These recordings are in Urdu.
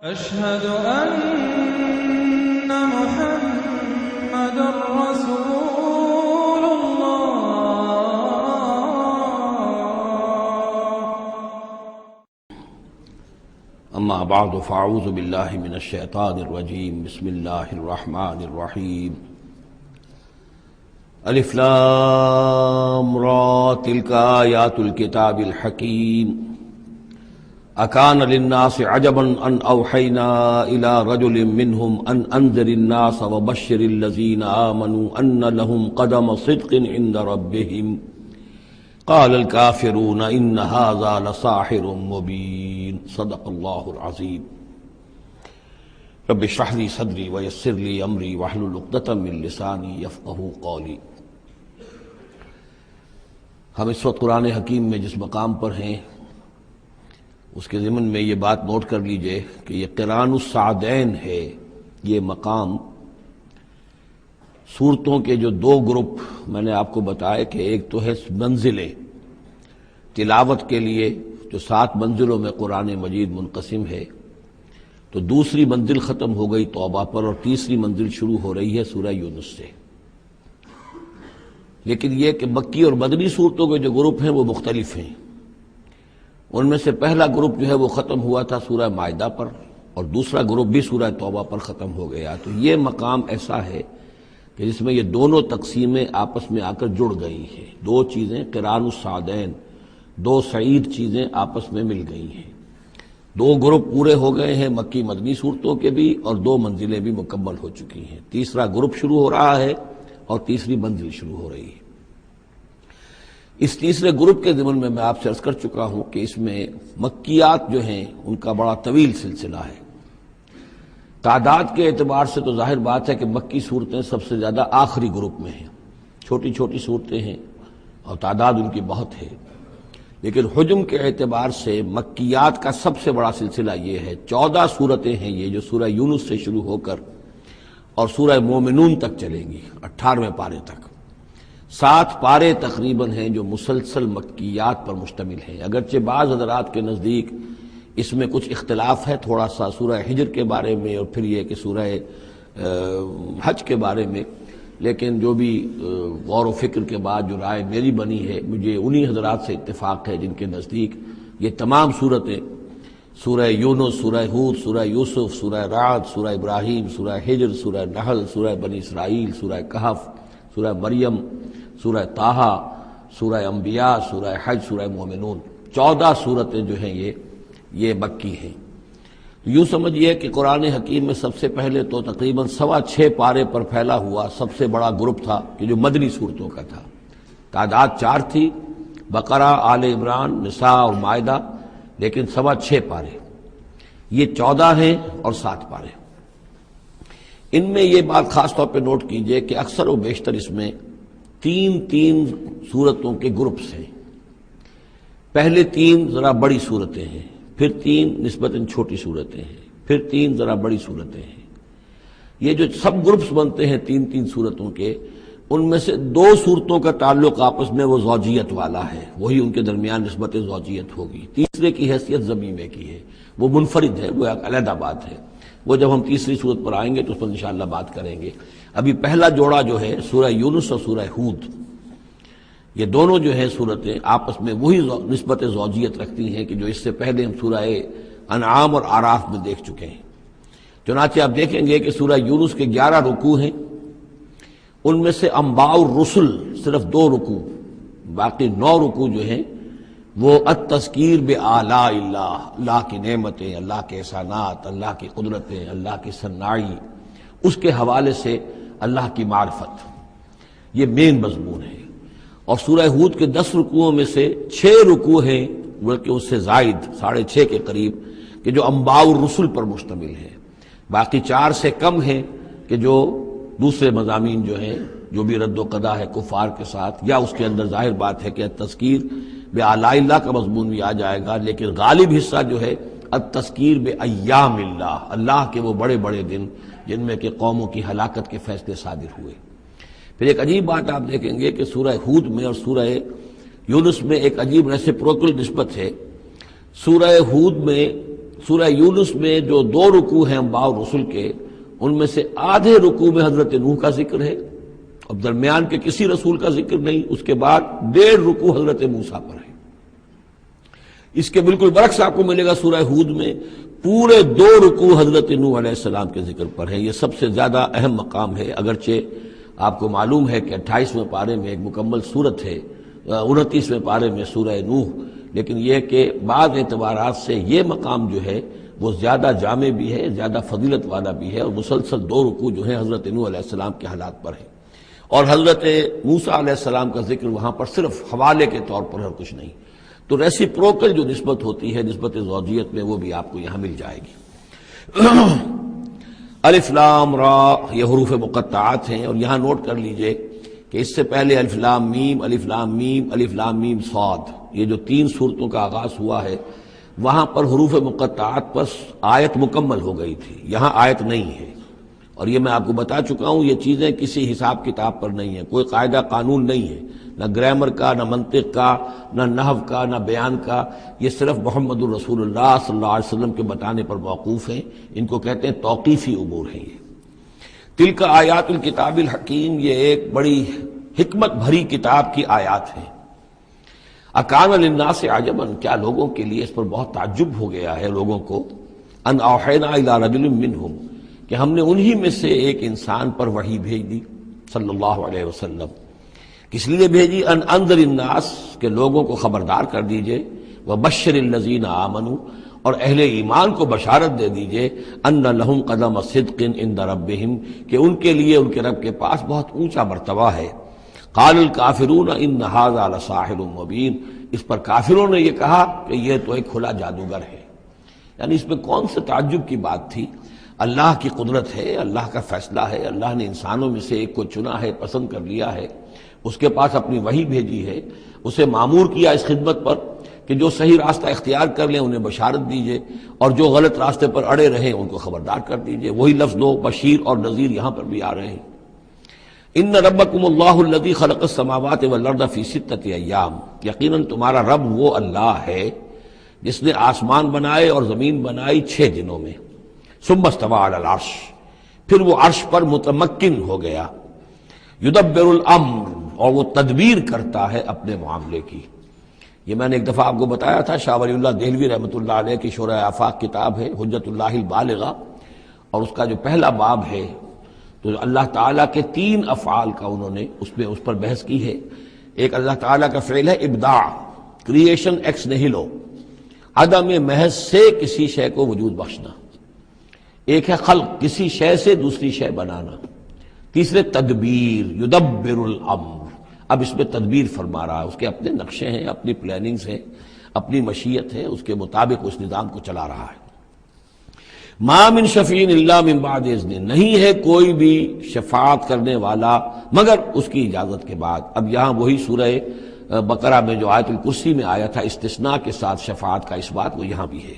أشهد أن محمد رسول الله. اما بعد فاعوذ باللہ من الشیطان الرجیم بسم اللہ الرحمن الرحیم الف لام را تلک آیات الکتاب الحکیم اکان للناس عجبا ان اوحینا الى رجل منهم ان انذر الناس وبشر الذین آمنوا ان لهم قدم صدق عند ربهم قال الكافرون ان هذا لساحر مبین صدق اللہ العظیم رب اشرح لي صدری ویسر لي امری واحلل عقدۃ من لسانی یفقہوا قولی۔ ہم اس وقت قرآن حکیم میں جس مقام پر ہیں اس کے ضمن میں یہ بات نوٹ کر لیجئے کہ یہ قران السعدین ہے۔ یہ مقام صورتوں کے جو دو گروپ میں نے آپ کو بتایا کہ ایک تو ہے منزلیں تلاوت کے لیے جو 7 منزلوں میں قرآن مجید منقسم ہے، تو دوسری منزل ختم ہو گئی توبہ پر اور تیسری منزل شروع ہو رہی ہے سورہ یونس سے۔ لیکن یہ کہ مکی اور مدنی صورتوں کے جو گروپ ہیں وہ مختلف ہیں۔ ان میں سے پہلا گروپ جو ہے وہ ختم ہوا تھا سورہ مائدہ پر اور دوسرا گروپ بھی سورہ توبہ پر ختم ہو گیا۔ تو یہ مقام ایسا ہے کہ جس میں یہ دونوں تقسیمیں آپس میں آ کر جڑ گئی ہیں، دو چیزیں قران السعدین، دو سعید چیزیں آپس میں مل گئی ہیں۔ 2 گروپ پورے ہو گئے ہیں مکی مدنی صورتوں کے بھی اور 2 منزلیں بھی مکمل ہو چکی ہیں۔ تیسرا گروپ شروع ہو رہا ہے اور تیسری منزل شروع ہو رہی ہے۔ اس تیسرے گروپ کے ضمن میں آپ سے عرض کر چکا ہوں کہ اس میں مکیات جو ہیں ان کا بڑا طویل سلسلہ ہے۔ تعداد کے اعتبار سے تو ظاہر بات ہے کہ مکی صورتیں سب سے زیادہ آخری گروپ میں ہیں، چھوٹی چھوٹی صورتیں ہیں اور تعداد ان کی بہت ہے، لیکن حجم کے اعتبار سے مکیات کا سب سے بڑا سلسلہ یہ ہے۔ 14 صورتیں ہیں یہ جو سورہ یونس سے شروع ہو کر اور سورہ مومنون تک چلیں گی 18ویں پارے تک۔ 7 پارے تقریباً ہیں جو مسلسل مکیات پر مشتمل ہیں، اگرچہ بعض حضرات کے نزدیک اس میں کچھ اختلاف ہے تھوڑا سا سورہ حجر کے بارے میں اور پھر یہ کہ سورہ حج کے بارے میں، لیکن جو بھی غور و فکر کے بعد جو رائے میری بنی ہے مجھے انہی حضرات سے اتفاق ہے جن کے نزدیک یہ تمام صورتیں سورہ یونس، سورہ ہود، سورہ یوسف، سورہ رعد، سورہ ابراہیم، سورہ حجر، سورہ نحل، سورہ بنی اسرائیل، سورہ کہف، سورہ مریم، سورہ طٰہٰ، سورہ انبیاء، سورہ حج، سورہ مومنون، 14 صورتیں جو ہیں یہ مکی ہیں۔ یوں سمجھیے کہ قرآن حکیم میں سب سے پہلے تو تقریباً 6.25 پارے پر پھیلا ہوا سب سے بڑا گروپ تھا کہ جو مدنی صورتوں کا تھا۔ تعداد 4 تھی، بقرہ، آل عمران، نساء اور مائدہ، لیکن 6.25 پارے، یہ 14 ہیں اور 7 پارے۔ ان میں یہ بات خاص طور پہ نوٹ کیجئے کہ اکثر و بیشتر اس میں 3 صورتوں کے گروپس ہیں۔ پہلے 3 ذرا بڑی صورتیں ہیں، پھر 3 نسبتاً چھوٹی صورتیں ہیں، پھر 3 ذرا بڑی صورتیں ہیں۔ یہ جو سب گروپس بنتے ہیں 3 صورتوں کے، ان میں سے 2 صورتوں کا تعلق آپس میں وہ زوجیت والا ہے، وہی ان کے درمیان نسبت زوجیت ہوگی۔ تیسرے کی حیثیت ضمیمے کی ہے، وہ منفرد ہے، وہ ایک علیحدہ بات ہے، وہ جب ہم تیسری صورت پر آئیں گے تو اس پر انشاءاللہ بات کریں گے۔ ابھی پہلا جوڑا جو ہے سورہ یونس اور سورہ ہود، یہ دونوں جو ہے صورتیں آپس میں وہی نسبت زوجیت رکھتی ہیں کہ جو اس سے پہلے ہم سورہ انعام اور اعراف میں دیکھ چکے ہیں۔ چنانچہ آپ دیکھیں گے کہ سورہ یونس کے 11 رکوع ہیں، ان میں سے انباء الرسل صرف 2 رکوع، باقی 9 رکوع جو ہیں وہ التذکیر بآلاء اللہ، اللہ کی نعمتیں، اللہ کے احسانات، اللہ کی قدرتیں، اللہ کی صناعی، اس کے حوالے سے اللہ کی معرفت، یہ مین مضمون ہے۔ اور سورہ ہود کے 10 رکوعوں میں سے 6 رکوع ہیں بلکہ اس سے زائد 6.5 کے قریب کہ جو انباء الرسل پر مشتمل ہے، باقی 4 سے کم ہیں کہ جو دوسرے مضامین جو ہیں جو بھی رد و قضا ہے کفار کے ساتھ، یا اس کے اندر ظاہر بات ہے کہ التذکیر بآلاء اللہ کا مضمون بھی آ جائے گا، لیکن غالب حصہ جو ہے التذکیر بایام اللہ، اللہ کے وہ بڑے بڑے دن جن میں کہ قوموں کی ہلاکت کے فیصلے صادر ہوئے۔ پھر ایک عجیب بات آپ دیکھیں گے کہ سورہ ہود میں اور سورہ یونس میں ایک عجیب ریسیپروکل نسبت ہے۔ سورہ ہود میں سورہ یونس میں جو 2 رکوع ہیں انبیاء اور رسل کے، ان میں سے آدھے رکوع میں حضرت نوح کا ذکر ہے، اب درمیان کے کسی رسول کا ذکر نہیں، اس کے بعد 1.5 رکوع حضرت موسیٰ پر ہے۔ اس کے بالکل برعکس آپ کو ملے گا سورہ ہود میں پورے 2 رکوع حضرت نوح علیہ السلام کے ذکر پر ہیں۔ یہ سب سے زیادہ اہم مقام ہے، اگرچہ آپ کو معلوم ہے کہ 28ویں پارے میں ایک مکمل سورت ہے، 29ویں پارے میں سورہ نوح، لیکن یہ کہ بعض اعتبارات سے یہ مقام جو ہے وہ زیادہ جامع بھی ہے، زیادہ فضیلت والا بھی ہے، اور مسلسل 2 رکوع جو ہیں حضرت نوح علیہ السلام کے حالات پر ہیں، اور حضرت موسیٰ علیہ السلام کا ذکر وہاں پر صرف حوالے کے طور پر اور کچھ نہیں۔ تو ریسیپروکل جو نسبت ہوتی ہے، نسبت زوجیت میں، وہ بھی آپ کو یہاں مل جائے گی۔ الف لام را یہ حروف مقطعات ہیں، اور یہاں نوٹ کر لیجئے کہ اس سے پہلے الف لام میم، الف لام میم، الف لام میم صاد، یہ جو 3 صورتوں کا آغاز ہوا ہے، وہاں پر حروف مقطعات پر آیت مکمل ہو گئی تھی، یہاں آیت نہیں ہے، اور یہ میں آپ کو بتا چکا ہوں، یہ چیزیں کسی حساب کتاب پر نہیں ہیں، کوئی قاعدہ قانون نہیں ہے، نہ گرامر کا، نہ منطق کا، نہ نحو کا، نہ بیان کا، یہ صرف محمد الرسول اللہ صلی اللہ علیہ وسلم کے بتانے پر موقوف ہیں، ان کو کہتے ہیں توقیفی امور ہیں۔ یہ تلک آیات الکتاب الحکیم، یہ ایک بڑی حکمت بھری کتاب کی آیات ہیں۔ اکان للناس عجبا، کیا لوگوں کے لیے اس پر بہت تعجب ہو گیا ہے لوگوں کو، ان اوحینا الی رجل منہم، کہ ہم نے انہی میں سے ایک انسان پر وحی بھیج دی صلی اللہ علیہ وسلم۔ کس لیے بھیجی؟ ان انذر الناس، کہ لوگوں کو خبردار کر دیجئے، وبشر الذین آمنوا، اور اہل ایمان کو بشارت دے دیجئے، ان لہم قدم صدق عند ربہم، کہ ان کے لیے ان کے رب کے پاس بہت اونچا مرتبہ ہے۔ قال الکافرون ان ھذا لساحر مبین، اس پر کافروں نے یہ کہا کہ یہ تو ایک کھلا جادوگر ہے۔ یعنی اس میں کون سے تعجب کی بات تھی؟ اللہ کی قدرت ہے، اللہ کا فیصلہ ہے، اللہ نے انسانوں میں سے ایک کو چنا ہے، پسند کر لیا ہے، اس کے پاس اپنی وحی بھیجی ہے، اسے مامور کیا اس خدمت پر کہ جو صحیح راستہ اختیار کر لیں انہیں بشارت دیجئے، اور جو غلط راستے پر اڑے رہیں ان کو خبردار کر دیجئے۔ وہی لفظ دو، بشیر اور نذیر، یہاں پر بھی آ رہے ہیں۔ ان ربکم اللہ الذی خلق السماوات والارض فی 6 ایام، یقیناً تمہارا رب وہ اللہ ہے جس نے آسمان بنائے اور زمین بنائی 6 دنوں میں۔ ثم استوى علی العرش، پھر وہ عرش پر متمکن ہو گیا۔ یدبر الامر، اور وہ تدبیر کرتا ہے اپنے معاملے کی۔ یہ میں نے ایک دفعہ آپ کو بتایا تھا، شاہ ولی اللہ دہلوی رحمۃ اللہ علیہ کی شرح آفاق کتاب ہے حجت اللہ البالغہ، اور اس کا جو پہلا باب ہے تو اللہ تعالیٰ کے 3 افعال کا انہوں نے اس پر بحث کی ہے۔ ایک اللہ تعالیٰ کا فعل ہے ابداع، کریشن ایکس نہیلو، عدم محض سے کسی شے کو وجود بخشنا۔ ایک ہے خلق، کسی شے سے دوسری شے بنانا۔ تیسرے تدبیر، یدبر الامر، اب اس میں تدبیر فرما رہا ہے، اس کے اپنے نقشے ہیں، اپنی پلاننگز ہیں، اپنی مشیت ہے، اس کے مطابق اس نظام کو چلا رہا ہے۔ ما من شفیع الا من بعد اذن، نہیں ہے کوئی بھی شفاعت کرنے والا مگر اس کی اجازت کے بعد۔ اب یہاں وہی سورہ بقرہ میں جو آیت الکرسی میں آیا تھا استثناء کے ساتھ شفاعت کا اس بات، وہ یہاں بھی ہے۔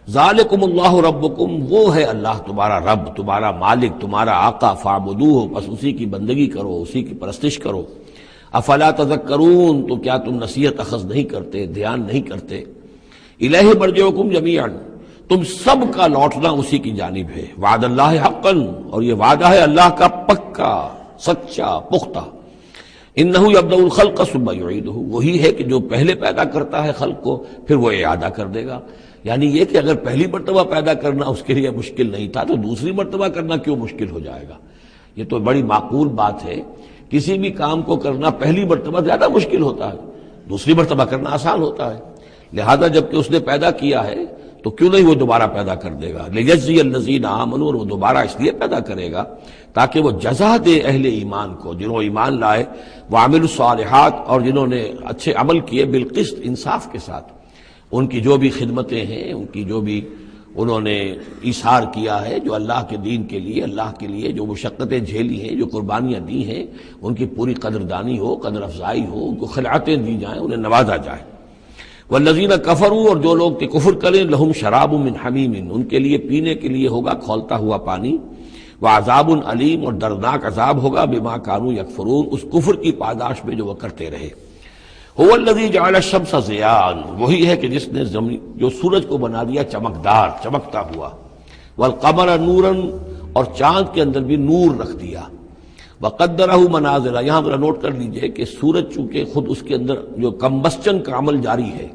ذالکم اللہ ربکم، وہ ہے اللہ تمہارا رب، تمہارا مالک، تمہارا آقا، فاعبدوہ، بس اسی کی بندگی کرو، اسی کی پرستش کرو۔ افلا تذکرون، تو کیا تم نصیحت اخذ نہیں کرتے، دھیان نہیں کرتے؟ الیہ مرجعکم جمیعا، تم سب کا لوٹنا اسی کی جانب ہے۔ وعد اللہ حقا، اور یہ وعدہ ہے اللہ کا پکا، سچا، پختہ۔ انہ یبدأ الخلق ثم یعیدہ، وہی ہے کہ جو پہلے پیدا کرتا ہے خلق کو پھر وہ اعادہ کر دے گا۔ یعنی یہ کہ اگر پہلی مرتبہ پیدا کرنا اس کے لیے مشکل نہیں تھا تو دوسری مرتبہ کرنا کیوں مشکل ہو جائے گا؟ یہ تو بڑی معقول بات ہے، کسی بھی کام کو کرنا پہلی مرتبہ زیادہ مشکل ہوتا ہے، دوسری مرتبہ کرنا آسان ہوتا ہے۔ لہذا جب کہ اس نے پیدا کیا ہے تو کیوں نہیں وہ دوبارہ پیدا کر دے گا؟ لیجزی الذین آمنوا، اور وہ دوبارہ اس لیے پیدا کرے گا تاکہ وہ جزا دے اہل ایمان کو، جنہوں ایمان لائے، وعملوا الصالحات، اور جنہوں نے اچھے عمل کیے، بالقسط، انصاف کے ساتھ۔ ان کی جو بھی خدمتیں ہیں، ان کی جو بھی انہوں نے ایثار کیا ہے، جو اللہ کے دین کے لیے، اللہ کے لیے جو مشقتیں جھیلی ہیں، جو قربانیاں دی ہیں، ان کی پوری قدردانی ہو، قدر افزائی ہو، ان کو خلعتیں دی جائیں، انہیں نوازا جائے۔ والذین کفروا، اور جو لوگ کہ کفر کریں، لہم شراب من حمیم، ان کے لیے پینے کے لیے ہوگا کھولتا ہوا پانی، وعذاب علیم، اور دردناک عذاب ہوگا بما کانوا یکفرون، اس کفر کی پاداش میں جو وہ کرتے رہے۔ هو الذی جعل الشمس ضیاء، وہی ہے کہ جس نے جو سورج کو بنا دیا چمکدار، چمکتا ہوا، والقمر نورا، اور چاند کے اندر بھی نور رکھ دیا، وقدرہ منازل۔ یہاں ذرا نوٹ کر لیجئے کہ سورج چونکہ خود اس کے اندر جو کمبسچن کا عمل جاری ہے،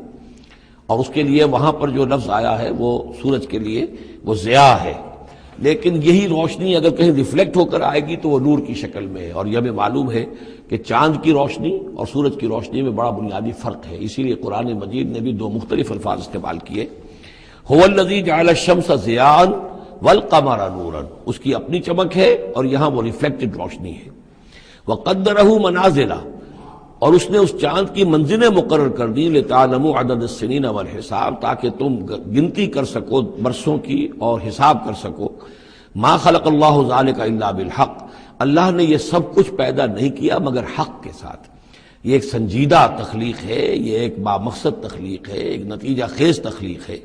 اور اس کے لیے وہاں پر جو لفظ آیا ہے وہ سورج کے لیے وہ ضیاء ہے، لیکن یہی روشنی اگر کہیں ریفلیکٹ ہو کر آئے گی تو وہ نور کی شکل میں ہے، اور یہ ہمیں معلوم ہے کہ چاند کی روشنی اور سورج کی روشنی میں بڑا بنیادی فرق ہے، اسی لیے قرآن مجید نے بھی دو مختلف الفاظ استعمال کیے۔ هو الذی جعل الشمس ضیاء والقمر نورا، اس کی اپنی چمک ہے اور یہاں وہ ریفلیکٹڈ روشنی ہے، وقدرہ منازل، اور اس نے اس چاند کی منزلیں مقرر کر دی، لتعلموا عدد السنین والحساب، تاکہ تم گنتی کر سکو برسوں کی اور حساب کر سکو۔ ما خلق اللہ ذلک الا بالحق، اللہ نے یہ سب کچھ پیدا نہیں کیا مگر حق کے ساتھ۔ یہ ایک سنجیدہ تخلیق ہے، یہ ایک بامقصد تخلیق ہے، ایک نتیجہ خیز تخلیق ہے۔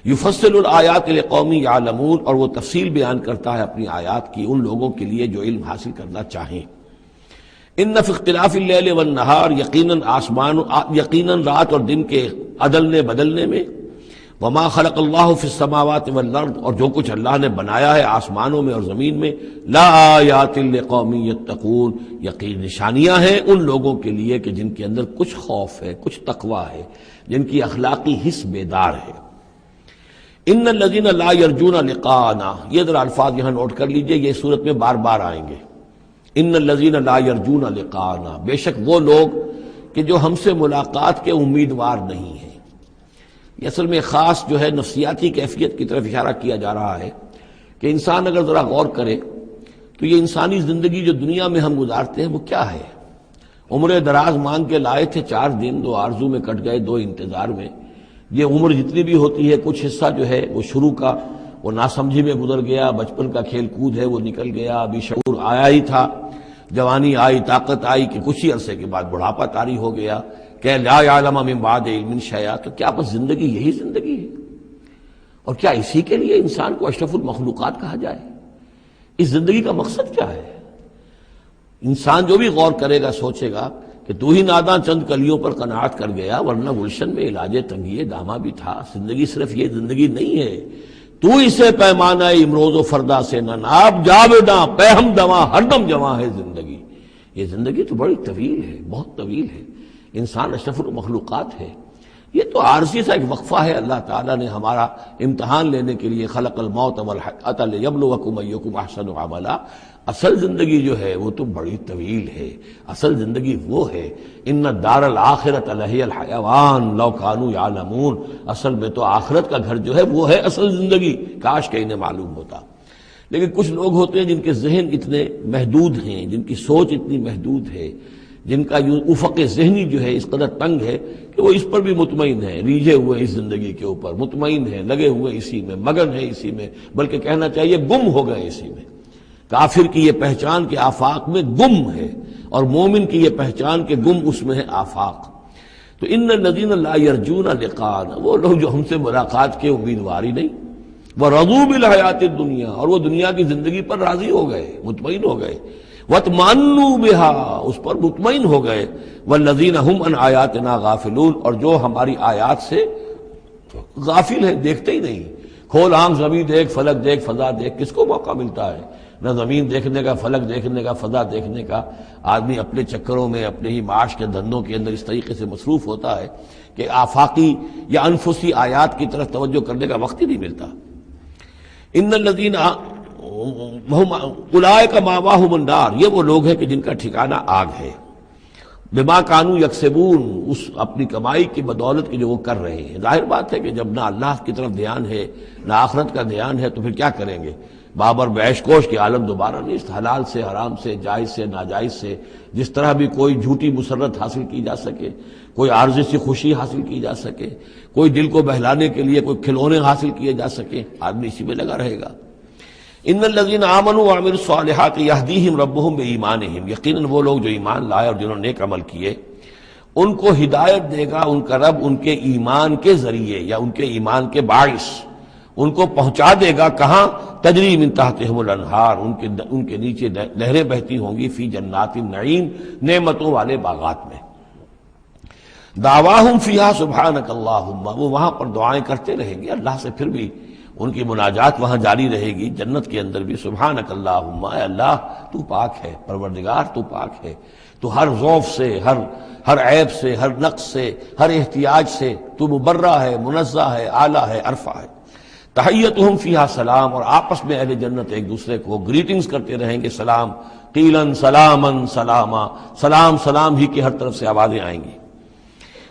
یفصل الآیات لقوم یعلمون، اور وہ تفصیل بیان کرتا ہے اپنی آیات کی ان لوگوں کے لیے جو علم حاصل کرنا چاہیں۔ ان فی اختلاف اللیل والنہار، یقیناً رات اور دن کے عدلنے بدلنے میں، وما خلق اللہ فی السماوات والارض، اور جو کچھ اللہ نے بنایا ہے آسمانوں میں اور زمین میں، لا آیات لقوم یتقون، یقین نشانیاں ہیں ان لوگوں کے لیے کہ جن کے اندر کچھ خوف ہے، کچھ تقوی ہے، جن کی اخلاقی حس بیدار ہے۔ ان الذین لا یرجون لقاءنا، یہ ذرا الفاظ یہاں نوٹ کر لیجئے، یہ صورت میں بار بار آئیں گے۔ ان الذین لا یرجون لقاءنا، بے شک وہ لوگ کہ جو ہم سے ملاقات کے امیدوار نہیں ہیں۔ یہ اصل میں خاص جو ہے نفسیاتی کیفیت کی طرف اشارہ کیا جا رہا ہے کہ انسان اگر ذرا غور کرے تو یہ انسانی زندگی جو دنیا میں ہم گزارتے ہیں وہ کیا ہے؟ عمر دراز مانگ کے لائے تھے 4 دن، 2 آرزو میں کٹ گئے 2 انتظار میں۔ یہ عمر جتنی بھی ہوتی ہے کچھ حصہ جو ہے وہ شروع کا وہ ناسمجھی میں گزر گیا، بچپن کا کھیل کود ہے وہ نکل گیا، ابھی شعور آیا ہی تھا، جوانی آئی، طاقت آئی کہ کچھ ہی عرصے کے بعد بڑھاپا طاری ہو گیا، کہ لا یعلم من بعد علم شیئا۔ تو کیا بس زندگی یہی زندگی ہے؟ اور کیا اسی کے لیے انسان کو اشرف المخلوقات کہا جائے؟ اس زندگی کا مقصد کیا ہے؟ انسان جو بھی غور کرے گا سوچے گا کہ تو ہی ناداں چند کلیوں پر قناعت کر گیا، ورنہ گلشن میں علاج تنگی دامہ بھی تھا۔ زندگی صرف یہ زندگی نہیں ہے، تو اسے پیمانہ امروز و فردا سے نہ ناب، جاویداں پہ ہم دواں ہر دم جواں ہے زندگی۔ یہ زندگی تو بڑی طویل ہے، بہت طویل ہے، انسان اشرف المخلوقات ہے۔ یہ تو عارضی سا ایک وقفہ ہے، اللہ تعالیٰ نے ہمارا امتحان لینے کے لیے خلق الموت والحیات لیبلوکم ایکم احسن عملا۔ اصل زندگی جو ہے وہ تو بڑی طویل ہے، اصل زندگی وہ ہے ان الدار الآخرۃ لہی الحیوان لو کانوا یعلمون، اصل میں تو آخرت کا گھر جو ہے وہ ہے اصل زندگی، کاش کہ انہیں معلوم ہوتا۔ لیکن کچھ لوگ ہوتے ہیں جن کے ذہن اتنے محدود ہیں، جن کی سوچ اتنی محدود ہے، جن کا افق ذہنی جو ہے اس قدر تنگ ہے کہ وہ اس پر بھی مطمئن ہے، ریجھے ہوئے اس زندگی کے اوپر مطمئن ہے، لگے ہوئے اسی میں، مگن ہے اسی میں، بلکہ کہنا چاہیے گم ہو گئے اسی میں۔ کافر کی یہ پہچان کہ آفاق میں گم ہے، اور مومن کی یہ پہچان کہ گم اس میں ہے آفاق۔ تو ان الذین لا یرجون لقاءنا، وہ لوگ جو ہم سے ملاقات کے امیدوار ہی نہیں، ورضوا بالحیات الدنیا، اور وہ دنیا کی زندگی پر راضی ہو گئے، مطمئن ہو گئے، واطمأنوا بها، اس پر مطمئن ہو گئے، والذین هم عن آیاتنا غافلون، اور جو ہماری آیات سے غافل ہیں، دیکھتے ہی نہیں۔ کھول آنکھ زمین دیکھ، فلک دیکھ، فضا دیکھ، کس کو موقع ملتا ہے؟ نہ زمین دیکھنے کا، فلک دیکھنے کا، فضا دیکھنے کا۔ آدمی اپنے چکروں میں، اپنے ہی معاش کے دھندوں کے اندر اس طریقے سے مصروف ہوتا ہے کہ آفاقی یا انفسی آیات کی طرف توجہ کرنے کا وقت ہی نہیں ملتا۔ ان الذین اولئک مأواہم النار، یہ وہ لوگ ہیں کہ جن کا ٹھکانہ آگ ہے، بما کانوا یکسبون، اس اپنی کمائی کی بدولت کی جو وہ کر رہے ہیں۔ ظاہر بات ہے کہ جب نہ اللہ کی طرف دھیان ہے نہ آخرت کا دھیان ہے تو پھر کیا کریں گے؟ بابر بیش کوش کے عالم دوبارہ نہیں، حلال سے، حرام سے، جائز سے، ناجائز سے، جس طرح بھی کوئی جھوٹی مسرت حاصل کی جا سکے، کوئی عارضی سی خوشی حاصل کی جا سکے، کوئی دل کو بہلانے کے لیے کوئی کھلونے حاصل کیے جا سکے، آدمی اسی میں لگا رہے گا۔ ان الذین آمنوا وعملوا الصالحات یہدیہم ربہم بایمانہم، یقیناً وہ لوگ جو ایمان لائے اور جنہوں نے نیک عمل کیے ان کو ہدایت دے گا ان کا رب ان کے ایمان کے ذریعے یا ان کے ایمان کے باعث، ان کو پہنچا دے گا کہاں؟ تجری من تحتہم الانہار، ان کے نیچے نہریں بہتی ہوں گی، فی جنات النعیم، نعمتوں والے باغات میں۔ دعواہم فیہا سبحانک اللہم، وہ وہاں پر دعائیں کرتے رہیں گے اللہ سے، پھر بھی ان کی مناجات وہاں جاری رہے گی جنت کے اندر بھی، سبحانک اللہم، اے اللہ تو پاک ہے، پروردگار تو پاک ہے، تو ہر ضعف سے، ہر عیب سے، ہر نقص سے، ہر احتیاج سے تو مبرہ ہے، منزہ ہے، اعلیٰ ہے، عرفہ ہے۔ تحیتہم فیہا سلام، اور آپس میں اہل جنت ایک دوسرے کو گریٹنگز کرتے رہیں گے، سلام، قیلاً سلاماً سلاما، سلام سلام ہی کی ہر طرف سے آوازیں آئیں گی۔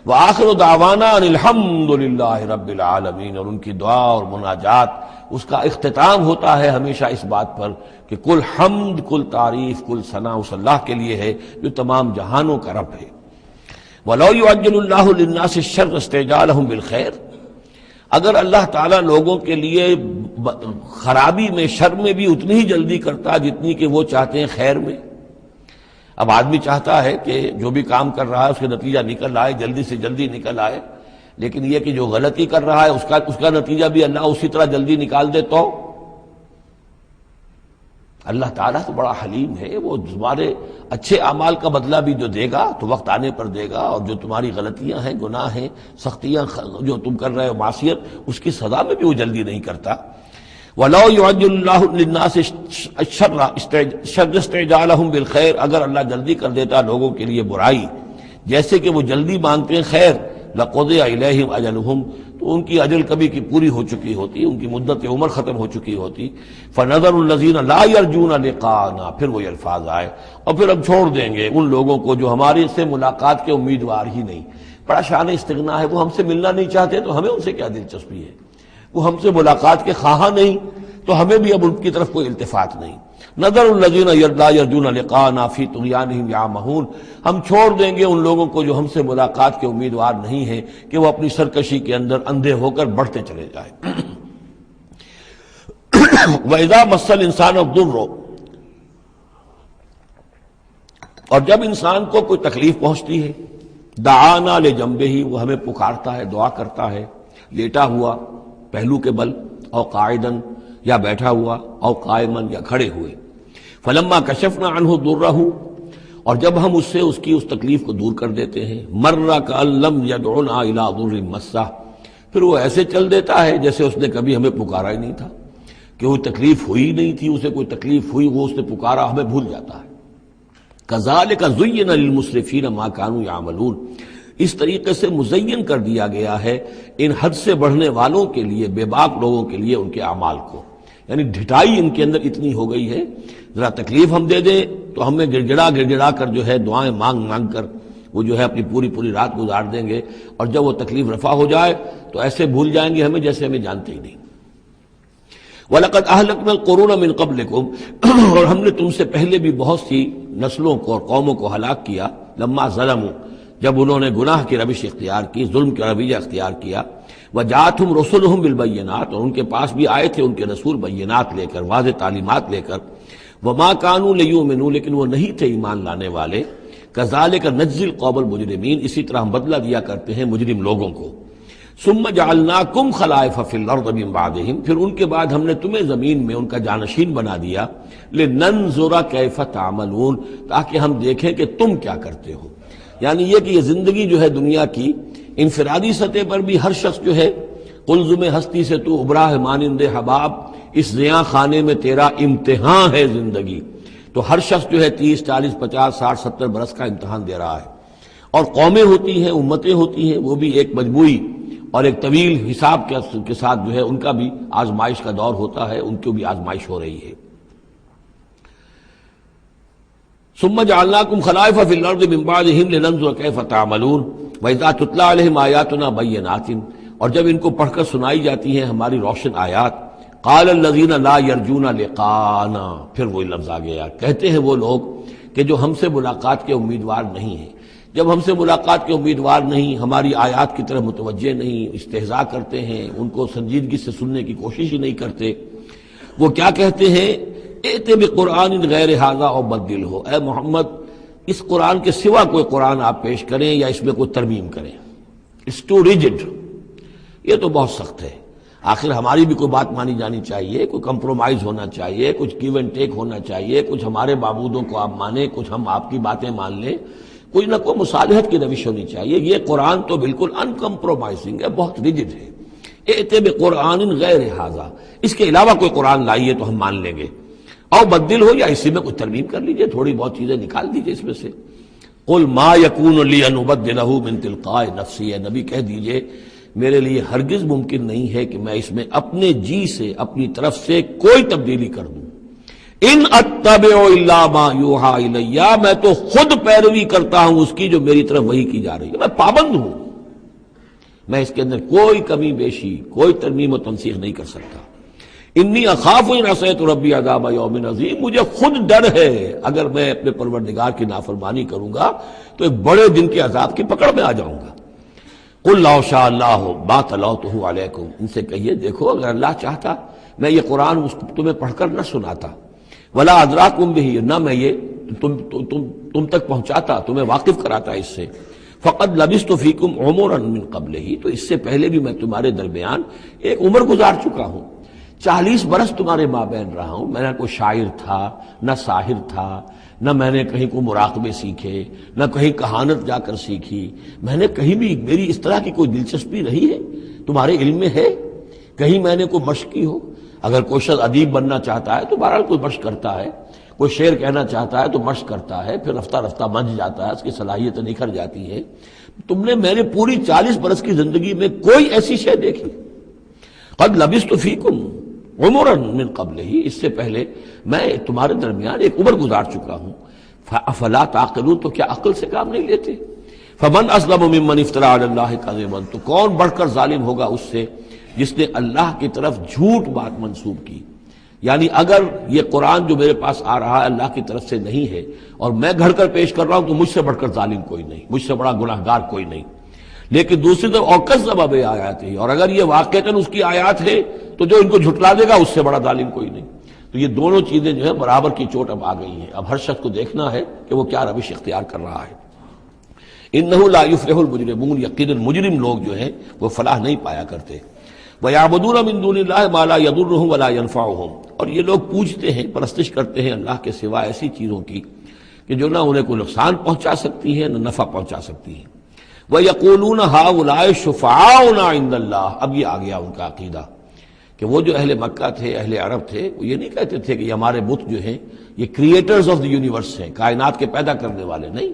وآخر دعوانا ان الحمد للہ رب العالمین، اور ان کی دعا اور مناجات اس کا اختتام ہوتا ہے ہمیشہ اس بات پر کہ کل حمد، کل تعریف، کل ثنا اس اللہ کے لیے ہے جو تمام جہانوں کا رب ہے۔ وَلَوْ يُعَجِّلُ اللَّهُ لِلنَّاسِ الشَّرَّ اسْتِعْجَالَهُم بِالْخَيْرِ، اگر اللہ تعالیٰ لوگوں کے لیے خرابی میں، شر میں بھی اتنی ہی جلدی کرتا جتنی کہ وہ چاہتے ہیں خیر میں۔ اب آدمی چاہتا ہے کہ جو بھی کام کر رہا ہے اس کا نتیجہ نکل آئے، جلدی سے جلدی نکل آئے، لیکن یہ کہ جو غلطی کر رہا ہے اس کا نتیجہ بھی اللہ اسی طرح جلدی نکال دے تو اللہ تعالیٰ تو بڑا حلیم ہے، وہ تمہارے اچھے اعمال کا بدلہ بھی جو دے گا تو وقت آنے پر دے گا، اور جو تمہاری غلطیاں ہیں، گناہ ہیں، سختیاں جو تم کر رہے ہو، معصیت، اس کی سزا میں بھی وہ جلدی نہیں کرتا۔ وَلَوْ يُعَجِّلُ اللَّهُ لِلنَّاسِ الشَّرَّ اسْتِعْجَالَهُم بِالْخَيْرِ، اگر اللہ جلدی کر دیتا لوگوں کے لیے برائی، جیسے کہ وہ جلدی مانگتے ہیں خیر، لَقُضِيَ إِلَيْهِمْ أَجَلُهُمْ، تو ان کی اجل کبھی کی پوری ہو چکی ہوتی، ان کی مدت عمر ختم ہو چکی ہوتی۔ فَنَذَرُ الَّذِينَ لَا يَرْجُونَ لِقَاءَنَا، پھر وہ الفاظ آئے، اور پھر ہم چھوڑ دیں گے ان لوگوں کو جو ہمارے سے ملاقات کے امیدوار ہی نہیں۔ بڑا شان استغنا ہے، وہ ہم سے ملنا نہیں چاہتے تو ہمیں ان سے کیا دلچسپی ہے، وہ ہم سے ملاقات کے خواہاں نہیں تو ہمیں بھی اب ان کی طرف کوئی التفات نہیں۔ نذر الذین لا یرجون لقاءنا فی طغیانہم یعمہون، ہم چھوڑ دیں گے ان لوگوں کو جو ہم سے ملاقات کے امیدوار نہیں ہیں کہ وہ اپنی سرکشی کے اندر اندھے ہو کر بڑھتے چلے جائیں۔ وَإِذَا مَسَّ الْإِنسَانَ الضُّرُّ، اور جب انسان کو کوئی تکلیف پہنچتی ہے، دعانا لجنبہ، وہ ہمیں پکارتا ہے، دعا کرتا ہے، لیٹا ہوا پہلو کے بل، او قاعدن، یا بیٹھا ہوا، او قائمن، یا کھڑے ہوئے۔ فلما کشفنا عنہ ضرہ، اور جب ہم اس سے اس کی اس تکلیف کو دور کر دیتے ہیں، مر کأن لم یدعنا الی ضر مسہ، پھر وہ ایسے چل دیتا ہے جیسے اس نے کبھی ہمیں پکارا ہی نہیں تھا، کہ وہ تکلیف ہوئی نہیں تھی، اسے کوئی تکلیف ہوئی، وہ اس نے پکارا، ہمیں بھول جاتا ہے۔ کذالک زین للمسرفین ما کانوا یعملون، اس طریقے سے مزین کر دیا گیا ہے ان حد سے بڑھنے والوں کے لیے، بے باک لوگوں کے لیے، ان کے اعمال کو، یعنی ڈھٹائی ان کے اندر اتنی ہو گئی ہے، ذرا تکلیف ہم دے دیں تو ہمیں گڑ گڑا کر جو ہے دعائیں مانگ مانگ کر وہ جو ہے اپنی پوری رات گزار دیں گے، اور جب وہ تکلیف رفع ہو جائے تو ایسے بھول جائیں گے ہمیں جیسے ہمیں جانتے ہی نہیں۔ وَلَقَدْ أَهْلَكْنَا الْقُرُونَ مِن قَبْلِكُمْ، اور ہم نے تم سے پہلے بھی بہت سی نسلوں کو اور قوموں کو ہلاک کیا، لما ظلموا، جب انہوں نے گناہ کی روش اختیار کی، ظلم کا رویہ اختیار کیا، وجاءتهم رسلهم بالبینات، اور ان کے پاس بھی آئے تھے ان کے رسول بینات لے کر، واضح تعلیمات لے کر، وما كانوا ليؤمنوا، لیکن وہ نہیں تھے ایمان لانے والے، كذلك نجزي القوم المجرمین، اسی طرح ہم بدلہ دیا کرتے ہیں مجرم لوگوں کو۔ ثم جعلناکم خلائف فی الارض من بعدہم، پھر ان کے بعد ہم نے تمہیں زمین میں ان کا جانشین بنا دیا، لننظر کیف تعملون، تاکہ ہم دیکھیں کہ تم کیا کرتے ہو۔ یعنی یہ کہ یہ زندگی جو ہے دنیا کی انفرادی سطح پر بھی ہر شخص جو ہے قلزم ہستی سے تو ابرا ہے مانند حباب، اس زیاں خانے میں تیرا امتحان ہے زندگی، تو ہر شخص جو ہے 30 40 50 60 70 برس کا امتحان دے رہا ہے، اور قومیں ہوتی ہیں، امتیں ہوتی ہیں، وہ بھی ایک مجموعی اور ایک طویل حساب کے ساتھ جو ہے ان کا بھی آزمائش کا دور ہوتا ہے، ان کو بھی آزمائش ہو رہی ہے۔ ثم جعلناکم خلائف فی الارض من بعدہم لننظر کیف تعملون واذا تتلی علیہم آیاتنا بینات، اور جب ان کو پڑھ کر سنائی جاتی ہیں ہماری روشن آیات، قال الذین لا یرجون لقاءنا، پھر وہی لفظ آ گیا، کہتے ہیں وہ لوگ کہ جو ہم سے ملاقات کے امیدوار نہیں ہیں، جب ہم سے ملاقات کے امیدوار نہیں، ہماری آیات کی طرف متوجہ نہیں، استہزاء کرتے ہیں، ان کو سنجیدگی سے سننے کی کوشش ہی نہیں کرتے، وہ کیا کہتے ہیں، ائت بقرآن غیر ھذا او بدل ہو، اے محمد اس قرآن کے سوا کوئی قرآن آپ پیش کریں یا اس میں کوئی ترمیم کریں، اٹس ٹو ریجڈ، یہ تو بہت سخت ہے، آخر ہماری بھی کوئی بات مانی جانی چاہیے، کوئی کمپرومائز ہونا چاہیے، کچھ گیو اینڈ ٹیک ہونا چاہیے، کچھ ہمارے معبودوں کو آپ مانیں، کچھ ہم آپ کی باتیں مان لیں، کوئی نہ کوئی مصالحت کی روش ہونی چاہیے. یہ قرآن تو بالکل ان کمپرومائزنگ ہے، بہت ریجڈ ہے. ائت بقرآن غیر ھذا، اس کے علاوہ کوئی قرآن لائیے تو ہم مان لیں گے. اور بدل ہو یا اسی میں کوئی ترمیم کر لیجئے، تھوڑی بہت چیزیں نکال دیجئے اس میں سے. قل ما یکون لی ان ابدلہ من تلقاء نفسی، اے نبی کہہ دیجئے میرے لیے ہرگز ممکن نہیں ہے کہ میں اس میں اپنے جی سے، اپنی طرف سے کوئی تبدیلی کر دوں. ان اتبع الا ما یوحی الی، میں تو خود پیروی کرتا ہوں اس کی جو میری طرف وحی کی جا رہی ہے. میں پابند ہوں، میں اس کے اندر کوئی کمی بیشی، کوئی ترمیم و تنسیخ نہیں کر سکتا. انی اخاف ان عصیت ربی عذاب یوم عظیم، مجھے خود ڈر ہے اگر میں اپنے پروردگار کی نافرمانی کروں گا تو ایک بڑے دن کے عذاب کی پکڑ میں آ جاؤں گا. قل لو شاء اللہ ما تلوتہ علیکم، ان سے کہیے دیکھو اگر اللہ چاہتا میں یہ قرآن تمہیں پڑھ کر نہ سناتا، ولا ادراکم بہ، نہ میں یہ تم تک پہنچاتا، تمہیں واقف کراتا اس سے. فقد لبثت فیکم عمرا من قبلہ، تو اس سے پہلے بھی میں تمہارے درمیان ایک عمر گزار چکا ہوں. 40 برس تمہارے مابین رہا ہوں. میں نہ کوئی شاعر تھا، نہ ساحر تھا، نہ میں نے کہیں کوئی مراقبے سیکھے، نہ کہیں کہانت جا کر سیکھی. میں نے کہیں بھی، میری اس طرح کی کوئی دلچسپی رہی ہے تمہارے علم میں ہے؟ کہیں میں نے کوئی مشق کی ہو؟ اگر کوئی شخص ادیب بننا چاہتا ہے تو بہرحال کوئی مشق کرتا ہے، کوئی شعر کہنا چاہتا ہے تو مشق کرتا ہے، پھر رفتہ رفتہ منجھ جاتا ہے، اس کی صلاحیتیں نکھر جاتی ہیں. تم نے میرے پوری 40 برس کی زندگی میں کوئی ایسی شے دیکھی؟ قد لبثت فیکم عمرا من قبلہ، اس سے پہلے میں تمہارے درمیان ایک عمر گزار چکا ہوں. افلا تعقلون، تو کیا عقل سے کام نہیں لیتے؟ فمن اظلم ممن افترى علی اللہ کذبا، تو کون بڑھ کر ظالم ہوگا اس سے جس نے اللہ کی طرف جھوٹ بات منسوب کی. یعنی اگر یہ قرآن جو میرے پاس آ رہا ہے اللہ کی طرف سے نہیں ہے اور میں گھڑ کر پیش کر رہا ہوں تو مجھ سے بڑھ کر ظالم کوئی نہیں، مجھ سے بڑا گناہگار کوئی نہیں. لیکن دوسری طرف اوکذب بآیاتہ، اور اگر یہ واقعتاً اس کی آیات ہے تو جو ان کو جھٹلا دے گا اس سے بڑا ظالم کوئی نہیں. تو یہ دونوں چیزیں جو ہے برابر کی چوٹ اب آ گئی ہیں. اب ہر شخص کو دیکھنا ہے کہ وہ کیا روش اختیار کر رہا ہے. انہ لا یفلح المجرمون، یقیناً مجرم لوگ جو ہیں وہ فلاح نہیں پایا کرتے. وَيَعْبُدُونَ مِن دُونِ اللَّهِ مَا لَا يَضُرُّهُمْ وَلَا يَنفَعُهُمْ، اور یہ لوگ پوجتے ہیں، پرستش کرتے ہیں اللہ کے سوا ایسی چیزوں کی کہ جو نہ انہیں کوئی نقصان پہنچا سکتی ہے نہ نفع پہنچا سکتی ہیں. وَيَقُولُونَ هَؤُلَاءِ شُفَعَاؤُنَا عِندَ اللَّهِ، اب یہ آ گیا ان کا عقیدہ کہ وہ جو اہل مکہ تھے، اہل عرب تھے، وہ یہ نہیں کہتے تھے کہ یہ ہمارے بت جو ہیں یہ کریٹرز آف دی یونیورس ہیں، کائنات کے پیدا کرنے والے. نہیں،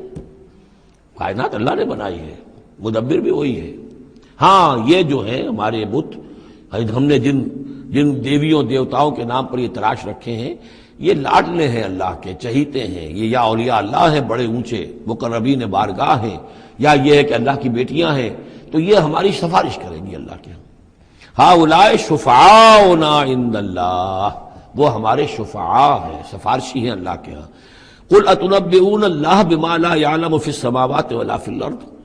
کائنات اللہ نے بنائی ہے، مدبر بھی وہی ہے. ہاں یہ جو ہیں ہمارے بت، ہم نے جن دیویوں دیوتاؤں کے نام پر یہ تراش رکھے ہیں، یہ لاڈلے ہیں اللہ کے، چہیتے ہیں. یہ یا اولیاء اللہ ہیں بڑے اونچے، مقربین بارگاہ ہیں، یا یہ ہے کہ اللہ کی بیٹیاں ہیں، تو یہ ہماری سفارش کریں گی اللہ کے. ہؤلاء شفعاؤنا عند اللہ، وہ ہمارے شفعاء ہیں، سفارشی ہیں اللہ کے ہاں. قل اتنبئون اللہ بما لا يعلم في السماوات ولا في الارض،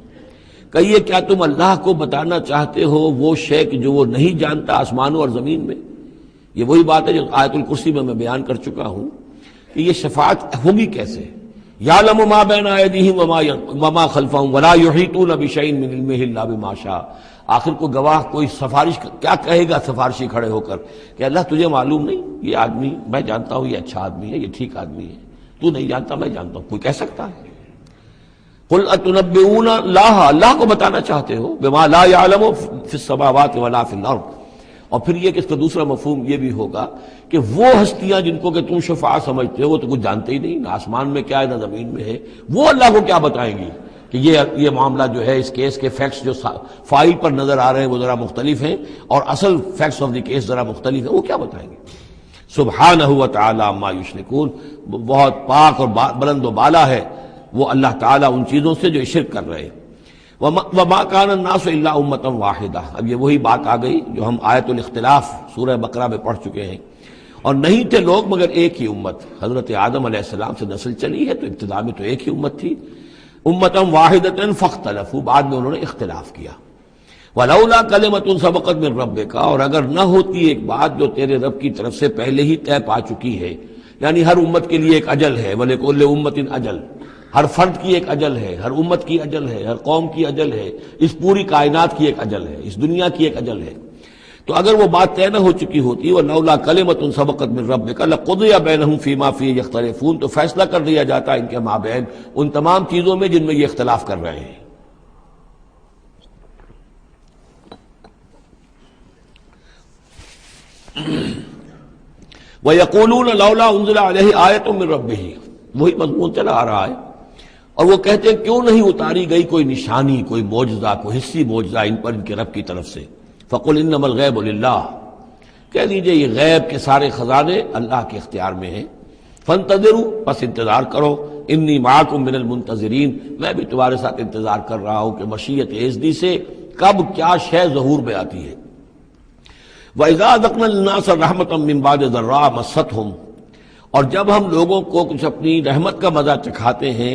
کہیے کیا تم اللہ کو بتانا چاہتے ہو وہ شے کہ جو وہ نہیں جانتا آسمانوں اور زمین میں؟ یہ وہی بات ہے جو آیت الکرسی میں بیان کر چکا ہوں کہ یہ شفاعت ہوگی کیسے. یعلم ما بین ایدیہم وما خلفہم ولا یحیطون بشیء من علمہ الا بما شاء. آخر کو گواہ کوئی سفارش کیا کہے گا سفارشی کھڑے ہو کر کہ اللہ تجھے معلوم نہیں، یہ آدمی میں جانتا ہوں یہ اچھا آدمی ہے، یہ ٹھیک آدمی ہے، تو نہیں جانتا میں جانتا ہوں. کوئی کہہ سکتا ہے؟ قل اتنبئون اللہ، اللہ کو بتانا چاہتے ہو بما لا يعلم فی السماوات ولا فی الارض. اور پھر یہ کہ اس کا دوسرا مفہوم یہ بھی ہوگا کہ وہ ہستیاں جن کو کہ تم شفاعت سمجھتے ہو وہ تو کچھ جانتے ہی نہیں، نہ آسمان میں کیا ہے نہ زمین میں ہے، وہ اللہ کو کیا بتائیں گی کہ یہ معاملہ جو ہے اس کیس کے فیکٹس جو فائل پر نظر آ رہے ہیں وہ ذرا مختلف ہیں اور اصل فیکٹس آف دی کیس ذرا مختلف ہیں، وہ کیا بتائیں گے. سبحانہ و تعالی عما یشرکون، بہت پاک اور بلند و بالا ہے وہ اللہ تعالیٰ ان چیزوں سے جو شرک کر رہے ہیں. وما کان الناس الا امۃ واحدہ، اب یہ وہی بات آ گئی جو ہم آیت الاختلاف سورہ بقرہ میں پڑھ چکے ہیں. اور نہیں تھے لوگ مگر ایک ہی امت، حضرت آدم علیہ السلام سے نسل چلی ہے تو ابتدا میں تو ایک ہی امت تھی. امۃ واحدۃ فاختلفوا، بعد میں انہوں نے اختلاف کیا. ولولا کلمۃ سبقت من ربک، اور اگر نہ ہوتی ایک بات جو تیرے رب کی طرف سے پہلے ہی طے پا چکی ہے، یعنی ہر امت کے لیے ایک اجل ہے، ولکل امۃ اجل، ہر فرد کی ایک اجل ہے، ہر امت کی اجل ہے، ہر قوم کی اجل ہے، اس پوری کائنات کی ایک اجل ہے، اس دنیا کی ایک اجل ہے. تو اگر وہ بات طے نہ ہو چکی ہوتی وَلَوْلَا كَلِمَةٌ سَبَقَتْ مِن رَبِّكَ لَقُضِيَ بَيْنَهُمْ فِي مَا فِيهِ يَخْتَلِفُونَ، تو فیصلہ کر دیا جاتا ان کے مابین ان تمام چیزوں میں جن میں یہ اختلاف کر رہے ہیں۔ وَيَقُولُونَ لَوْلَا أُنزِلَ عَلَيْهِ آيَةٌ مِّن رَبِّهِ، وہی مضمون چلا آ رہا ہے، اور وہ کہتے ہیں کیوں نہیں اتاری گئی کوئی نشانی، کوئی معجزہ، کوئی حسی معجزہ ان پر ان کے رب کی طرف سے۔ فَقُلْ إِنَّمَا الْغَيْبُ لِلَّهِ، کہہ دیجئے یہ غیب کے سارے خزانے اللہ کے اختیار میں ہیں۔ فَانْتَظِرُوا، پس انتظار کرو، اِنِّی مَعَكُم مِّنَ الْمُنتَظِرِينَ، میں بھی تمہارے ساتھ انتظار کر رہا ہوں کہ مشیت ایزدی سے کب کیا شے ظہور میں آتی ہے۔ وَإِذَا أَذَقْنَا النَّاسَ رَحْمَةً مِّن بَعْدِ ضَرَّاءٍ مَسَّتْهُمْ، اور جب ہم لوگوں کو کچھ اپنی رحمت کا مزہ چکھاتے ہیں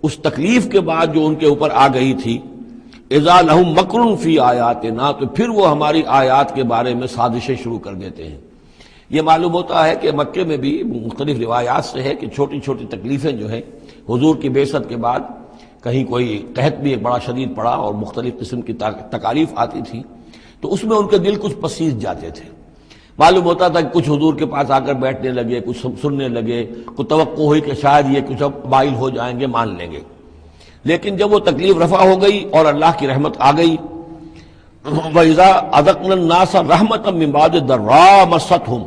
اس تکلیف کے بعد جو ان کے اوپر آ گئی تھی، اذا لہم مکر فی آیاتنا، تو پھر وہ ہماری آیات کے بارے میں سازشیں شروع کر دیتے ہیں۔ یہ معلوم ہوتا ہے کہ مکے میں بھی مختلف روایات سے ہے کہ چھوٹی چھوٹی تکلیفیں جو ہیں حضور کی بعثت کے بعد، کہیں کوئی قحط بھی ایک بڑا شدید پڑا اور مختلف قسم کی تکالیف آتی تھی، تو اس میں ان کے دل کچھ پسیج جاتے تھے۔ معلوم ہوتا تھا کہ کچھ حضور کے پاس آ کر بیٹھنے لگے، کچھ سننے لگے، کچھ توقع ہوئی کہ شاید یہ کچھ اب مائل ہو جائیں گے، مان لیں گے۔ لیکن جب وہ تکلیف رفع ہو گئی اور اللہ کی رحمت آ گئی، وَإِذَا أَذَقْنَا النَّاسَ رَحْمَةً مِّن بَعْدِ ضَرَّاءٍ مَسَّتْهُمْ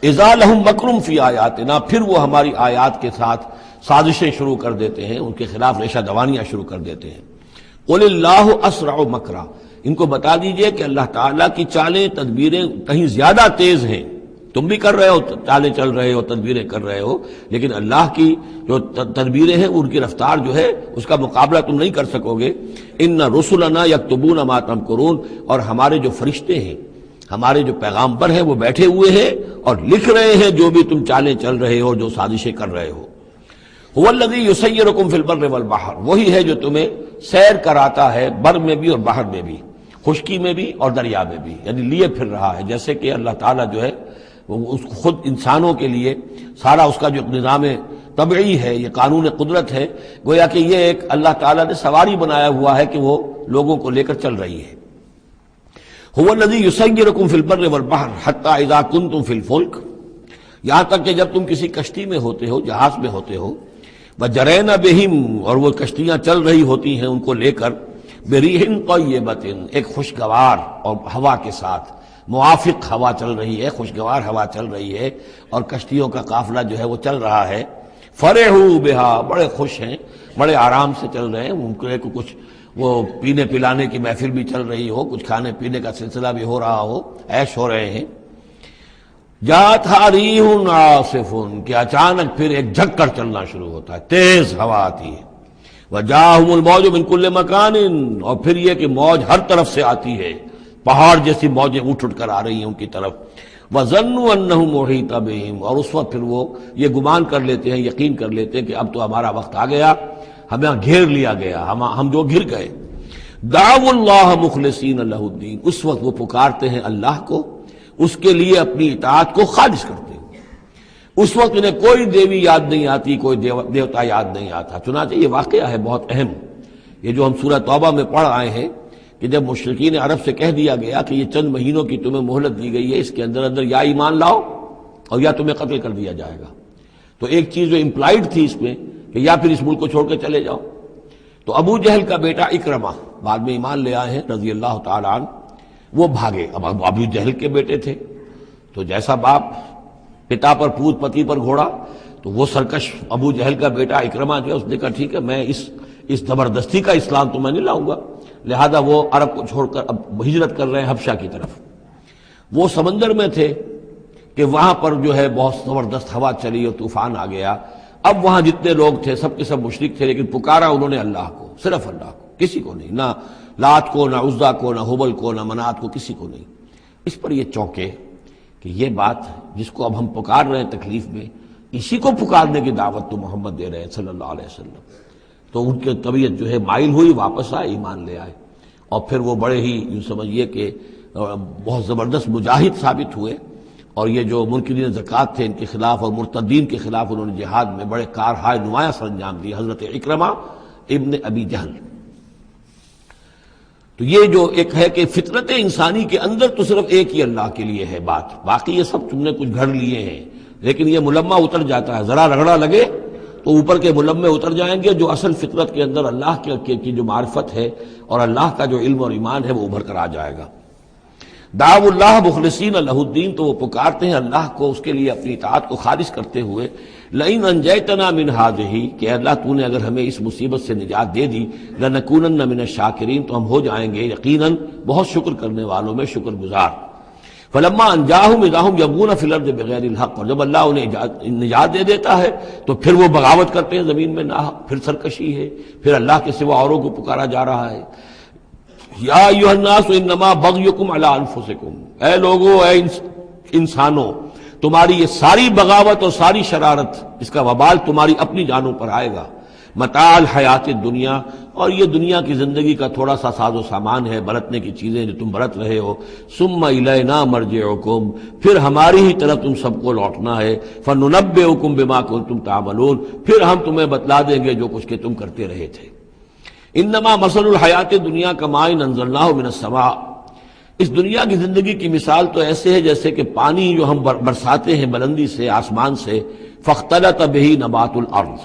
اِذَا لَهُم مَكْرٌ فِي آیَاتِنَا، پھر وہ ہماری آیات کے ساتھ سازشیں شروع کر دیتے ہیں، ان کے خلاف ریشہ دوانیاں شروع کر دیتے ہیں۔ قُلِ اللَّهُ أَسْرَعُ مَكْرًا، ان کو بتا دیجئے کہ اللہ تعالیٰ کی چالیں تدبیریں کہیں زیادہ تیز ہیں۔ تم بھی کر رہے ہو، چالیں چل رہے ہو، تدبیریں کر رہے ہو، لیکن اللہ کی جو تدبیریں ہیں ان کی رفتار جو ہے اس کا مقابلہ تم نہیں کر سکو گے۔ ان رسلنا یکتبون ما تمکرون، اور ہمارے جو فرشتے ہیں، ہمارے جو پیغامبر ہیں وہ بیٹھے ہوئے ہیں اور لکھ رہے ہیں جو بھی تم چالیں چل رہے ہو اور جو سازشیں کر رہے ہو۔ هو الذی یسیرکم فی البر والبحر، وہی ہے جو تمہیں سیر کراتا ہے بر میں بھی اور بحر میں بھی، خشکی میں بھی اور دریا میں بھی، یعنی لیے پھر رہا ہے۔ جیسے کہ اللہ تعالیٰ جو ہے وہ اس خود انسانوں کے لیے سارا اس کا جو نظام طبعی ہے، یہ قانون قدرت ہے، گویا کہ یہ ایک اللہ تعالیٰ نے سواری بنایا ہوا ہے کہ وہ لوگوں کو لے کر چل رہی ہے۔ هو الذی یسیرکم فی البر والبحر حتی اذا کنتم فی الفلک، یہاں تک کہ جب تم کسی کشتی میں ہوتے ہو، جہاز میں ہوتے ہو، وجرین بہم، اور وہ کشتیاں چل رہی ہوتی ہیں ان کو لے کر، بریح طیبۃ، ایک خوشگوار اور ہوا کے ساتھ، موافق ہوا چل رہی ہے، خوشگوار ہوا چل رہی ہے، اور کشتیوں کا قافلہ جو ہے وہ چل رہا ہے۔ فرحوا بہا، بڑے خوش ہیں، بڑے آرام سے چل رہے ہیں، ممکن ہے کہ کچھ وہ پینے پلانے کی محفل بھی چل رہی ہو، کچھ کھانے پینے کا سلسلہ بھی ہو رہا ہو، عیش ہو رہے ہیں۔ جاءتھا ریح عاصف، کہ اچانک پھر ایک جھک کر چلنا شروع ہوتا ہے، تیز ہوا آتی ہے۔ وجاءہم الموج من کل مکان، اور پھر یہ کہ موج ہر طرف سے آتی ہے، پہاڑ جیسی موجیں اٹھ کر آ رہی ہیں ان کی طرف۔ وظنوا انہم محیط بہم، اور اس وقت پھر وہ یہ گمان کر لیتے ہیں، یقین کر لیتے ہیں کہ اب تو ہمارا وقت آ گیا، ہمیں گھیر لیا گیا، ہم جو گر گئے۔ دعوا اللہ مخلصین لہ الدین، اس وقت وہ پکارتے ہیں اللہ کو، اس کے لیے اپنی اطاعت کو خالص کرتے ہیں۔ اس وقت انہیں کوئی دیوی یاد نہیں آتی، کوئی دیوتا یاد نہیں آتا۔ چنانچہ یہ واقعہ ہے بہت اہم، یہ جو ہم سورہ توبہ میں پڑھ آئے ہیں کہ جب مشرکین عرب سے کہہ دیا گیا کہ یہ چند مہینوں کی تمہیں مہلت دی گئی ہے، اس کے اندر اندر یا ایمان لاؤ اور یا تمہیں قتل کر دیا جائے گا، تو ایک چیز جو امپلائڈ تھی اس میں کہ یا پھر اس ملک کو چھوڑ کے چلے جاؤ۔ تو ابو جہل کا بیٹا اکرمہ بعد میں ایمان لے آئے ہیں رضی اللہ تعالیٰ عنہ، وہ بھاگے۔ اب ابو جہل کے بیٹے تھے تو جیسا باپ پتا پر پوت پتی پر گھوڑا، تو وہ سرکش ابو جہل کا بیٹا اکرمہ جو ہے اس نے کہا ٹھیک ہے، میں اس زبردستی کا اسلام تو میں نہیں لاؤں گا، لہذا وہ عرب کو چھوڑ کر اب ہجرت کر رہے ہیں حبشہ کی طرف۔ وہ سمندر میں تھے کہ وہاں پر جو ہے بہت زبردست ہوا چلی اور طوفان آ گیا۔ اب وہاں جتنے لوگ تھے سب کے سب مشرک تھے، لیکن پکارا انہوں نے اللہ کو، صرف اللہ کو، کسی کو نہیں، نہ لات کو، نہ عزا کو، نہ حبل کو، نہ منات کو، کسی کو نہیں۔ اس پر یہ چونکے کہ یہ بات جس کو اب ہم پکار رہے ہیں تکلیف میں، اسی کو پکارنے کی دعوت تو محمد دے رہے ہیں صلی اللہ علیہ وسلم۔ تو ان کی طبیعت جو ہے مائل ہوئی، واپس آئے، ایمان لے آئے، اور پھر وہ بڑے ہی یوں سمجھیے کہ بہت زبردست مجاہد ثابت ہوئے، اور یہ جو منکرین زکوٰۃ تھے ان کے خلاف اور مرتدین کے خلاف انہوں نے جہاد میں بڑے کارہائے نمایاں سر انجام دیے، حضرت اکرمہ ابن ابی جہل۔ تو یہ جو ایک ہے کہ فطرت انسانی کے اندر تو صرف ایک ہی اللہ کے لیے ہے بات، باقی یہ سب تم نے کچھ گھڑ لیے ہیں، لیکن یہ ملمہ اتر جاتا ہے، ذرا رگڑا لگے تو اوپر کے ملمے اتر جائیں گے، جو اصل فطرت کے اندر اللہ کی جو معرفت ہے اور اللہ کا جو علم اور ایمان ہے وہ ابھر کر آ جائے گا۔ دعوا اللہ مخلصین لہ الدین، تو وہ پکارتے ہیں اللہ کو اس کے لیے اپنی اطاعت کو خالص کرتے ہوئے، لئن انجیتنا من ہذہ، کہ اللہ تو نے اگر ہمیں اس مصیبت سے نجات دے دی، لنکونن من الشاکرین، تو ہم ہو جائیں گے یقیناً بہت شکر کرنے والوں میں شکر گزار۔ فلما انجاہم اذا ہم یبغون فی الارض بغیر الحق، اور جب اللہ انہیں نجات دے دیتا ہے تو پھر وہ بغاوت کرتے ہیں زمین میں ناحق، پھر سرکشی ہے، پھر اللہ کے سوا اوروں کو پکارا جا رہا ہے۔ یا ایھا الناس انما بغیکم علی انفسکم، اے لوگو، اے انسانوں، تمہاری یہ ساری بغاوت اور ساری شرارت، اس کا وبال تمہاری اپنی جانوں پر آئے گا۔ متاع الحیات الدنیا، اور یہ دنیا کی زندگی کا تھوڑا سا ساز و سامان ہے، برتنے کی چیزیں جو تم برت رہے ہو۔ ثم الینا مرجعکم، پھر ہماری ہی طرف تم سب کو لوٹنا ہے۔ فننبئکم بما کنتم تعملون، پھر ہم تمہیں بتلا دیں گے جو کچھ کہ تم کرتے رہے تھے۔ انما مثل الحیات الدنیا کماء انزلناہ من السماء، اس دنیا کی زندگی کی مثال تو ایسے ہے جیسے کہ پانی جو ہم برساتے ہیں بلندی سے آسمان سے، فاختلط بہ نبات الارض،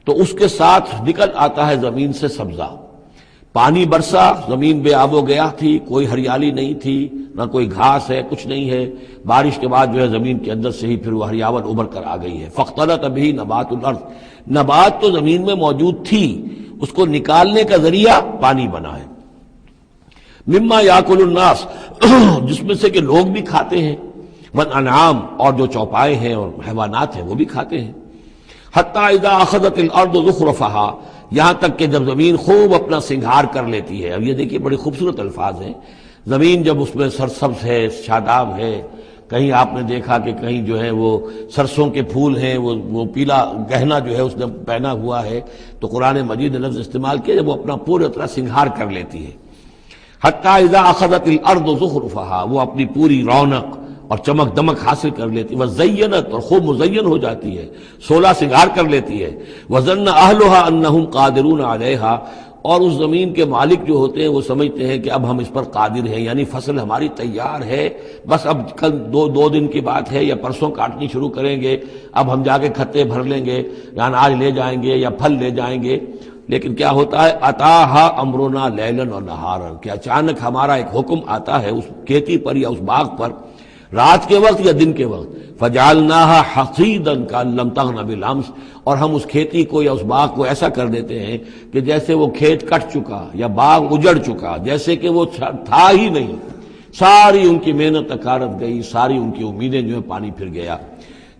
تو اس کے ساتھ نکل آتا ہے زمین سے سبزہ۔ پانی برسا، زمین بے آب و گیا تھی، کوئی ہریالی نہیں تھی، نہ کوئی گھاس ہے، کچھ نہیں ہے، بارش کے بعد جو ہے زمین کے اندر سے ہی پھر وہ ہریاول ابھر کر آ گئی ہے۔ فاختلط بہ نبات الارض، نبات تو زمین میں موجود تھی، اس کو نکالنے کا ذریعہ پانی بنا ہے۔ مما یاکل الناس، جس میں سے کہ لوگ بھی کھاتے ہیں، والانعام، اور جو چوپائے ہیں اور حیوانات ہیں وہ بھی کھاتے ہیں۔ حتی اذا اخذت الارض زخرفہا، یہاں تک کہ جب زمین خوب اپنا سنگھار کر لیتی ہے۔ اب یہ دیکھیے بڑے خوبصورت الفاظ ہیں، زمین جب اس میں سرسبز ہے، شاداب ہے، کہیں آپ نے دیکھا کہ کہیں جو ہے وہ سرسوں کے پھول ہیں، وہ پیلا گہنا جو ہے اس نے پہنا ہوا ہے، تو قرآن مجید نے لفظ استعمال کیا جب وہ اپنا پورے طرح سنگھار کر لیتی ہے۔ حتی اذا اخذت الارض زخرفہا، وہ اپنی پوری رونق اور چمک دمک حاصل کر لیتی، وزینت، اور خوب مزین ہو جاتی ہے، سولہ سنگھار کر لیتی ہے۔ وظن اہلھا انہم قادرون علیہا، اور اس زمین کے مالک جو ہوتے ہیں وہ سمجھتے ہیں کہ اب ہم اس پر قادر ہیں، یعنی فصل ہماری تیار ہے، بس اب کل دو دن کی بات ہے یا پرسوں کاٹنی شروع کریں گے، اب ہم جا کے کھتے بھر لیں گے، یا اناج لے جائیں گے یا پھل لے جائیں گے۔ لیکن کیا ہوتا ہے، اتاہا امرنا لیلا و نہارا، کہ اچانک ہمارا ایک حکم آتا ہے اس کھیتی پر یا اس باغ پر، رات کے وقت یا دن کے وقت، فجعلناها حصیدا کأن لم تغن بالامس، اور ہم اس کھیتی کو یا اس باغ کو ایسا کر دیتے ہیں کہ جیسے وہ کھیت کٹ چکا یا باغ اجڑ چکا، جیسے کہ وہ تھا ہی نہیں، ساری ان کی محنت اکارت گئی، ساری ان کی امیدیں جو ہے پانی پھر گیا۔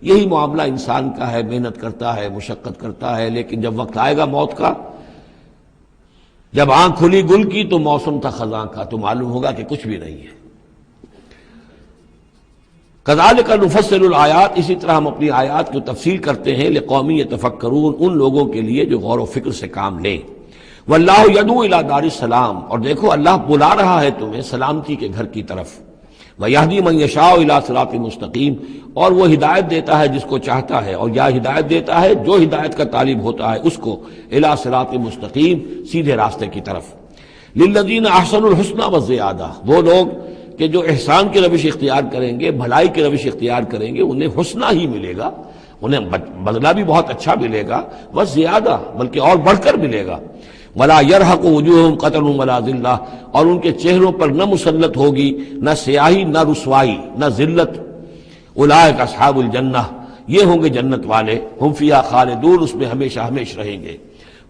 یہی معاملہ انسان کا ہے، محنت کرتا ہے، مشقت کرتا ہے، لیکن جب وقت آئے گا موت کا، جب آنکھ کھلی گل کی تو موسم تھا خزاں کا، تو معلوم ہوگا کہ کچھ بھی نہیں ہے۔ کذالک نفصل الآیات، اسی طرح ہم اپنی آیات کی تفصیل کرتے ہیں، لقوم یتفکرون، ان لوگوں کے لیے جو غور و فکر سے کام لیں۔ واللہ یدعو الی دار السلام، اور دیکھو اللہ بلا رہا ہے تمہیں سلامتی کے گھر کی طرف۔ ویہدی من یشاء الی صراط مستقیم، اور وہ ہدایت دیتا ہے جس کو چاہتا ہے، اور یا ہدایت دیتا ہے جو ہدایت کا طالب ہوتا ہے اس کو، الی صراط مستقیم، سیدھے راستے کی طرف۔ للذین احسنوا الحسنی وزیادہ، وہ لوگ کہ جو احسان کی روش اختیار کریں گے، بھلائی کی روش اختیار کریں گے، انہیں حسنہ ہی ملے گا، انہیں بدلہ بھی بہت اچھا ملے گا، بس زیادہ بلکہ اور بڑھ کر ملے گا۔ ولا يرهق وجوههم قتر ولا ذلہ، اور ان کے چہروں پر نہ مسلط ہوگی نہ سیاہی نہ رسوائی نہ ذلت۔ اولئک اصحاب الجنہ، یہ ہوں گے جنت والے، ہم فیہا خالدون، اس میں ہمیشہ ہمیشہ رہیں گے۔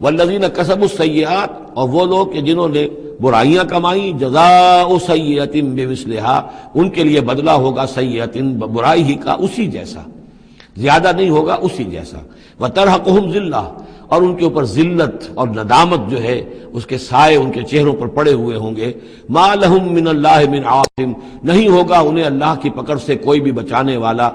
والذین کسبوا السیئات، اور وہ لوگ کہ جنہوں نے برائیاں کمائیں، جزاء سیئۃ بمثلھا، ان کے لیے بدلہ ہوگا سیئۃ، برائی ہی کا اسی جیسا، زیادہ نہیں ہوگا، اسی جیسا۔ وترہقہم ذلہ، اور ان کے اوپر ذلت اور ندامت جو ہے اس کے سائے ان کے چہروں پر پڑے ہوئے ہوں گے۔ ما لہم من اللہ من عاصم، نہیں ہوگا انہیں اللہ کی پکڑ سے کوئی بھی بچانے والا۔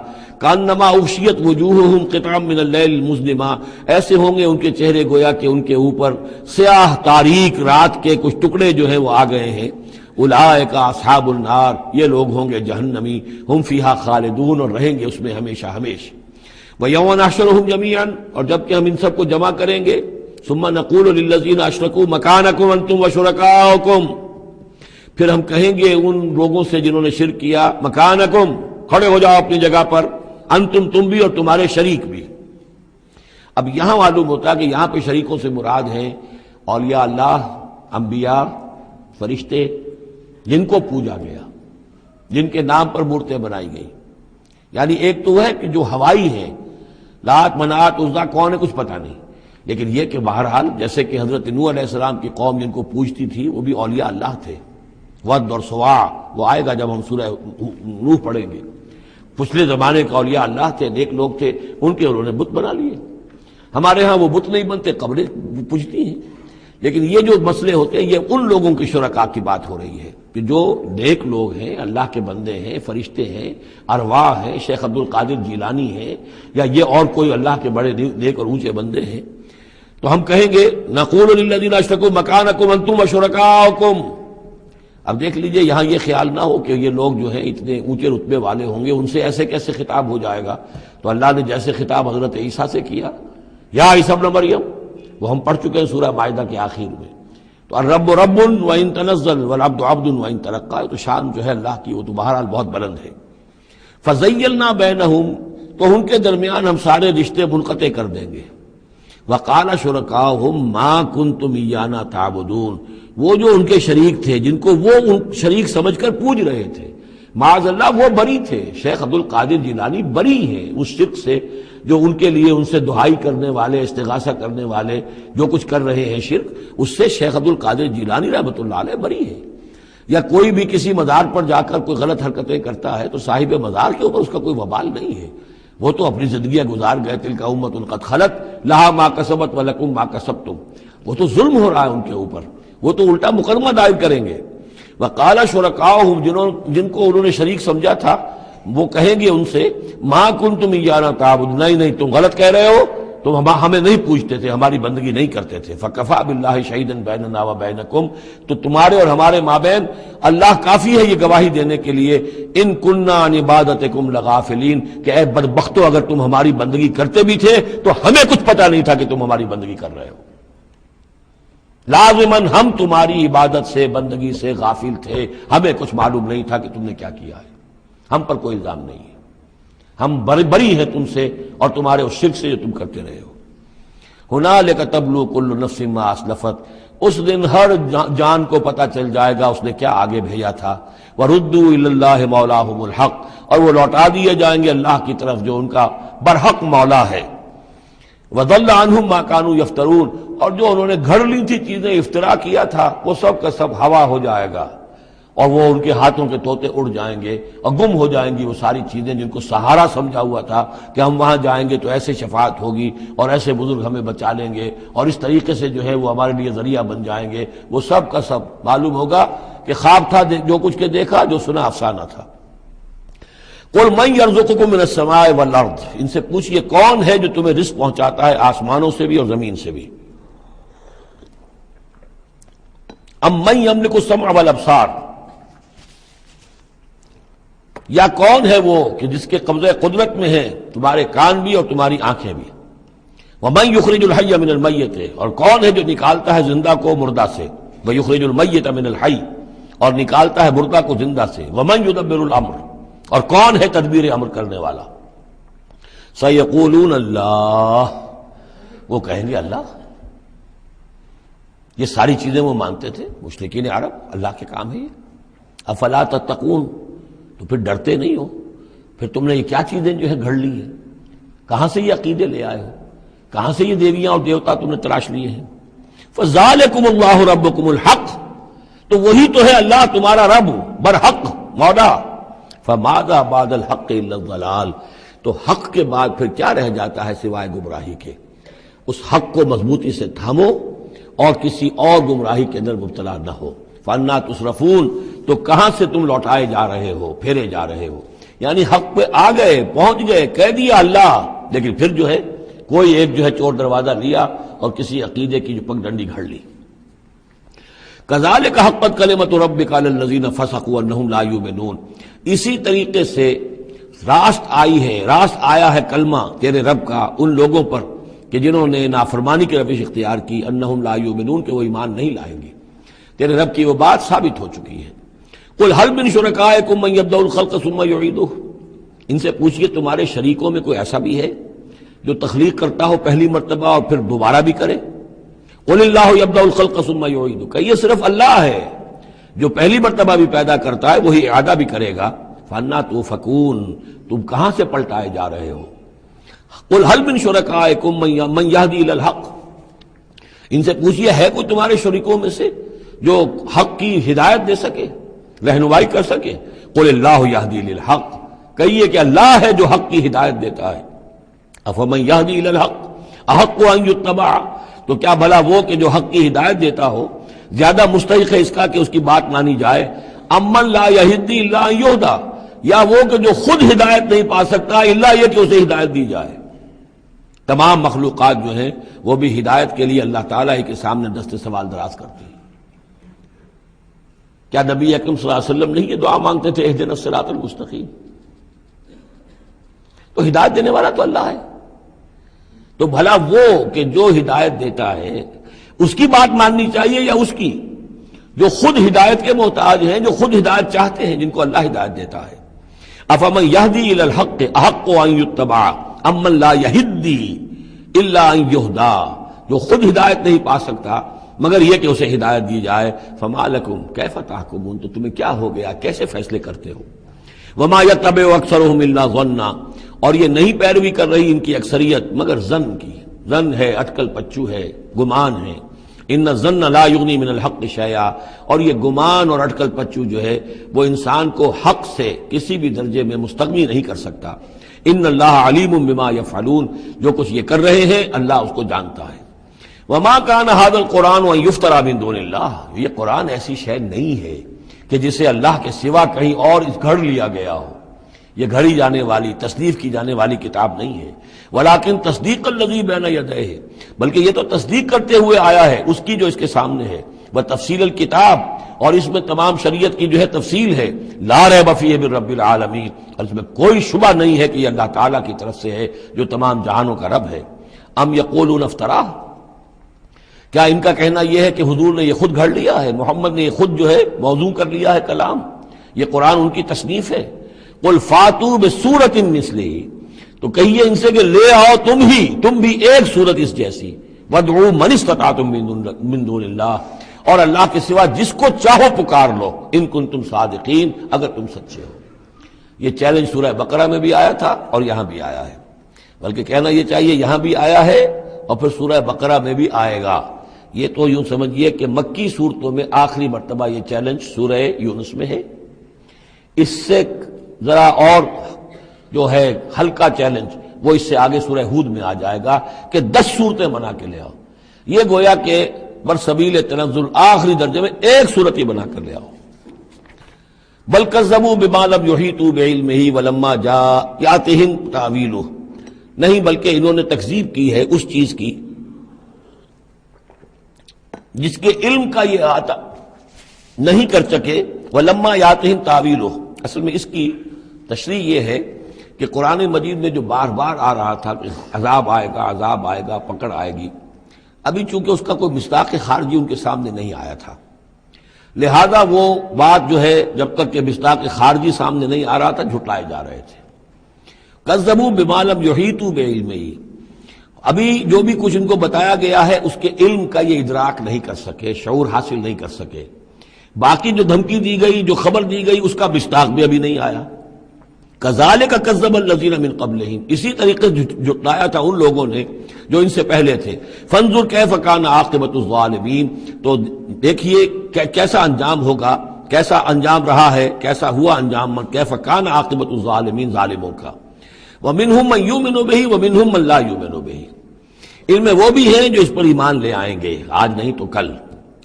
کانما اغشیت وجوہہم قطعا من اللیل المظلمہ، ایسے ہوں گے ان کے چہرے گویا کہ ان کے اوپر سیاہ تاریک رات کے کچھ ٹکڑے جو ہیں وہ آ گئے ہیں۔ اولئک اصحاب النار، یہ لوگ ہوں گے جہنمی، ہم فیہا خالدون، اور رہیں گے اس میں ہمیشہ ہمیشہ۔ وَيَوْمَ نَحْشُرُهُمْ جَمِيعًا، اور جب کہ ہم ان سب کو جمع کریں گے، ثُمَّ نَقُولُ لِلَّذِينَ أَشْرَكُوا مَكَانَكُمْ أَنْتُمْ وَشُرَكَاؤُكُمْ، پھر ہم کہیں گے ان لوگوں سے جنہوں نے شرک کیا مکانکم، کھڑے ہو جاؤ اپنی جگہ پر، انتم، تم بھی اور تمہارے شریک بھی۔ اب یہاں معلوم ہوتا ہے کہ یہاں پہ شریکوں سے مراد ہیں اولیاء اللہ، انبیاء، فرشتے، جن کو پوجا گیا، جن کے نام پر مورتیں بنائی گئی۔ یعنی ایک تو ہے کہ جو ہوائی ہیں، لات، منات، عزا کون ہے کچھ پتہ نہیں، لیکن یہ کہ بہرحال جیسے کہ حضرت نوح علیہ السلام کی قوم جن کو پوجتی تھی وہ بھی اولیاء اللہ تھے۔ ود اور سوا وہ آئے گا جب ہم سورہ نوح پڑھیں گے۔ پچھلے زمانے کے اولیاء اللہ تھے، نیک لوگ تھے، ان کے انہوں نے بت بنا لیے۔ ہمارے ہاں وہ بت نہیں بنتے، قبریں پوجتی ہیں۔ لیکن یہ جو مسئلے ہوتے ہیں یہ ان لوگوں کی شرکاء کی بات ہو رہی ہے کہ جو نیک لوگ ہیں، اللہ کے بندے ہیں، فرشتے ہیں، ارواح ہیں، شیخ عبد القادر جیلانی ہیں، یا یہ اور کوئی اللہ کے بڑے نیک اور اونچے بندے ہیں، تو ہم کہیں گے نقول للذین اشرکوا مکانکم انتم وشرکاؤکم۔ اب دیکھ لیجئے یہاں یہ خیال نہ ہو کہ یہ لوگ جو ہیں اتنے اونچے رتبے والے ہوں گے، ان سے ایسے کیسے خطاب ہو جائے گا؟ تو اللہ نے جیسے خطاب حضرت عیسیٰ سے کیا، یا عیسیٰ ابن مریم، وہ ہم پڑھ چکے ہیں سورہ مائدہ کے آخر میں۔ تو الرب رب وان تنزل والعبد عبد وان ترقى، تو شان جو ہے اللہ کی وہ تو بہرحال بہت بلند ہے۔ فزیلنا بینہم، تو ان کے درمیان ہم سارے رشتے منقطع کر دیں گے۔ وقال شرکاؤہم ما کنتم ایانا تعبدون، وہ جو ان کے شریک تھے جن کو وہ شریک سمجھ کر پوج رہے تھے، معاذ اللہ وہ بری تھے۔ شیخ عبد القادر جیلانی بری ہیں اس شرک سے جو ان کے لیے ان سے دعائی کرنے والے، استغاثہ کرنے والے جو کچھ کر رہے ہیں شرک، اس سے شیخ عبد القادر جیلانی رحمۃ اللہ علیہ بری ہے۔ یا کوئی بھی کسی مزار پر جا کر کوئی غلط حرکتیں کرتا ہے تو صاحب مزار کے اوپر اس کا کوئی وبال نہیں ہے، وہ تو اپنی زندگیاں گزار گئے۔ تلک امۃ قد خلت لہا ما کسبت ولکم ما کسبتم، وہ تو ظلم ہو رہا ہے ان کے اوپر، وہ تو الٹا مقدمہ دائر کریں گے۔ وقال شرکاؤہم، جن کو انہوں نے شریک سمجھا تھا، وہ کہیں گے ان سے ما کنتم ایانا تعبدون، نہیں تم غلط کہہ رہے ہو، تم ہمیں نہیں پوچھتے تھے، ہماری بندگی نہیں کرتے تھے۔ فکفیٰ باللہ شہیدا بیننا وبینکم، تو تمہارے اور ہمارے مابین اللہ کافی ہے یہ گواہی دینے کے لیے، ان کننا عن عبادتکم لغافلین، کہ اے بدبختو اگر تم ہماری بندگی کرتے بھی تھے تو ہمیں کچھ پتہ نہیں تھا کہ تم ہماری بندگی کر رہے ہو۔ لازماً ہم تمہاری عبادت سے، بندگی سے غافل تھے، ہمیں کچھ معلوم نہیں تھا کہ تم نے کیا کیا ہے، ہم پر کوئی الزام نہیں ہے، ہم بری ہیں تم سے اور تمہارے اس شرک سے جو تم کرتے رہے ہو۔ ہنالک تبلو کل نفس ما اسلفت، اس دن ہر جان کو پتہ چل جائے گا اس نے کیا آگے بھیجا تھا۔ وردوا الی اللہ مولاہم الحق، اور وہ لوٹا دیے جائیں گے اللہ کی طرف جو ان کا برحق مولا ہے۔ وضل عنہم ما کانوا یفترون، اور جو انہوں نے گھڑ لی تھی چیزیں، افطرا کیا تھا، وہ سب کا سب ہوا ہو جائے گا، اور وہ ان کے ہاتھوں کے طوطے اڑ جائیں گے اور گم ہو جائیں گی وہ ساری چیزیں جن کو سہارا سمجھا ہوا تھا کہ ہم وہاں جائیں گے تو ایسے شفاعت ہوگی اور ایسے بزرگ ہمیں بچا لیں گے اور اس طریقے سے جو ہے وہ ہمارے لیے ذریعہ بن جائیں گے، وہ سب کا سب معلوم ہوگا کہ خواب تھا، جو کچھ کے دیکھا، جو سنا افسانہ تھا۔ قل من یرزقکم من السماء والارض، ان سے پوچھئے کون ہے جو تمہیں رزق پہنچاتا ہے آسمانوں سے بھی اور زمین سے بھی۔ ام من یملک السمع والابصار، یا کون ہے وہ کہ جس کے قبضہ قدرت میں ہے تمہارے کان بھی اور تمہاری آنکھیں بھی۔ ومن یخرج الحی من المیت، اور کون ہے جو نکالتا ہے زندہ کو مردہ سے۔ ویخرج المیت من الحی، اور نکالتا ہے مردہ کو زندہ سے۔ ومن یدبر الامر، اور کون ہے تدبیر امر کرنے والا۔ سیقولون اللہ، وہ کہیں گے اللہ۔ یہ ساری چیزیں وہ مانتے تھے مشرکین عرب، اللہ کے کام ہے یہ۔ افلا تتقون، تو پھر ڈرتے نہیں ہو، پھر تم نے یہ کیا چیزیں جو ہے گھڑ لی ہیں، کہاں سے یہ عقیدے لے آئے ہو، کہاں سے یہ دیویاں اور دیوتا تم نے تلاش لیے ہیں۔ فذالکم اللہ ربکم الحق، تو وہی تو ہے اللہ تمہارا رب برحق مولا۔ فماذا بعد الحق الا الضلال، تو حق کے بعد پھر کیا رہ جاتا ہے سوائے گمراہی کے۔ اس حق کو مضبوطی سے تھامو اور کسی اور گمراہی کے اندر مبتلا نہ ہو۔ فانا تصرفون، تو کہاں سے تم لوٹائے جا رہے ہو، پھیرے جا رہے ہو، یعنی حق پہ آ گئے، پہنچ گئے، کہہ دیا اللہ، لیکن پھر جو ہے کوئی ایک جو ہے چور دروازہ لیا اور کسی عقیدے کی جو پگ ڈنڈی گھڑ لی۔ کذالک حقت کلمۃ ربک علی الذین فسقوا انہم لا یؤمنون، اسی طریقے سے راست آئی ہے، راست آیا ہے کلمہ تیرے رب کا ان لوگوں پر کہ جنہوں نے نافرمانی کی روش اختیار کی، انہم لا یؤمنون، کہ وہ ایمان نہیں لائیں گے۔ تیرے رب کی وہ بات ثابت ہو چکی ہے۔ قل هل من شرکائکم من یبدأ الخلق ثم یعیدہ، ان سے پوچھئے تمہارے شریکوں میں کوئی ایسا بھی ہے جو تخلیق کرتا ہو پہلی مرتبہ اور پھر دوبارہ بھی کرے؟ قل اللہ یبدأ الخلق ثم یعیدہ، کہ یہ صرف اللہ ہے جو پہلی مرتبہ بھی پیدا کرتا ہے وہی اعادہ بھی کرے گا۔ فَأَنَّىٰ تُؤْفَكُونَ، تم کہاں سے پلٹائے جا رہے ہو؟ قل هل من شرکائکم من یہدی الی الحق، ان سے پوچھئے ہے کوئی تمہارے شریکوں میں سے جو حق کی ہدایت دے سکے، رہنمائی کر سکے؟ قل اللہ یہدی للحق، کہیے کہ اللہ ہے جو حق کی ہدایت دیتا ہے۔ افمن یہدی الی الحق احق ان یتبع، تو کیا بھلا وہ کہ جو حق کی ہدایت دیتا ہو زیادہ مستحق ہے اس کا کہ اس کی بات مانی جائے؟ امن لا یہدی الا ان یہدی، یا وہ کہ جو خود ہدایت نہیں پا سکتا الا یہ کہ اسے ہدایت دی جائے۔ تمام مخلوقات جو ہیں وہ بھی ہدایت کے لیے اللہ تعالیٰ ہی کے سامنے دست سوال دراز کرتی ہیں۔ کیا نبی اکرم صلی اللہ علیہ وسلم نہیں یہ دعا مانگتے تھے اہدنا الصراط المستقیم؟ تو ہدایت دینے والا تو اللہ ہے، تو بھلا وہ کہ جو ہدایت دیتا ہے اس کی بات ماننی چاہیے یا اس کی جو خود ہدایت کے محتاج ہیں، جو خود ہدایت چاہتے ہیں، جن کو اللہ ہدایت دیتا ہے؟ افمن یہدی الی الحق احق ان یتبع امن لا یہدی الا ان یہدی، جو خود ہدایت نہیں پا سکتا مگر یہ کہ اسے ہدایت دی جائے۔ فما لکم کیف تحکمون، تو تمہیں کیا ہو گیا، کیسے فیصلے کرتے ہو؟ وما یتبع اکثرهم الا ظنا، اور یہ نہیں پیروی کر رہی ان کی اکثریت مگر ظن کی، ظن ہے، اٹکل پچو ہے، گمان ہے۔ ان الظن لا یغنی من الحق شیئا، اور یہ گمان اور اٹکل پچو جو ہے وہ انسان کو حق سے کسی بھی درجے میں مستغنی نہیں کر سکتا۔ ان اللہ علیم بما یفعلون، جو کچھ یہ کر رہے ہیں اللہ اس کو جانتا ہے۔ وما کان ھذا القرآن ان یفترى من دون اللہ، یہ قرآن ایسی شے نہیں ہے کہ جسے اللہ کے سوا کہیں اور گھڑ لیا گیا ہو، یہ گھڑی جانے والی، تصنیف کی جانے والی کتاب نہیں ہے۔ ولیکن تصدیق الذی بین یدیہ، بلکہ یہ تو تصدیق کرتے ہوئے آیا ہے اس کی جو اس کے سامنے ہے، وتفصیل الکتاب، اور اس میں تمام شریعت کی جو ہے تفصیل ہے۔ لا ریب فیہ من رب العالمین، اور اس میں کوئی شبہ نہیں ہے کہ یہ اللہ تعالیٰ کی طرف سے ہے جو تمام جہانوں کا رب ہے۔ ام یقولون افتراہ، کیا ان کا کہنا یہ ہے کہ حضور نے یہ خود گھڑ لیا ہے، محمد نے یہ خود جو ہے موضوع کر لیا ہے کلام، یہ قرآن ان کی تصنیف ہے؟ قل فاتوا بسورۃ مثلہ، تو کہیے ان سے کہ لے آؤ تم بھی ایک صورت اس جیسی، وادعوا من استطعتم من دون اللہ، اور اللہ کے سوا جس کو چاہو پکار لو، ان کنتم صادقین، اگر تم سچے ہو۔ یہ چیلنج سورہ بقرہ میں بھی آیا تھا اور یہاں بھی آیا ہے، بلکہ کہنا یہ چاہیے یہاں بھی آیا ہے اور پھر سورہ بقرہ میں بھی آئے گا۔ یہ تو یوں سمجھیے کہ مکی صورتوں میں آخری مرتبہ یہ چیلنج سورہ یونس میں ہے، اس سے ذرا اور جو ہے ہلکا چیلنج وہ اس سے آگے سورہ ہود میں آ جائے گا کہ 10 صورتیں بنا کے لے آؤ۔ یہ گویا کہ برسبیل تنزل آخری درجے میں ایک صورت ہی بنا کر لے آؤ۔ بل کذبوا بما لم یحیطوا بعلمہ ولما جاءتہم تاویلہ، نہیں بلکہ انہوں نے تکذیب کی ہے اس چیز کی جس کے علم کا یہ آتا نہیں کر سکے، ولما یاتہم تاویلہ، اصل میں اس کی تشریح یہ ہے کہ قرآن مجید میں جو بار بار آ رہا تھا کہ عذاب آئے گا، پکڑ آئے گی، ابھی چونکہ اس کا کوئی مصداق خارجی ان کے سامنے نہیں آیا تھا، لہذا وہ بات جو ہے جب تک کہ مصداق خارجی سامنے نہیں آ رہا تھا جھٹلائے جا رہے تھے۔ کذبوا بما لم یحیطوا بعلمہ، ابھی جو بھی کچھ ان کو بتایا گیا ہے اس کے علم کا یہ ادراک نہیں کر سکے، شعور حاصل نہیں کر سکے۔ باقی جو دھمکی دی گئی، جو خبر دی گئی، اس کا مصداق بھی ابھی نہیں آیا۔ کذالک کذب الذین من قبلہم، اسی طریقے سے جھٹلایا تھا ان لوگوں نے جو ان سے پہلے تھے۔ فانظر کیف کان عاقبۃ الظالمین، تو دیکھیے کیسا انجام ہوگا، کیسا انجام رہا ہے، کیسا ہوا انجام، کیف کان عاقبۃ الظالمین، ظالموں کا۔ ومنہم من یؤمن بہ ومنہم من لا یؤمن بہ، ان میں وہ بھی ہیں جو اس پر ایمان لے آئیں گے آج نہیں تو کل،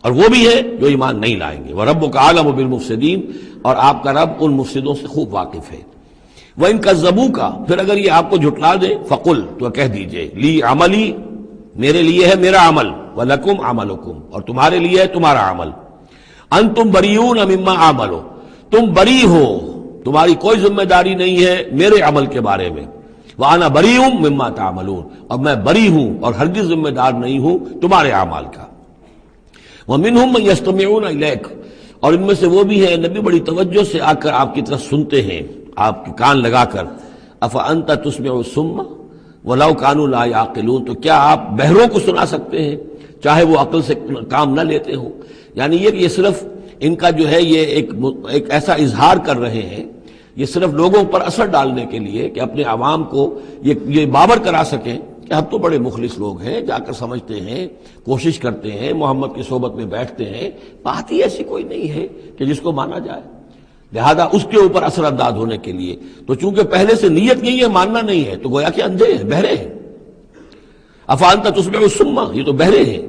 اور وہ بھی ہے جو ایمان نہیں لائیں گے۔ وَرَبُّكَ أَعْلَمُ بِالْمُفْسِدِينَ، اور آپ کا رب ان مفسدوں سے خوب واقف ہے۔ وَإِن كَذَّبُوكَ، پھر اگر یہ آپ کو جھٹلا دے، فَقُلْ، تو کہہ دیجئے، لِي عَمَلِي، میرے لیے ہے میرا عمل، وَلَكُمْ عَمَلُكُمْ، اور تمہارے لیے ہے تمہارا عمل۔ أَنْتُمْ بَرِيئُونَ مِمَّا أَعْمَلُ، تم بری ہو، تمہاری کوئی ذمہ داری نہیں ہے میرے عمل کے بارے میں۔ وَأَنَا بَرِيءٌ مِّمَّا تَعْمَلُونَ، اور میں بری ہوں اور ہرگز ذمہ دار نہیں ہوں تمہارے اعمال کا۔ وَمِنْهُمْ مَن يَسْتَمِعُونَ إِلَيْكَ، اور ان میں سے وہ بھی ہیں نبی بڑی توجہ سے آ کر آپ کی طرف سنتے ہیں، آپ کے کان لگا کر، افانت تسمع الصم ولو كانوا لا يعقلون، تو کیا آپ بہروں کو سنا سکتے ہیں چاہے وہ عقل سے کام نہ لیتے ہوں؟ یعنی یہ صرف ان کا جو ہے یہ ایک ایسا اظہار کر رہے ہیں، یہ صرف لوگوں پر اثر ڈالنے کے لیے کہ اپنے عوام کو یہ باور کرا سکیں کہ ہم تو بڑے مخلص لوگ ہیں، جا کر سمجھتے ہیں، کوشش کرتے ہیں، محمد کی صحبت میں بیٹھتے ہیں، بات ہی ایسی کوئی نہیں ہے کہ جس کو مانا جائے، لہذا اس کے اوپر اثر انداز ہونے کے لیے تو چونکہ پہلے سے نیت نہیں ہے، ماننا نہیں ہے، تو گویا کہ اندھے ہیں، بہرے ہیں۔ افانت تسمع الصم، یہ تو بہرے ہیں۔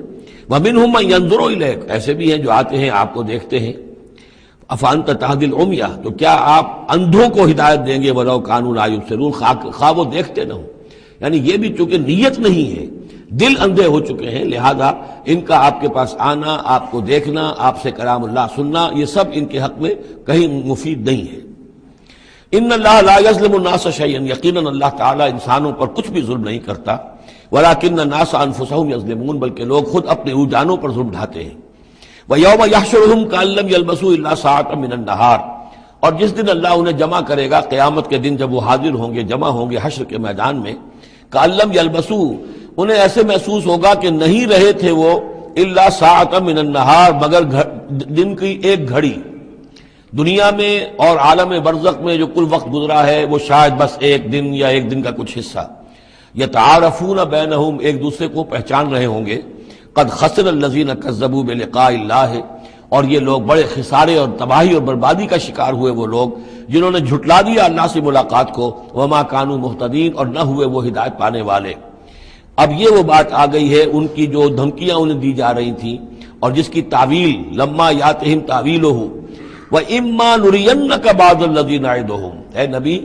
ومنہم من ینظر الیک، ایسے بھی ہیں جو آتے ہیں آپ کو دیکھتے ہیں۔ افانت تہدی العمیہ، تو کیا آپ اندھوں کو ہدایت دیں گے ولو کانوا لا یبصرون، خواہ وہ دیکھتے نہ ہوں؟ یعنی یہ بھی چونکہ نیت نہیں ہے، دل اندھے ہو چکے ہیں، لہذا ان کا آپ کے پاس آنا، آپ کو دیکھنا، آپ سے کلام اللہ سننا، یہ سب ان کے حق میں کہیں مفید نہیں ہے۔ ان اللہ لا یظلم الناس شیئا، یقیناً اللہ تعالیٰ انسانوں پر کچھ بھی ظلم نہیں کرتا، ولکن الناس انفسهم یظلمون، بلکہ لوگ خود اپنے جانوں پر ظلم ڈھاتے ہیں۔ وَيَوْمَ يَحْشُرُهُمْ كَأَن لَّمْ يَلْبَثُوا إِلَّا سَاعَةً مِّنَ النَّهَارِ، اور جس دن اللہ انہیں جمع کرے گا، قیامت کے دن جب وہ حاضر ہوں گے، جمع ہوں گے حشر کے میدان میں، كَأَن لَّمْ يَلْبَثُوا، انہیں ایسے محسوس ہوگا کہ نہیں رہے تھے وہ إِلَّا سَاعَةً مِّنَ النَّهَارِ، مگر دن کی ایک گھڑی۔ دنیا میں اور عالم برزخ میں جو کل وقت گزرا ہے وہ شاید بس ایک دن یا ایک دن کا کچھ حصہ۔ یتعارفون بینہم، ایک دوسرے کو پہچان رہے ہوں گے۔ قد خسر الذین کذبوا بلقاء اللہ، اور یہ لوگ بڑے خسارے اور تباہی اور بربادی کا شکار ہوئے، وہ لوگ جنہوں نے جھٹلا دیا اللہ سے ملاقات کو، وما کانوا مہتدین، اور نہ ہوئے وہ ہدایت پانے والے۔ اب یہ وہ بات آ گئی ہے ان کی جو دھمکیاں انہیں دی جا رہی تھیں اور جس کی تعویل، لما یاتہم تعویلہ وَإِمَّا نُرِيَنَّكَ بَعْضَ الَّذِي نَعِدُهُمْ، اے نبی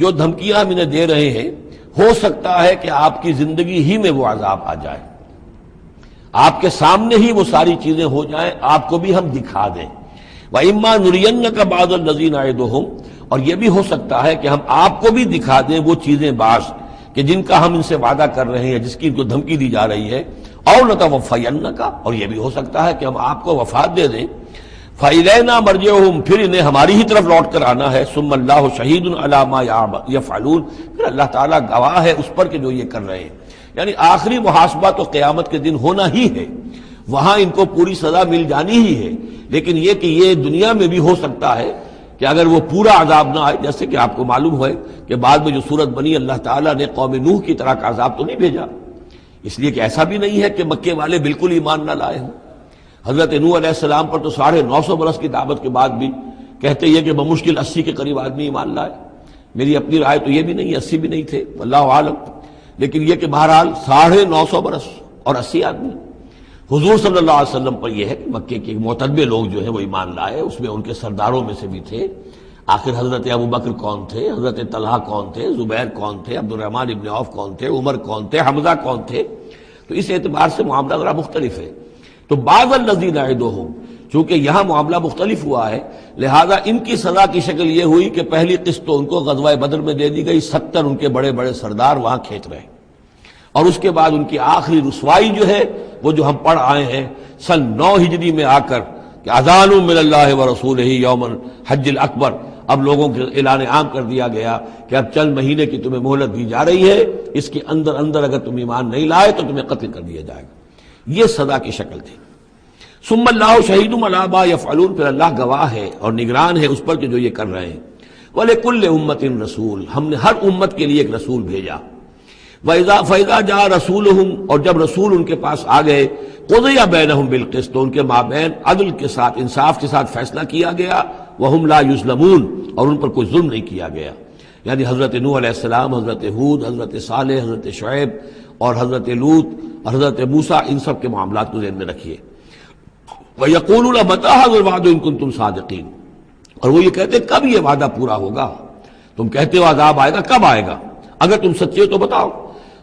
جو دھمکیاں ہم انہیں دے رہے ہیں، ہو سکتا ہے کہ آپ کی زندگی ہی میں وہ عذاب آ جائے، آپ کے سامنے ہی وہ ساری چیزیں ہو جائیں، آپ کو بھی ہم دکھا دیں۔ وَإِمَّا نُرِيَنَّكَ بَعْضَ الَّذِي نَعِدُهُمْ، اور یہ بھی ہو سکتا ہے کہ ہم آپ کو بھی دکھا دیں وہ چیزیں بعض کہ جن کا ہم ان سے وعدہ کر رہے ہیں، جس کی ان کو دھمکی دی جا رہی ہے، اور نَتَوَفَّيَنَّكَ، اور یہ بھی ہو سکتا ہے کہ ہم آپ کو وفات دے دیں۔ فَإِلَيْنَا مَرْجِعُهُمْ، پھر انہیں ہماری ہی طرف لوٹ کر آنا ہے۔ ثُمَّ اللَّهُ شَهِيدٌ عَلَى مَا يَفْعَلُونَ، پھر اللہ تعالیٰ گواہ ہے اس پر کہ جو یہ کر رہے ہیں، یعنی آخری محاسبہ تو قیامت کے دن ہونا ہی ہے، وہاں ان کو پوری سزا مل جانی ہی ہے، لیکن یہ کہ یہ دنیا میں بھی ہو سکتا ہے کہ اگر وہ پورا عذاب نہ آئے، جیسے کہ آپ کو معلوم ہے کہ بعد میں جو صورت بنی، اللہ تعالیٰ نے قوم نوح کی طرح کا عذاب تو نہیں بھیجا، اس لیے کہ ایسا بھی نہیں ہے کہ مکے والے بالکل ایمان نہ لائے ہوں۔ حضرت نوح علیہ السلام پر تو 950 برس کی دعوت کے بعد بھی کہتے یہ کہ بمشکل 80 کے قریب آدمی ایمان لائے، میری اپنی رائے تو یہ بھی نہیں، 80 بھی نہیں تھے، واللہ عالم، لیکن یہ کہ بہرحال 950 برس اور 80 آدمی۔ حضور صلی اللہ علیہ وسلم پر یہ ہے کہ مکے کے معتدبے لوگ جو ہیں وہ ایمان لائے، اس میں ان کے سرداروں میں سے بھی تھے۔ آخر حضرت ابوبکر کون تھے، حضرت طلحہ کون تھے، زبیر کون تھے، عبد الرحمن ابن عوف کون تھے، عمر کون تھے، حمزہ کون تھے، تو اس اعتبار سے معاملہ ذرا مختلف ہے۔ تو بعض الذین نعدہم، چونکہ یہاں معاملہ مختلف ہوا ہے، لہذا ان کی سزا کی شکل یہ ہوئی کہ پہلی قسط تو ان کو غزوہ بدر میں دے دی گئی، 70 ان کے بڑے بڑے سردار وہاں کھینچ رہے، اور اس کے بعد ان کی آخری رسوائی جو ہے وہ جو ہم پڑھ آئے ہیں سن 9 ہجری میں آ کر کہ اذان من اللہ ورسولہ یوم الحج الاکبر، اب لوگوں کے اعلان عام کر دیا گیا کہ اب چند مہینے کی تمہیں مہلت دی جا رہی ہے، اس کے اندر اگر تم ایمان نہیں لائے تو تمہیں قتل کر دیا جائے گا، یہ سزا کی شکل تھی۔ ثم اللہ شہید علی ما یفعلون، پھر اللہ گواہ ہے اور نگران ہے اس پر کہ جو یہ کر رہے ہیں۔ وَلِكُلِّ أُمَّةٍ رسول، ہم نے ہر امت کے لیے ایک رسول بھیجا۔ فَإِذَا جَاءَ رَسُولُهُمْ، اور جب رسول ان کے پاس آ گئے، قُضِيَ بَيْنَهُمْ بِالْقِسْطِ، تو ان کے مابین عدل کے ساتھ، انصاف کے ساتھ فیصلہ کیا گیا، وَهُمْ لَا يُظْلَمُونَ، اور ان پر کوئی ظلم نہیں کیا گیا۔ یعنی حضرت نوح علیہ السلام، حضرت ہود، حضرت صالح، حضرت شعیب اور حضرت لوط اور حضرت موسیٰ، ان سب کے معاملات کو ذہن میں رکھیے۔ وَيَقُولُونَ مَتَىٰ هَٰذَا الْوَعْدُ إِن كُنتُمْ صَادِقِينَ، اور وہ یہ کہتے کب یہ وعدہ پورا ہوگا، تم کہتے ہو عذاب آئے گا، کب آئے گا، اگر تم سچے ہو تو بتاؤ۔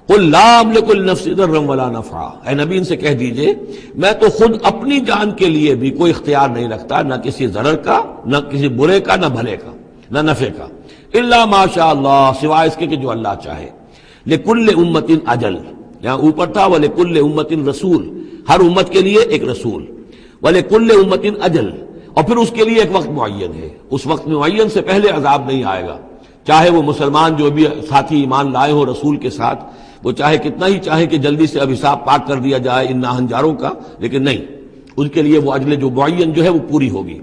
قُل لَّا أَمْلِكُ لِنَفْسِي ضَرًّا وَلَا نَفْعًا، اے نبی ان سے کہہ دیجئے میں تو خود اپنی جان کے لیے بھی کوئی اختیار نہیں رکھتا، نہ کسی ضرر کا، نہ کسی برے کا، نہ بھلے کا، نہ نفع کا، إِلَّا مَا شَاءَ اللَّهُ، سوائے اس کے کہ جو اللہ چاہے۔ لِكُلِّ أُمَّةٍ أَجَلٌ، یہاں اوپر تھا وَلِكُلِّ أُمَّةٍ رسول، ہر امت کے لیے ایک رسول۔ وَلِكُلِّ أُمَّةٍ أَجَلٌ، اور پھر اس کے لیے ایک وقت معین ہے، اس وقت معین سے پہلے عذاب نہیں آئے گا، چاہے وہ مسلمان جو بھی ساتھی ایمان لائے ہو رسول کے ساتھ، وہ چاہے کتنا ہی چاہے کہ جلدی سے اب حساب پاک کر دیا جائے ان ناہنجاروں کا، لیکن نہیں، ان کے لیے وہ اجل جو معین جو ہے وہ پوری ہوگی۔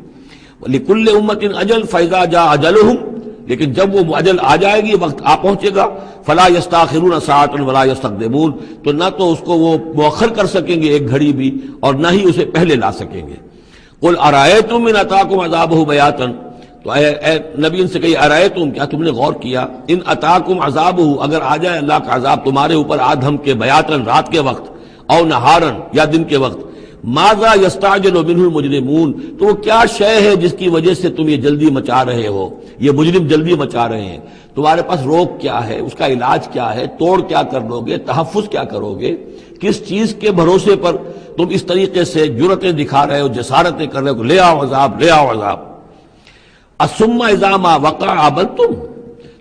لِكُلِّ أُمَّةٍ أَجَلٌ فَإِذَا جَاءَ أَجَلُهُمْ، لیکن جب وہ اجل آ جائے گی، وقت آ پہنچے گا، فَلَا يَسْتَأْخِرُونَ سَاعَةً وَلَا يَسْتَقْدِمُونَ، تو نہ تو اس کو وہ مؤخر کر سکیں گے ایک گھڑی بھی، اور نہ ہی اسے پہلے لا سکیں گے۔ قُلْ أَرَأَيْتُمْ إِنْ أَتَاكُمْ عَذَابُهُ بَيَاتًا، تو اے نبی ان سے کہیے أَرَأَيْتُمْ، کیا تم نے غور کیا، إِنْ أَتَاكُمْ عَذَابُهُ، اگر آ جائے اللہ کا عذاب تمہارے اوپر آدھم کے، بیاتًا رات کے وقت، او نہارًا یا دن کے وقت، ماذا یستعجل منہ المجرمون، تو وہ کیا شے ہے جس کی وجہ سے تم یہ جلدی مچا رہے ہو، یہ مجرم جلدی مچا رہے ہیں، تمہارے پاس روک کیا ہے، اس کا علاج کیا ہے، توڑ کیا کر لو گے، تحفظ کیا کرو گے، کس چیز کے بھروسے پر تم اس طریقے سے جرأتیں دکھا رہے ہو، جسارتیں کر رہے ہو، لے آؤ عذاب، لے آؤ عذاب۔ ثم اذا ما وقع آمنتم،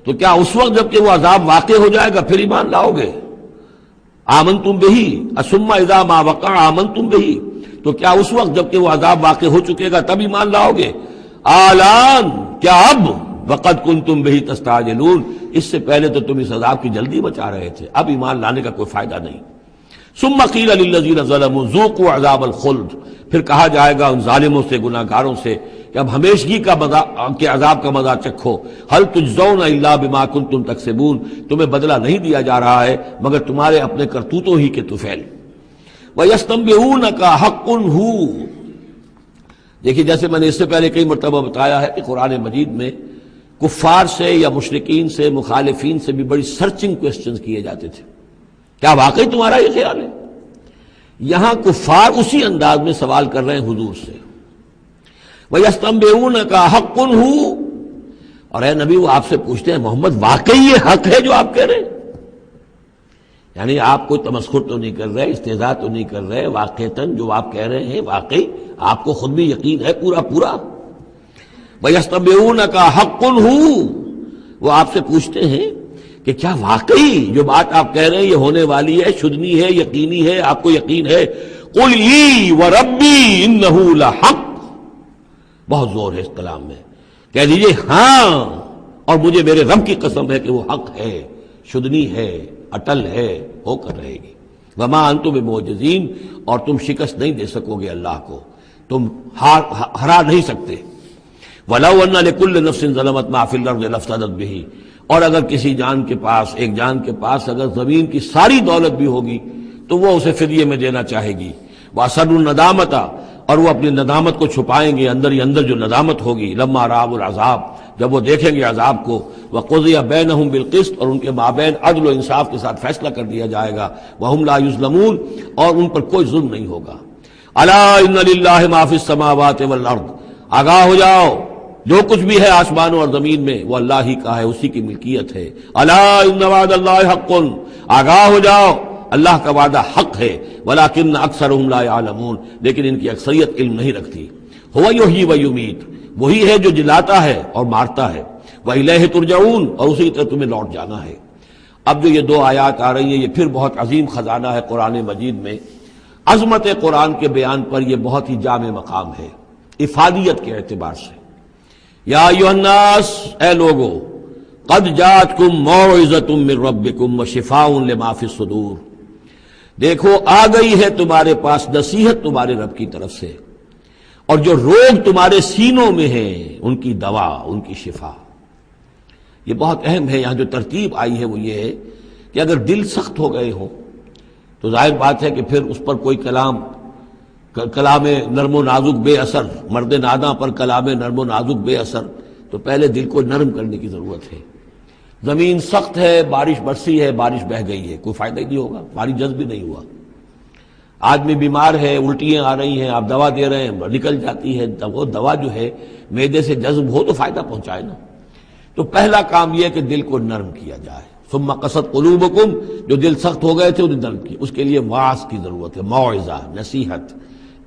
تو کیا اس وقت جب کہ وہ عذاب واقع ہو جائے گا پھر ایمان لاؤ گے؟ آمنتم بہی، ثم اذا ما وقع آمنتم بہی، تو کیا اس وقت جب کہ وہ عذاب واقع ہو چکے گا تب ایمان لاؤ گے؟ آلان، کیا اب؟ وقد کنتم بہی تستعجلون، اس سے پہلے تو تم اس عذاب کی جلدی مچا رہے تھے، اب ایمان لانے کا کوئی فائدہ نہیں۔ ثم قیل للذین ظلموا ذوقوا عذاب الخلد، پھر کہا جائے گا ان ظالموں سے، گناہگاروں سے کہ اب ہمیشگی کا کے عذاب کا مزہ چکھو، هل تجزون الا بما کنتم تکسبون، تمہیں بدلہ نہیں دیا جا رہا ہے مگر تمہارے اپنے کرتوتوں ہی کے طفیل۔ وَيَسْتَنبِئُونَكَ حَقٌّ هُوَ، دیکھیے جیسے میں نے اس سے پہلے کئی مرتبہ بتایا ہے کہ قرآن مجید میں کفار سے یا مشرکین سے، مخالفین سے بھی بڑی سرچنگ کوسچنز کیے جاتے تھے، کیا واقعی تمہارا یہ خیال ہے؟ یہاں کفار اسی انداز میں سوال کر رہے ہیں حضور سے، وَيَسْتَنبِئُونَكَ حَقٌّ هُوَ، اور اے نبی وہ آپ سے پوچھتے ہیں محمد واقعی یہ حق ہے جو آپ کہہ رہے ہیں؟ یعنی آپ کوئی تمسخر تو نہیں کر رہے، استہزاء تو نہیں کر رہے، واقعتاً جو آپ کہہ رہے ہیں واقعی آپ کو خود بھی یقین ہے پورا پورا؟ وَيَسْتَنبِئُونَكَ حَقٌّ هُوَ، وہ آپ سے پوچھتے ہیں کہ کیا واقعی جو بات آپ کہہ رہے ہیں یہ ہونے والی ہے، شدنی ہے، یقینی ہے، آپ کو یقین ہے؟ قُلْ اِی وَرَبِّی إِنَّهُ لَحَقٌّ، بہت زور ہے اس کلام میں، کہہ دیجئے ہاں اور مجھے میرے رب کی قسم ہے کہ وہ حق ہے، شدنی ہے، اٹل ہے، ہو کر رہے گی۔ وما انتم بمعجزین، اور تم شکست نہیں دے سکو گے اللہ کو، تم ہرا نہیں سکتے۔ وَلَوْ أَنَّ لِكُلِّ نَفْسٍ ظَلَمَتْ مَا فِي الْأَرْضِ لَافْتَدَتْ بِهِ، اور اگر کسی جان کے پاس، ایک جان کے پاس اگر زمین کی ساری دولت بھی ہوگی تو وہ اسے فدیے میں دینا چاہے گی۔ وَأَسَرُّوا النَّدَامَةَ، اور وہ اپنی ندامت کو چھپائیں گے، اندر ہی اندر جو ندامت ہوگی، لما رأوا العذاب، جب وہ دیکھیں گے عذاب کو، وقضی بینہم بالقسط، اور ان کے مابین عدل و انصاف کے ساتھ فیصلہ کر دیا جائے گا، وہم لا یظلمون، اور ان پر کوئی ظلم نہیں ہوگا۔ الا ان للہ ما فی السماوات والارض، آگاہ ہو جاؤ جو کچھ بھی ہے آسمانوں اور زمین میں وہ اللہ ہی کا ہے، اسی کی ملکیت ہے۔ الا ان وعد اللہ حق، آگاہ ہو جاؤ اللہ کا وعدہ حق ہے، ولکن اکثرهم لا يعلمون، لیکن ان کی اکثریت علم نہیں رکھتی۔ هو یحیی و یمیت، وہی ہے جو جلاتا ہے اور مارتا ہے، وإلیہ ترجعون، اور اسی طرح تمہیں لوٹ جانا ہے۔ اب جو یہ دو آیات آ رہی ہیں یہ پھر بہت عظیم خزانہ ہے قرآن مجید میں، عظمت قرآن کے بیان پر یہ بہت ہی جامع مقام ہے افادیت کے اعتبار سے۔ یا ایھا الناس، اے لوگو، قد جاءتکم موعظۃ من ربکم وشفاء لما فی الصدور، دیکھو آ گئی ہے تمہارے پاس نصیحت تمہارے رب کی طرف سے، اور جو روگ تمہارے سینوں میں ہیں ان کی دوا، ان کی شفا۔ یہ بہت اہم ہے، یہاں جو ترتیب آئی ہے وہ یہ ہے کہ اگر دل سخت ہو گئے ہوں تو ظاہر بات ہے کہ پھر اس پر کوئی کلام نرم و نازک بے اثر، مرد ناداں پر کلام نرم و نازک بے اثر، تو پہلے دل کو نرم کرنے کی ضرورت ہے۔ زمین سخت ہے، بارش برسی ہے، بارش بہہ گئی ہے، کوئی فائدہ ہی نہیں ہوگا، پانی جذب بھی نہیں ہوا۔ آدمی بیمار ہے، الٹیاں آ رہی ہیں، آپ دوا دے رہے ہیں، نکل جاتی ہے، وہ دوا جو ہے معدے سے جذب ہو تو فائدہ پہنچائے نا۔ تو پہلا کام یہ ہے کہ دل کو نرم کیا جائے۔ ثم قست قلوبکم، جو دل سخت ہو گئے تھے انہیں نرم کیا، اس کے لیے واعظ کی ضرورت ہے، موعظہ، نصیحت،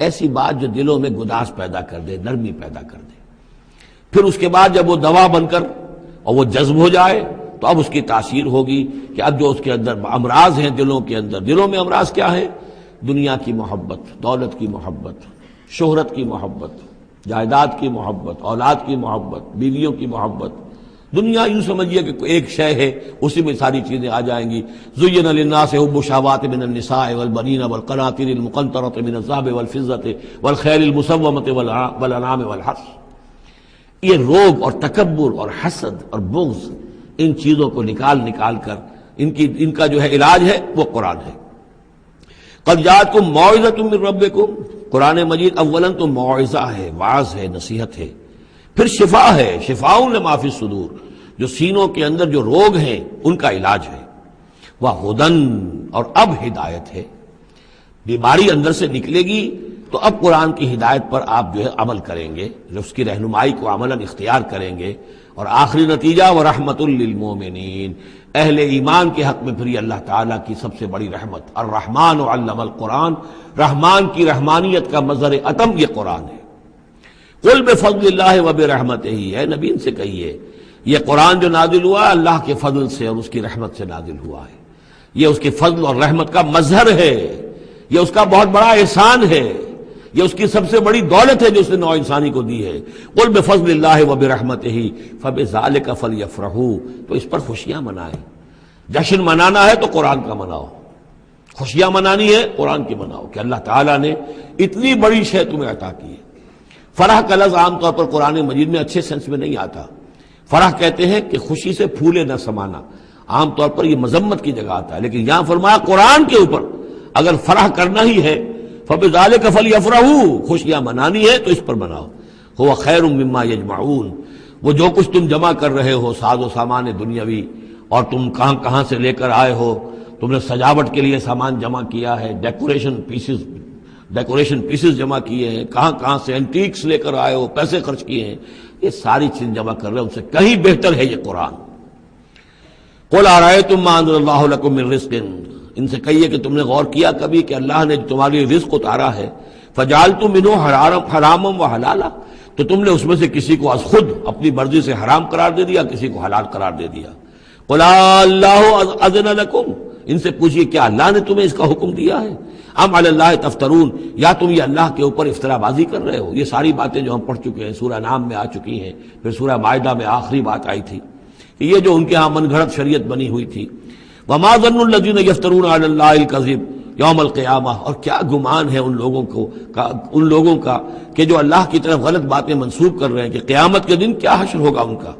ایسی بات جو دلوں میں گداز پیدا کر دے، نرمی پیدا کر دے۔ پھر اس کے بعد جب وہ دوا بن کر اور وہ جذب ہو جائے تو اب اس کی تاثیر ہوگی کہ اب جو اس کے اندر امراض ہیں دلوں کے اندر، دلوں میں امراض کیا ہے؟ دنیا کی محبت، دولت کی محبت، شہرت کی محبت، جائیداد کی محبت، اولاد کی محبت، بیویوں کی محبت، دنیا یوں سمجھیے کہ ایک شے ہے، اسی میں ساری چیزیں آ جائیں گی۔ زُيِّنَ لِلنَّاسِ حُبُّ الشَّهَوَاتِ مِنَ النِّسَاءِ وَالْبَنِينَ وَالْقَنَاطِيرِ الْمُقَنطَرَةِ مِنَ الذَّهَبِ وَالْفِضَّةِ وَالْخَيْلِ الْمُسَوَّمَةِ وَالْأَنْعَامِ وَالْحَرْثِ۔ یہ روب اور تکبر اور حسد اور بغض، ان چیزوں کو نکال کر ان کا جو ہے علاج ہے وہ قرآن ہے۔ قد جاءتکم موعظۃ من ربکم، قرآن مجید اولاً تو موعظہ ہے، واعظ ہے، نصیحت ہے، پھر شفا ہے، شفاء لما فی الصدور، جو سینوں کے اندر جو روگ ہیں ان کا علاج ہے، وہدن، اور اب ہدایت ہے۔ بیماری اندر سے نکلے گی تو اب قرآن کی ہدایت پر آپ جو ہے عمل کریں گے، اس کی رہنمائی کو عملاً اختیار کریں گے، اور آخری نتیجہ ورحمۃ للمومنین، اہل ایمان کے حق میں پھر یہ اللہ تعالیٰ کی سب سے بڑی رحمت، الرحمن علم القرآن، رحمان کی رحمانیت کا مظہر اتم یہ قرآن ہے۔ قل بفضل اللہ وبرحمتہ، اے نبی ان سے کہیے یہ قرآن جو نازل ہوا اللہ کے فضل سے اور اس کی رحمت سے نازل ہوا ہے، یہ اس کے فضل اور رحمت کا مظہر ہے، یہ اس کا بہت بڑا احسان ہے، یہ اس کی سب سے بڑی دولت ہے جو اس نے نوع انسانی کو دی ہے۔ قل بفضل اللہ وبرحمتہ فبذلک فلیفرحوا، تو اس پر خوشیاں منائیں۔ جشن منانا ہے تو قرآن کا مناؤ، خوشیاں منانی ہے قرآن کی مناؤ کہ اللہ تعالیٰ نے اتنی بڑی شے تمہیں عطا کی ہے۔ فرح کا لفظ عام طور پر قرآن مجید میں اچھے سینس میں نہیں آتا۔ فرح کہتے ہیں کہ خوشی سے پھولے نہ سمانا، عام طور پر یہ مذمت کی جگہ آتا ہے، لیکن یہاں فرمایا قرآن کے اوپر اگر فرح کرنا ہی ہے فَبِذَلِكَ فَلْيَفْرَحُوا، خوشیاں منانی ہے تو اس پر مناؤ۔ هُوَ خَيْرٌ مِّمَّا يَجْمَعُونَ، وہ جو کچھ تم جمع کر رہے ہو ساز و سامان دنیاوی، اور تم کہاں سے لے کر آئے ہو، تم نے سجاوٹ کے لیے سامان جمع کیا ہے، ڈیکوریشن پیسز جمع کیے ہیں، کہاں سے اینٹیکس لے کر آئے ہو، پیسے خرچ کیے ہیں، یہ ساری چیز جمع کر رہے ہیں، ان سے کہیں بہتر ہے یہ قرآن۔ قُلْ أَرَأَيْتُم مَّا أَنزَلَ اللَّهُ لَكُم مِّن رِّزْقٍ، ان سے کہیے کہ تم نے غور کیا کبھی کہ اللہ نے تمہارے لیے رزق اتارا ہے، فَجَعَلْتُم مِّنْهُ حَرَامًا وَحَلَالًا، تو تم نے اس میں سے کسی کو از خود اپنی مرضی سے حرام قرار دے دیا، کسی کو حلال قرار دے دیا۔ قُلْ اللَّهُ أَذِنَ لَكُمْ، ان سے پوچھئے کیا اللہ نے تمہیں اس کا حکم دیا ہے؟ ام علی اللہ تفترون، یا تم یہ اللہ کے اوپر افترا بازی کر رہے ہو؟ یہ ساری باتیں جو ہم پڑھ چکے ہیں سورہ نام میں آ چکی ہیں، پھر سورہ مائدہ میں آخری بات آئی تھی کہ یہ جو ان کے ہاں من گھڑت شریعت بنی ہوئی تھی۔ وما ظن الذین یفترون علی اللہ الکذب یوم القیامہ، اور کیا گمان ہے ان لوگوں کا کہ جو اللہ کی طرف غلط باتیں منسوب کر رہے ہیں کہ قیامت کے دن کیا حشر ہوگا ان کا۔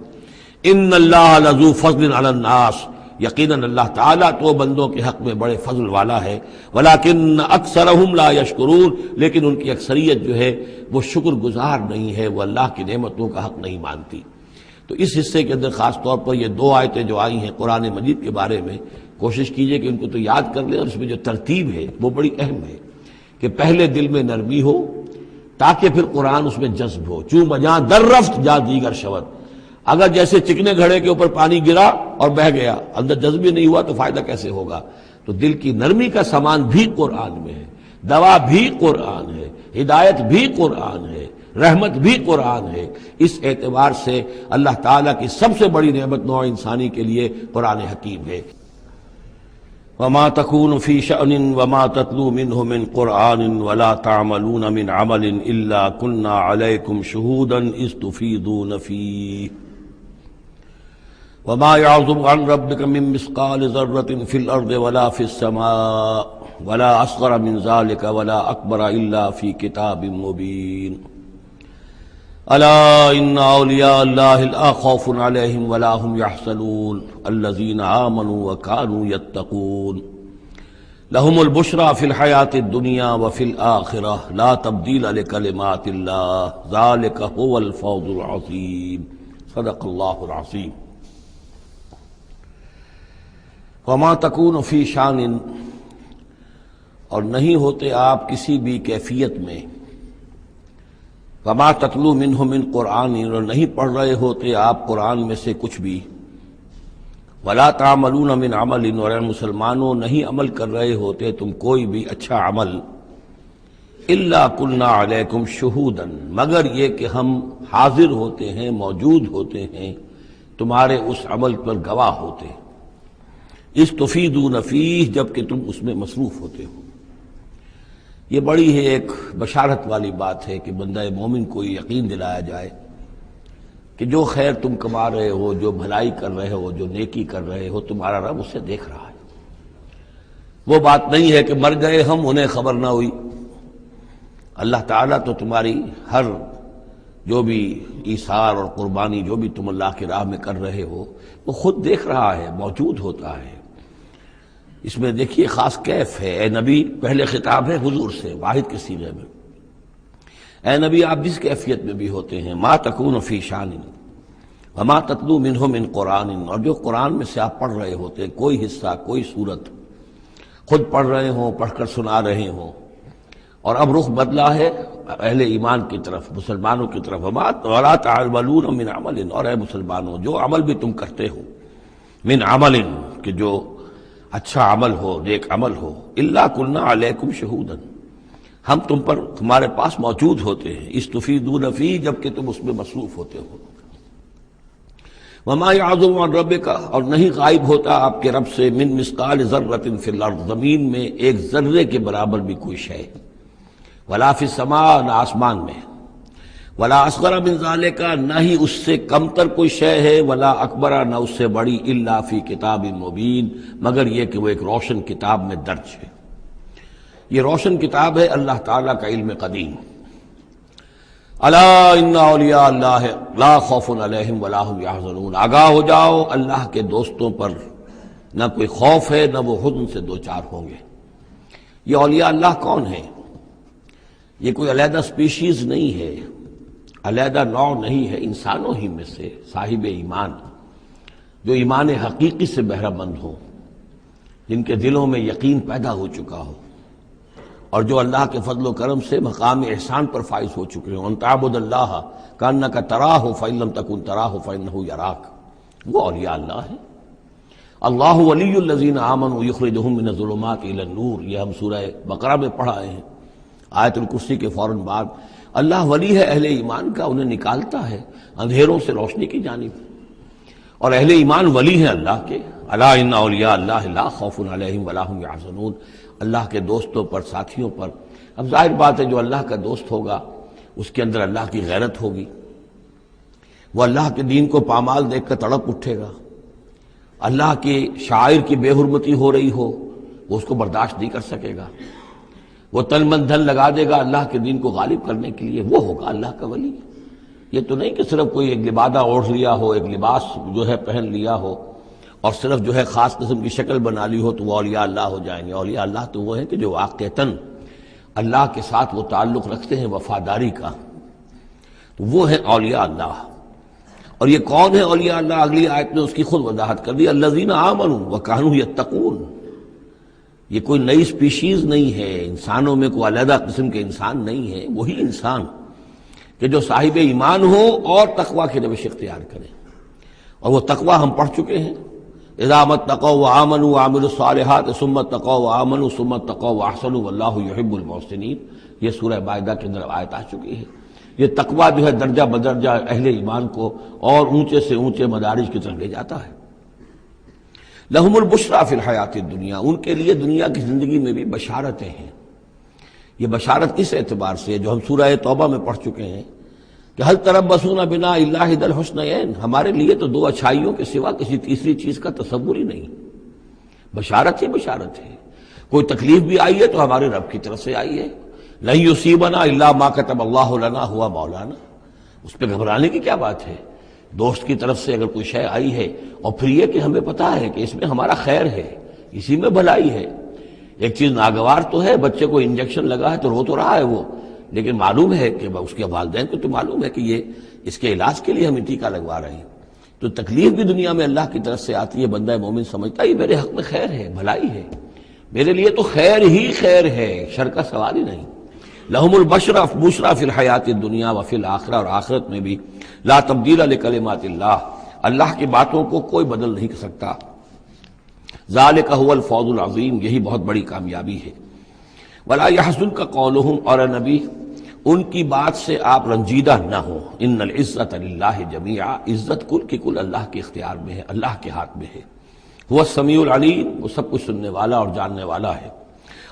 ان اللہ لذو فضل علی الناس، یقیناً اللہ تعالیٰ تو بندوں کے حق میں بڑے فضل والا ہے، ولیکن اکثرہم لا یشکرون، لیکن ان کی اکثریت جو ہے وہ شکر گزار نہیں ہے، وہ اللہ کی نعمتوں کا حق نہیں مانتی۔ تو اس حصے کے اندر خاص طور پر یہ دو آیتیں جو آئی ہیں قرآن مجید کے بارے میں، کوشش کیجئے کہ ان کو تو یاد کر لیں، اور اس میں جو ترتیب ہے وہ بڑی اہم ہے کہ پہلے دل میں نرمی ہو تاکہ پھر قرآن اس میں جذب ہو۔ چوں بجاں در رفت جا دیگر شود، اگر جیسے چکنے گھڑے کے اوپر پانی گرا اور بہہ گیا، اندر جذب نہیں ہوا تو فائدہ کیسے ہوگا؟ تو دل کی نرمی کا سامان بھی قرآن میں ہے، دوا بھی قرآن ہے، ہدایت بھی قرآن ہے، رحمت بھی قرآن ہے۔ اس اعتبار سے اللہ تعالیٰ کی سب سے بڑی نعمت نوع انسانی کے لیے قرآن حکیم ہے۔ وما تكون في شأن وما تتلو منه من قرآن ولا تعملون من عمل إلا كنا عليكم شهودا إذ تفيضون فيه وما يعزب عن ربك من مثقال ذرة في الأرض ولا في السماء ولا أصغر من ذلك ولا أكبر إلا في كتاب مبين ألا إن أولياء الله لا خوف عليهم ولا هم يحزنون الذين آمنوا وكانوا يتقون لهم البشرى في الحياة الدنيا وفي الآخرة لا تبديل لكلمات الله ذلك هو الفوز العظيم صدق الله العظيم۔ وما تكون في شان، اور نہیں ہوتے آپ کسی بھی کیفیت میں، وما تتلو منہ من قرآن، اور نہیں پڑھ رہے ہوتے آپ قرآن میں سے کچھ بھی، ولا تعملون من عمل، اور اے مسلمانوں نہیں عمل کر رہے ہوتے تم کوئی بھی اچھا عمل، الا کنا علیکم شہودا، مگر یہ کہ ہم حاضر ہوتے ہیں، موجود ہوتے ہیں، تمہارے اس عمل پر گواہ ہوتے ہیں، اذ تفیضون فیہ، جب کہ تم اس میں مصروف ہوتے ہو۔ یہ بڑی ہے ایک بشارت والی بات ہے کہ بندہ مومن کو یقین دلایا جائے کہ جو خیر تم کما رہے ہو، جو بھلائی کر رہے ہو، جو نیکی کر رہے ہو، تمہارا رب اسے دیکھ رہا ہے۔ وہ بات نہیں ہے کہ مر گئے ہم انہیں خبر نہ ہوئی۔ اللہ تعالیٰ تو تمہاری ہر جو بھی ایثار اور قربانی جو بھی تم اللہ کی راہ میں کر رہے ہو وہ خود دیکھ رہا ہے، موجود ہوتا ہے۔ اس میں دیکھیے خاص کیف ہے۔ اے نبی، پہلے خطاب ہے حضور سے واحد کے صیغے میں، اے نبی آپ جس کیفیت میں بھی ہوتے ہیں، ما تکون فی شان وما تتلو منہ من قرآن، اور جو قرآن میں سے آپ پڑھ رہے ہوتے ہیں، کوئی حصہ کوئی صورت خود پڑھ رہے ہوں، پڑھ کر سنا رہے ہوں، اور اب رخ بدلا ہے اہل ایمان کی طرف، مسلمانوں کی طرف، ولا تعملون من عمل، اور اے مسلمانوں جو عمل بھی تم کرتے ہو، من عمل کہ جو اچھا عمل ہو، نیک عمل ہو، الا کنا علیکم شہودا، ہم تم پر تمہارے پاس موجود ہوتے ہیں، استفیدون فی، جبکہ تم اس میں مصروف ہوتے ہو۔ وما یعزب عن ربک، اور نہیں غائب ہوتا آپ کے رب سے، من مثقال ذرۃ فی الارض، زمین میں ایک ذرے کے برابر بھی کوئی شے، ولا فی السماء، نہ آسمان میں، ولا اصغر من ذالک، نہ ہی اس سے کم تر کوئی شے ہے، ولا اکبر، نہ اس سے بڑی، الا فی کتاب مبین، مگر یہ کہ وہ ایک روشن کتاب میں درج ہے۔ یہ روشن کتاب ہے اللہ تعالیٰ کا علم قدیم۔ الا ان اولیاء اللہ لا خوف علیہم ولا هم یحزنون، آگاہ ہو جاؤ، اللہ کے دوستوں پر نہ کوئی خوف ہے نہ وہ حزن سے دوچار ہوں گے۔ یہ اولیاء اللہ کون ہیں؟ یہ کوئی علیحدہ سپیشیز نہیں ہے، علیحدہ نوع نہیں ہے، انسانوں ہی میں سے صاحب ایمان، جو ایمان حقیقی سے بہرہ مند ہوں، جن کے دلوں میں یقین پیدا ہو چکا ہو، اور جو اللہ کے فضل و کرم سے مقام احسان پر فائز ہو چکے ہوں۔ ان تعبد اللہ کانک تراہ فإن لم تکن تراہ فإنہ یراک، وہ اولیاء اللہ ہیں۔ اللہ ولی الذین آمنوا یخرجہم من الظلمات الی النور، یہ ہم سورہ بقرہ میں پڑھا ہے، آیت الکرسی کے فوراً بعد۔ اللہ ولی ہے اہل ایمان کا، انہیں نکالتا ہے اندھیروں سے روشنی کی جانب، اور اہل ایمان ولی ہیں اللہ کے۔ الا ان اولیاء اللہ لا خوف علیہم ولا هم یحزنون، اللہ کے دوستوں پر، ساتھیوں پر۔ اب ظاہر بات ہے جو اللہ کا دوست ہوگا اس کے اندر اللہ کی غیرت ہوگی، وہ اللہ کے دین کو پامال دیکھ کر تڑپ اٹھے گا، اللہ کے شاعر کی بے حرمتی ہو رہی ہو وہ اس کو برداشت نہیں کر سکے گا، وہ تن من دھن لگا دے گا اللہ کے دین کو غالب کرنے کے لیے، وہ ہوگا اللہ کا ولی۔ یہ تو نہیں کہ صرف کوئی ایک لبادہ اوڑھ لیا ہو، ایک لباس جو ہے پہن لیا ہو اور صرف جو ہے خاص قسم کی شکل بنا لی ہو تو وہ اولیاء اللہ ہو جائیں گے۔ اولیاء اللہ تو وہ ہیں کہ جو واقعتاً اللہ کے ساتھ وہ تعلق رکھتے ہیں وفاداری کا، تو وہ ہیں اولیاء اللہ۔ اور یہ کون ہے اولیاء اللہ؟ اگلی آیت میں اس کی خود وضاحت کر دی، الذین آمنوا وکانوا یتقون۔ یہ کوئی نئی سپیشیز نہیں ہے، انسانوں میں کوئی علیحدہ قسم کے انسان نہیں ہے، وہی انسان کہ جو صاحب ایمان ہو اور تقوی کی روش اختیار کرے، اور وہ تقوی ہم پڑھ چکے ہیں، اذا ما اتقوا وآمنوا وعملوا الصالحات ثم اتقوا وآمنوا ثم اتقوا واحسنوا واللہ یحب المحسنین، یہ سورہ مائدہ کے اندر آیت آ چکی ہے۔ یہ تقوی جو ہے درجہ بدرجہ اہل ایمان کو اور اونچے سے اونچے مدارج کی طرف لے جاتا ہے۔ لہم البشریٰ فی الحیات الدنیا، ان کے لیے دنیا کی زندگی میں بھی بشارتیں ہیں۔ یہ بشارت کس اعتبار سے ہے؟ جو ہم سورہ توبہ میں پڑھ چکے ہیں کہ هل تربصون بنا الا احدى الحسنيين، ہمارے لیے تو دو اچھائیوں کے سوا کسی تیسری چیز کا تصور ہی نہیں۔ بشارت ہی بشارت ہے، کوئی تکلیف بھی آئی ہے تو ہمارے رب کی طرف سے آئی ہے، لن یصیبنا الا ما كتب اللہ لنا هو مولانا، اس پہ گھبرانے کی کیا بات ہے؟ دوست کی طرف سے اگر کوئی شے آئی ہے اور پھر یہ کہ ہمیں پتہ ہے کہ اس میں ہمارا خیر ہے، اسی میں بھلائی ہے۔ ایک چیز ناگوار تو ہے، بچے کو انجیکشن لگا ہے تو رو تو رہا ہے وہ، لیکن معلوم ہے کہ اس کے والدین کو تو معلوم ہے کہ یہ اس کے علاج کے لیے ہمیں ٹیکہ لگوا رہے ہیں۔ تو تکلیف بھی دنیا میں اللہ کی طرف سے آتی ہے، بندہ مومن سمجھتا ہے یہ میرے حق میں خیر ہے، بھلائی ہے، میرے لیے تو خیر ہی خیر ہے، شر کا سوال ہی نہیں۔ لہم البشریٰ فی الحیات الدنیا وفی الآخرہ، اور آخرت میں بھی لا تبدیل لکلمات اللہ، اللہ کی باتوں کو کوئی بدل نہیں کر سکتا۔ ذالک هو الفوز العظیم، یہی بہت بڑی کامیابی ہے۔ ولا یحزنک قولہم، اور اے نبی ان کی بات سے آپ رنجیدہ نہ ہو، ان العزت للہ جمیعا، عزت کل کی کل اللہ کے اختیار میں ہے، اللہ کے ہاتھ میں ہے۔ هو السمیع العلیم، وہ سب کچھ سننے والا اور جاننے والا ہے۔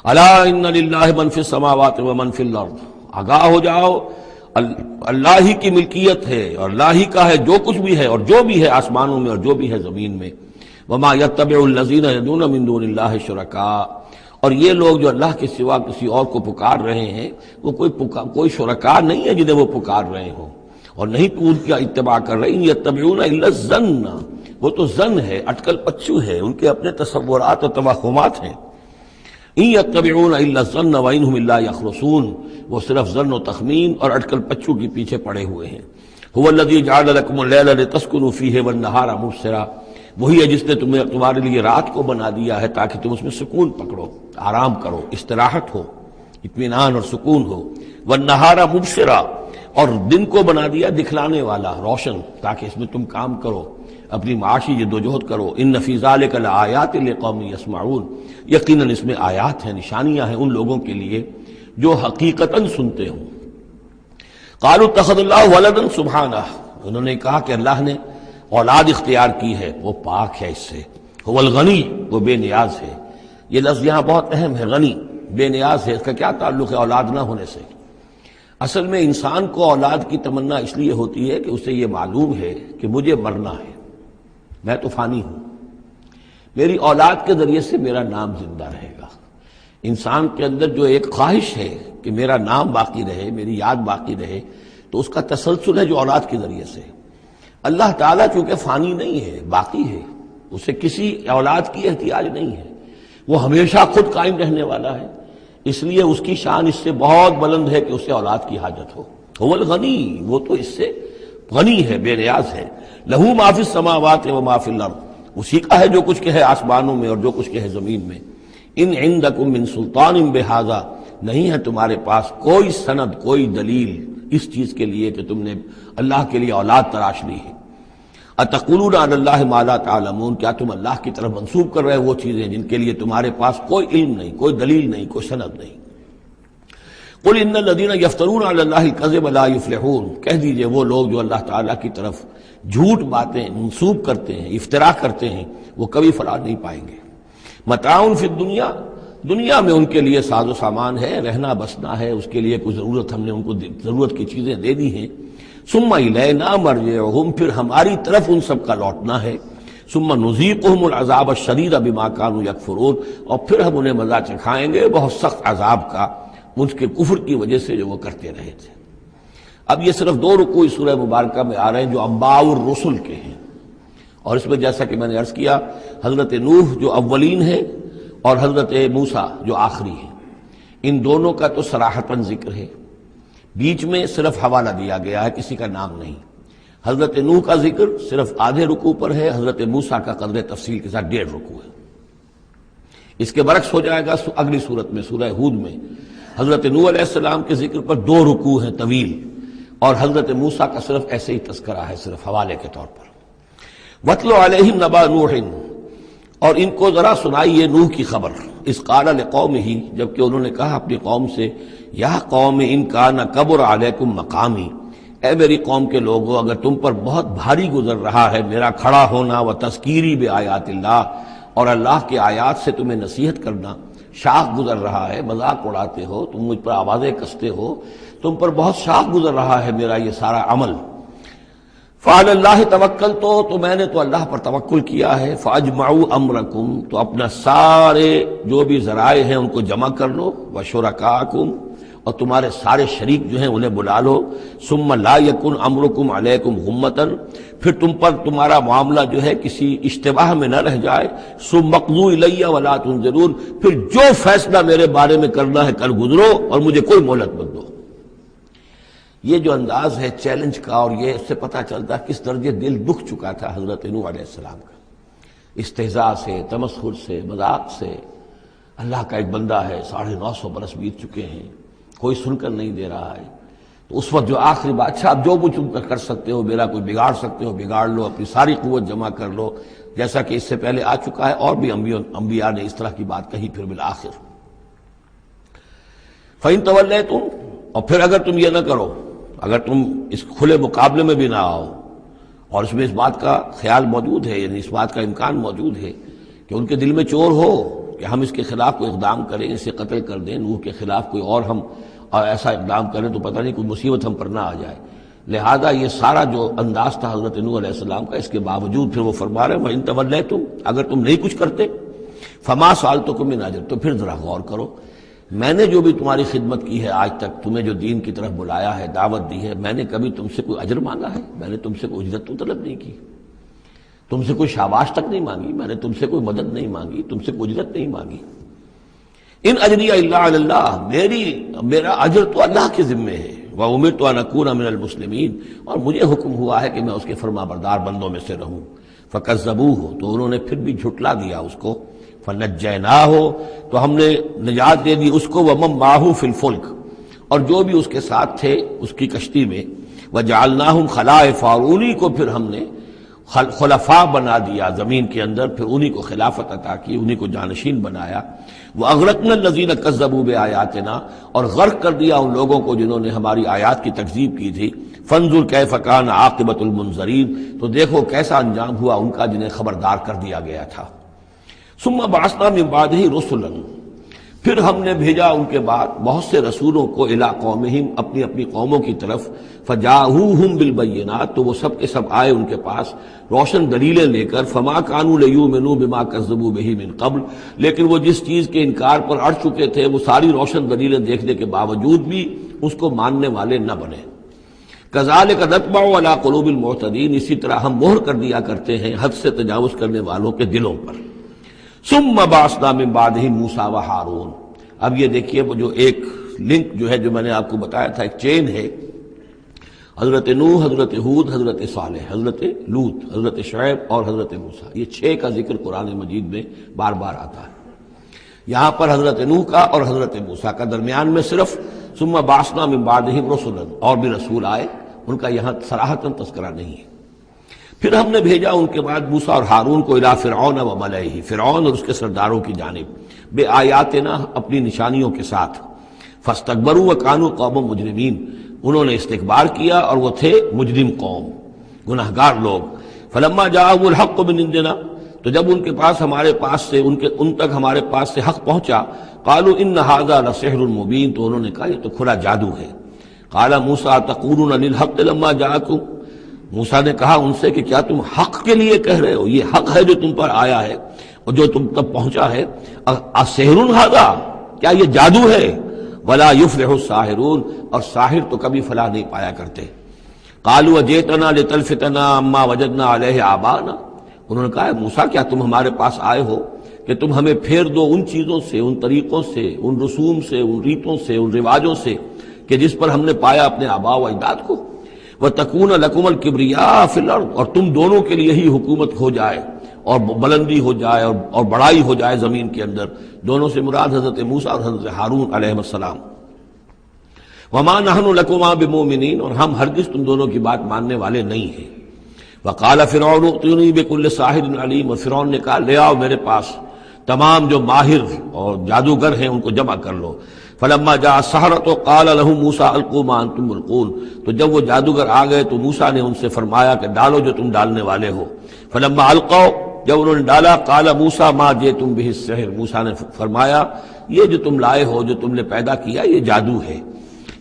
الا ان للہ من فی السماوات ومن فی الارض، آگاہ ہو جاؤ اللہ ہی کی ملکیت ہے اور اللہ ہی کا ہے جو کچھ بھی ہے اور جو بھی ہے آسمانوں میں اور جو بھی ہے زمین میں. وما یتبع الذین یدعون من دون اللہ شرکاء، اور یہ لوگ جو اللہ کے سوا کسی اور کو پکار رہے ہیں وہ کوئی شرکاء نہیں ہے جنہیں وہ پکار رہے ہوں، اور نہیں ان کا اتباع کر رہے. ان یتبعون الا الظن، وہ تو ظن ہے، اٹکل پچو ہے، ان کے اپنے تصورات اور توہمات ہیں. ان یتبعون الا الظن وان هم الا یخرصون، وہ صرف ظن و تخمین اور اٹکل پچو کے پیچھے پڑے ہوئے ہیں. هو الذی جعل لكم الليل لتسكنوا فيه والنهار مبصرا، وہی ہے جس نے تمہارے لیے رات کو بنا دیا ہے تاکہ تم اس میں سکون پکڑو، آرام کرو، استراحت ہو، اطمینان اور سکون ہو. والنہار مبصرا، اور دن کو بنا دیا دکھلانے والا، روشن، تاکہ اس میں تم کام کرو، اپنی معاشی جدوجہد کرو. ان فی ذلک لآیات لقوم یسمعون، یقیناً اس میں آیات ہیں، نشانیاں ہیں ان لوگوں کے لیے جو حقیقتاً سنتے ہوں. قالوا اتخذ اللہ ولدا سبحانہ، انہوں نے کہا کہ اللہ نے اولاد اختیار کی ہے، وہ پاک ہے اس سے. هو الغنی، وہ بے نیاز ہے. یہ لفظ یہاں بہت اہم ہے، غنی، بے نیاز ہے. اس کا کیا تعلق ہے اولاد نہ ہونے سے؟ اصل میں انسان کو اولاد کی تمنا اس لیے ہوتی ہے کہ اسے یہ معلوم ہے کہ مجھے مرنا ہے، میں تو فانی ہوں، میری اولاد کے ذریعے سے میرا نام زندہ رہے گا. انسان کے اندر جو ایک خواہش ہے کہ میرا نام باقی رہے، میری یاد باقی رہے، تو اس کا تسلسل ہے جو اولاد کے ذریعے سے. اللہ تعالیٰ چونکہ فانی نہیں ہے، باقی ہے، اسے کسی اولاد کی احتیاج نہیں ہے، وہ ہمیشہ خود قائم رہنے والا ہے، اس لیے اس کی شان اس سے بہت بلند ہے کہ اسے اولاد کی حاجت ہو. هو الغنی، وہ تو اس سے غنی ہے، بے نیاز ہے. لہو ما فی السماوات و ما فی الارض، اسی کا ہے جو کچھ کہ ہے آسمانوں میں اور جو کچھ کہ ہے زمین میں. ان عندکم من سلطان بہذا، نہیں ہے تمہارے پاس کوئی سند، کوئی دلیل اس چیز کے لیے کہ تم نے اللہ کے لیے اولاد تراش لی ہے. اتقولون علی اللہ ما لا تعلمون، کیا تم اللہ کی طرف منسوب کر رہے وہ چیزیں جن کے لیے تمہارے پاس کوئی علم نہیں، کوئی دلیل نہیں، کوئی سند نہیں. قل ان الذین یفترون علی اللہ الکذب لا یفلحون، کہہ دیجئے وہ لوگ جو اللہ تعالیٰ کی طرف جھوٹ باتیں منسوب کرتے ہیں، افتراء کرتے ہیں، وہ کبھی فلاح نہیں پائیں گے. متاع فی الدنیا، دنیا میں ان کے لیے ساز و سامان ہے، رہنا بسنا ہے، اس کے لیے کوئی ضرورت ہم نے ان کو ضرورت کی چیزیں دے دی ہیں. ثم الینا مرجعہم، پھر ہماری طرف ان سب کا لوٹنا ہے. ثم نذیقہم العذاب الشدید بما کانوا یکفرون، اور پھر ہم انہیں مزہ چکھائیں گے بہت سخت عذاب کا ان کے کفر کی وجہ سے جو وہ کرتے رہے تھے. اب یہ صرف 2 رکوع اس سورہ مبارکہ میں آ رہے ہیں جو انباء الرسل کے ہیں، اور اس میں جیسا کہ میں نے عرض کیا حضرت نوح جو اولین ہے اور حضرت موسیٰ جو آخری ہے، ان دونوں کا تو صراحتاً ذکر ہے، بیچ میں صرف حوالہ دیا گیا ہے، کسی کا نام نہیں. حضرت نوح کا ذکر صرف آدھے رکوع پر ہے، حضرت موسیٰ کا قدر تفصیل کے ساتھ 1.5 رکوع ہے. اس کے برعکس ہو جائے گا اگلی صورت میں سورہ ہود میں حضرت نوح علیہ السلام کے ذکر پر 2 رکوع ہیں طویل، اور حضرت موسیٰ کا صرف ایسے ہی تذکرہ ہے، صرف حوالے کے طور پر. وَاتْلُ عَلَيْهِمْ نَبَأَ نُوحٍ، اور ان کو ذرا سنائیے نوح کی خبر. اذ قال لقومہ، جبکہ انہوں نے کہا اپنی قوم سے، یا قوم ان کان کبر علیکم مقامی، اے میری قوم کے لوگوں اگر تم پر بہت بھاری گزر رہا ہے میرا کھڑا ہونا، و تذکیری بآیات اللہ، اور اللہ کے آیات سے تمہیں نصیحت کرنا، شاخ گزر رہا ہے، مذاق اڑاتے ہو تم، مجھ پر آوازیں کستے ہو، تم پر بہت شاخ گزر رہا ہے میرا یہ سارا عمل. فعلی اللہ توکلت، تو میں نے تو اللہ پر توکل کیا ہے. فاجمعوا امرکم، تو اپنا سارے جو بھی ذرائع ہیں ان کو جمع کر لو. وشرکاکم، اور تمہارے سارے شریک جو ہیں انہیں بلا لو. ثم لا یکن امرکم علیکم غمۃ، پھر تم پر تمہارا معاملہ جو ہے کسی اشتباہ میں نہ رہ جائے. ثم اقضوا الی ولا تنظرون، پھر جو فیصلہ میرے بارے میں کرنا ہے کر گزرو اور مجھے کوئی مہلت مت دو. یہ جو انداز ہے چیلنج کا، اور یہ اس سے پتہ چلتا ہے کس درجے دل دکھ چکا تھا حضرت نوح علیہ السلام کا. استہزاء سے، تمسخر سے، مذاق سے. اللہ کا ایک بندہ ہے، 950 برس بیت چکے ہیں، کوئی سن کر نہیں دے رہا ہے. تو اس وقت جو آخری بات، اچھا اب جو کچھ تم کر سکتے ہو، میرا کوئی بگاڑ سکتے ہو بگاڑ لو، اپنی ساری قوت جمع کر لو، جیسا کہ اس سے پہلے آ چکا ہے، اور بھی انبیاء نے اس طرح کی بات کہی. پھر بالآخر فَإِن تَوَلَّيْتُمْ، اور پھر اگر تم یہ نہ کرو، اگر تم اس کھلے مقابلے میں بھی نہ آؤ، اور اس میں اس بات کا خیال موجود ہے، یعنی اس بات کا امکان موجود ہے کہ ان کے دل میں چور ہو کہ ہم اس کے خلاف کوئی اقدام کریں، اسے قتل کر دیں، نوح کے خلاف کوئی اور ہم ایسا اقدام کریں تو پتہ نہیں کوئی مصیبت ہم پر نہ آ جائے۔ لہذا یہ سارا جو انداز تھا حضرت نوح علیہ السلام کا، اس کے باوجود پھر وہ فرما رہے ہیں وَإِن تَوَلَّيْتُمْ، اگر تم نہیں کچھ کرتے فَمَا سَأَلْتُكُم مِّنْ أَجْرٍ، تو پھر ذرا غور کرو، میں نے جو بھی تمہاری خدمت کی ہے آج تک، تمہیں جو دین کی طرف بلایا ہے، دعوت دی ہے، میں نے کبھی تم سے کوئی اجر مانگا ہے؟ میں نے تم سے کوئی اجرت تو طلب نہیں کی، تم سے کوئی شاباش تک نہیں مانگی، میں نے تم سے کوئی مدد نہیں مانگی، تم سے کوئی اجرت نہیں مانگی۔ ان اجری الا علی اللہ، میرا اجر تو اللہ کے ذمے ہے۔ وَأُمِرْتُ أَنْ أَكُونَ مِنَ الْمُسْلِمِينَ، اور مجھے حکم ہوا ہے کہ میں اس کے فرما بردار بندوں میں سے رہوں۔ فَكَذَّبُوهُ، تو انہوں نے پھر بھی جھٹلا دیا اس کو۔ فَنَجَّيْنَاهُ، تو ہم نے نجات دے دی اس کو، وَمَن مَّعَهُ فِي الْفُلْكِ، اور جو بھی اس کے ساتھ تھے اس کی کشتی میں، وَجَعَلْنَاهُمْ خَلَائِفَ، اور انہی کو پھر ہم نے خلفاء بنا دیا زمین کے اندر، پھر انہی کو خلافت عطا کی، انہی کو جانشین بنایا۔ وَأَغْرَقْنَا الَّذِينَ كَذَّبُوا بِآيَاتِنَا، اور غرق کر دیا ان لوگوں کو جنہوں نے ہماری آیات کی تکذیب کی تھی۔ فَانظُرْ كَيْفَ كَانَ عَاقِبَةُ الْمُنذَرِينَ، تو دیکھو کیسا انجام ہوا ان کا جنہیں خبردار کر دیا گیا تھا۔ ثُمَّ بَعَثْنَا مِن بَعْدِهِ رُسُلًا، پھر ہم نے بھیجا ان کے بعد بہت سے رسولوں کو، الی قومہم، اپنی اپنی قوموں کی طرف، فجاءوہم بالبینات، تو وہ سب کے سب آئے ان کے پاس روشن دلیلیں لے کر، فما کانوا لیؤمنوا بما کذبوا بہ من قبل، لیکن وہ جس چیز کے انکار پر اڑ چکے تھے وہ ساری روشن دلیلیں دیکھنے کے باوجود بھی اس کو ماننے والے نہ بنے۔ کذالک نطبع علی قلوب المعتدین، اسی طرح ہم مہر کر دیا کرتے ہیں حد سے تجاوز کرنے والوں کے دلوں پر۔ ثم بعثنا من بعدهم موسیٰ و ہارون، اب یہ دیکھیے وہ جو ایک لنک جو ہے جو میں نے آپ کو بتایا تھا، ایک چین ہے، حضرت نوح، حضرت ہود، حضرت صالح، حضرت لوط، حضرت شعیب اور حضرت موسیٰ، یہ 6 کا ذکر قرآن مجید میں بار بار آتا ہے۔ یہاں پر حضرت نوح کا اور حضرت موسیٰ کا، درمیان میں صرف ثم بعثنا من بعدهم رسلا، اور بھی رسول آئے، ان کا یہاں صراحتاً تذکرہ نہیں ہے۔ پھر ہم نے بھیجا ان کے بعد موسیٰ اور ہارون کو الی فرعون و ملئہ، فرعون اور اس کے سرداروں کی جانب، بے آیاتنا، اپنی نشانیوں کے ساتھ، فاستکبروا وکانوا قوما مجرمین، انہوں نے استکبار کیا اور وہ تھے مجرم قوم، گناہگار لوگ۔ فلما جاءهم الحق من عندنا، تو جب ان کے پاس ہمارے پاس سے ان تک ہمارے پاس سے حق پہنچا، قالوا ان ھذا لسحر مبین، تو انہوں نے کہا یہ تو کھلا جادو ہے۔ قال موسیٰ تقولون للحق لما جاءکم، موسیٰ نے کہا ان سے کہ کیا تم حق کے لیے کہہ رہے ہو، یہ حق ہے جو تم پر آیا ہے اور جو تم تک پہنچا ہے، اسحر ھذا، کیا یہ جادو ہے؟ ولا یفلح الساحرون، اور ساحر تو کبھی فلاح نہیں پایا کرتے۔ قالوا اجئتنا لتلفتنا عما وجدنا علیہ آباءنا، انہوں نے کہا موسیٰ کیا تم ہمارے پاس آئے ہو کہ تم ہمیں پھیر دو ان چیزوں سے، ان طریقوں سے، ان رسوم سے، ان ریتوں سے، ان رواجوں سے کہ جس پر ہم نے پایا اپنے آباء و اجداد کو۔ وَتَكُونَ لَكُمُ الْكِبْرِيَاءُ فِي الْأَرْضِ، اور تم دونوں کے لیے ہی حکومت ہو جائے اور بلندی ہو جائے اور بڑائی ہو جائے زمین کے اندر۔ دونوں سے مراد حضرت موسیٰ اور حضرت ہارون علیہ السلام۔ وَمَا نَحْنُ لَكُمَا بِمُؤْمِنِينَ، اور ہم ہرگز تم دونوں کی بات ماننے والے نہیں ہیں۔ وَقَالَ فِرْعَوْنُ ائْتُونِي بِكُلِّ سَاحِرٍ عَلِيمٍ، اور فرعون نے کہا لے آؤ میرے پاس تمام جو ماہر اور جادوگر ہیں ان کو جمع کر لو۔ فلما جاء السحرة قال لهم موسى القوا ما انتم ملقون، تو جب وہ جادوگر آ گئے تو موسیٰ نے ان سے فرمایا کہ ڈالو جو تم ڈالنے والے ہو۔ فلما القوا، جب انہوں نے ڈالا، قال موسیٰ ما جئتم به السحر، موسیٰ نے فرمایا یہ جو تم لائے ہو، جو تم نے پیدا کیا، یہ جادو ہے۔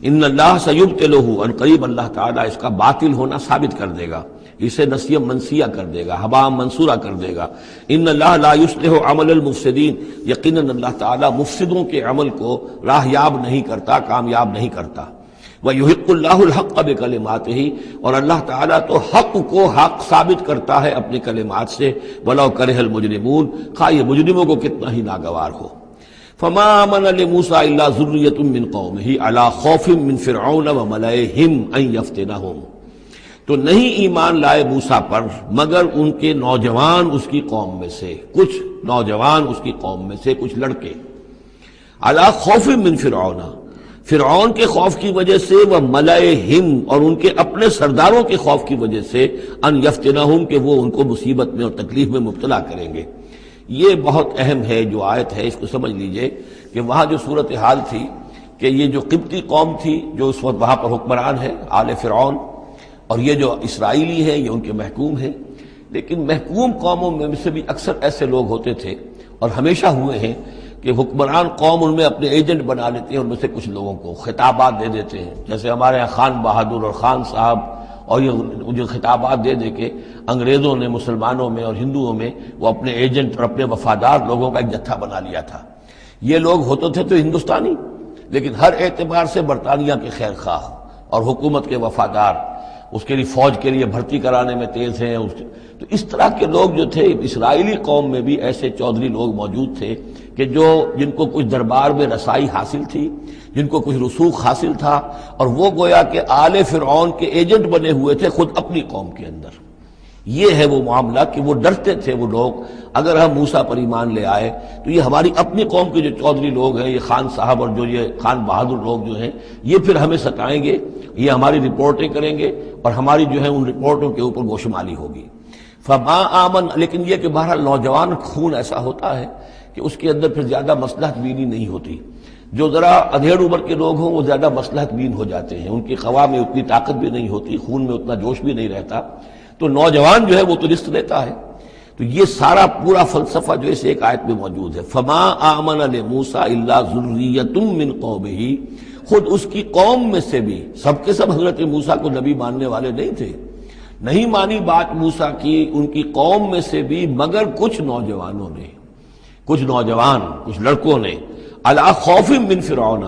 ان اللہ سیبطلہ، ان قریب اللہ تعالیٰ اس کا باطل ہونا ثابت کر دے گا، اسے نسیہ منسیہ کر دے گا، ہباء منصورہ کر دے گا۔ ان اللہ لا یصلح عمل المفسدین، یقیناً اللہ تعالیٰ مفسدوں کے عمل کو راہیاب نہیں کرتا، کامیاب نہیں کرتا۔ وَيُحِقُّ اللَّهُ الْحَقَّ بِكَلِمَاتِهِ، اور اللہ تعالیٰ تو حق کو حق ثابت کرتا ہے اپنے کلمات سے، وَلَوْ كَرِهَ الْمُجْرِمُونَ، خواہ یہ مجرموں کو کتنا ہی ناگوار ہو۔ فما آمن لموسیٰ الا ذریۃ من قومہ علی خوف من فرعون وملئہم ان یفتنہم، تو نہیں ایمان لائے موسیٰ پر مگر ان کے نوجوان اس کی قوم میں سے، کچھ نوجوان اس کی قوم میں سے، کچھ لڑکے، علی خوف من فرعون، فرعون کے خوف کی وجہ سے، وہ ملئہم، اور ان کے اپنے سرداروں کے خوف کی وجہ سے، ان یفتنہم، کہ وہ ان کو مصیبت میں اور تکلیف میں مبتلا کریں گے۔ یہ بہت اہم ہے جو آیت ہے، اس کو سمجھ لیجئے کہ وہاں جو صورتحال تھی کہ یہ جو قبطی قوم تھی جو اس وقت وہاں پر حکمران ہے آل فرعون، اور یہ جو اسرائیلی ہیں یہ ان کے محکوم ہیں، لیکن محکوم قوموں میں سے بھی اکثر ایسے لوگ ہوتے تھے اور ہمیشہ ہوئے ہیں کہ حکمران قوم ان میں اپنے ایجنٹ بنا لیتے ہیں، ان میں سے کچھ لوگوں کو خطابات دے دیتے ہیں، جیسے ہمارے یہاں خان بہادر اور خان صاحب، اور یہ جو خطابات دے دے کے انگریزوں نے مسلمانوں میں اور ہندوؤں میں وہ اپنے ایجنٹ اور اپنے وفادار لوگوں کا ایک جتھا بنا لیا تھا۔ یہ لوگ ہوتے تھے تو ہندوستانی، لیکن ہر اعتبار سے برطانیہ کے خیر خواہ اور حکومت کے وفادار، اس کے لیے فوج کے لیے بھرتی کرانے میں تیز ہیں۔ تو اس طرح کے لوگ جو تھے، اسرائیلی قوم میں بھی ایسے چودھری لوگ موجود تھے کہ جن کو کچھ دربار میں رسائی حاصل تھی، جن کو کچھ رسوخ حاصل تھا، اور وہ گویا کہ آل فرعون کے ایجنٹ بنے ہوئے تھے خود اپنی قوم کے اندر۔ یہ ہے وہ معاملہ کہ وہ ڈرتے تھے وہ لوگ، اگر ہم موسیٰ پر ایمان لے آئے تو یہ ہماری اپنی قوم کے جو چودھری لوگ ہیں، یہ خان صاحب اور جو یہ خان بہادر لوگ جو ہیں، یہ پھر ہمیں ستائیں گے، یہ ہماری رپورٹیں کریں گے اور ہماری جو ہے ان رپورٹوں کے اوپر گوشمالی ہوگی۔ فما آمن، لیکن یہ کہ بہرحال نوجوان خون ایسا ہوتا ہے کہ اس کے اندر پھر زیادہ مصلحت بینی نہیں ہوتی۔ جو ذرا ادھیڑ عمر کے لوگ ہوں وہ زیادہ مصلحت بین ہو جاتے ہیں، ان کی خوا میں اتنی طاقت بھی نہیں ہوتی، خون میں اتنا جوش بھی نہیں رہتا، تو نوجوان جو ہے وہ تو رزق لیتا ہے۔ تو یہ سارا پورا فلسفہ جو اس ایک آیت میں موجود ہے۔ فما آمن لموسیٰ الا ذریۃ من قومہ، خود اس کی قوم میں سے بھی سب کے سب حضرت موسیٰ کو نبی ماننے والے نہیں تھے، نہیں مانی بات موسیٰ کی ان کی قوم میں سے بھی، مگر کچھ نوجوانوں نے، کچھ نوجوان، کچھ لڑکوں نے، علی خوف من فرعون،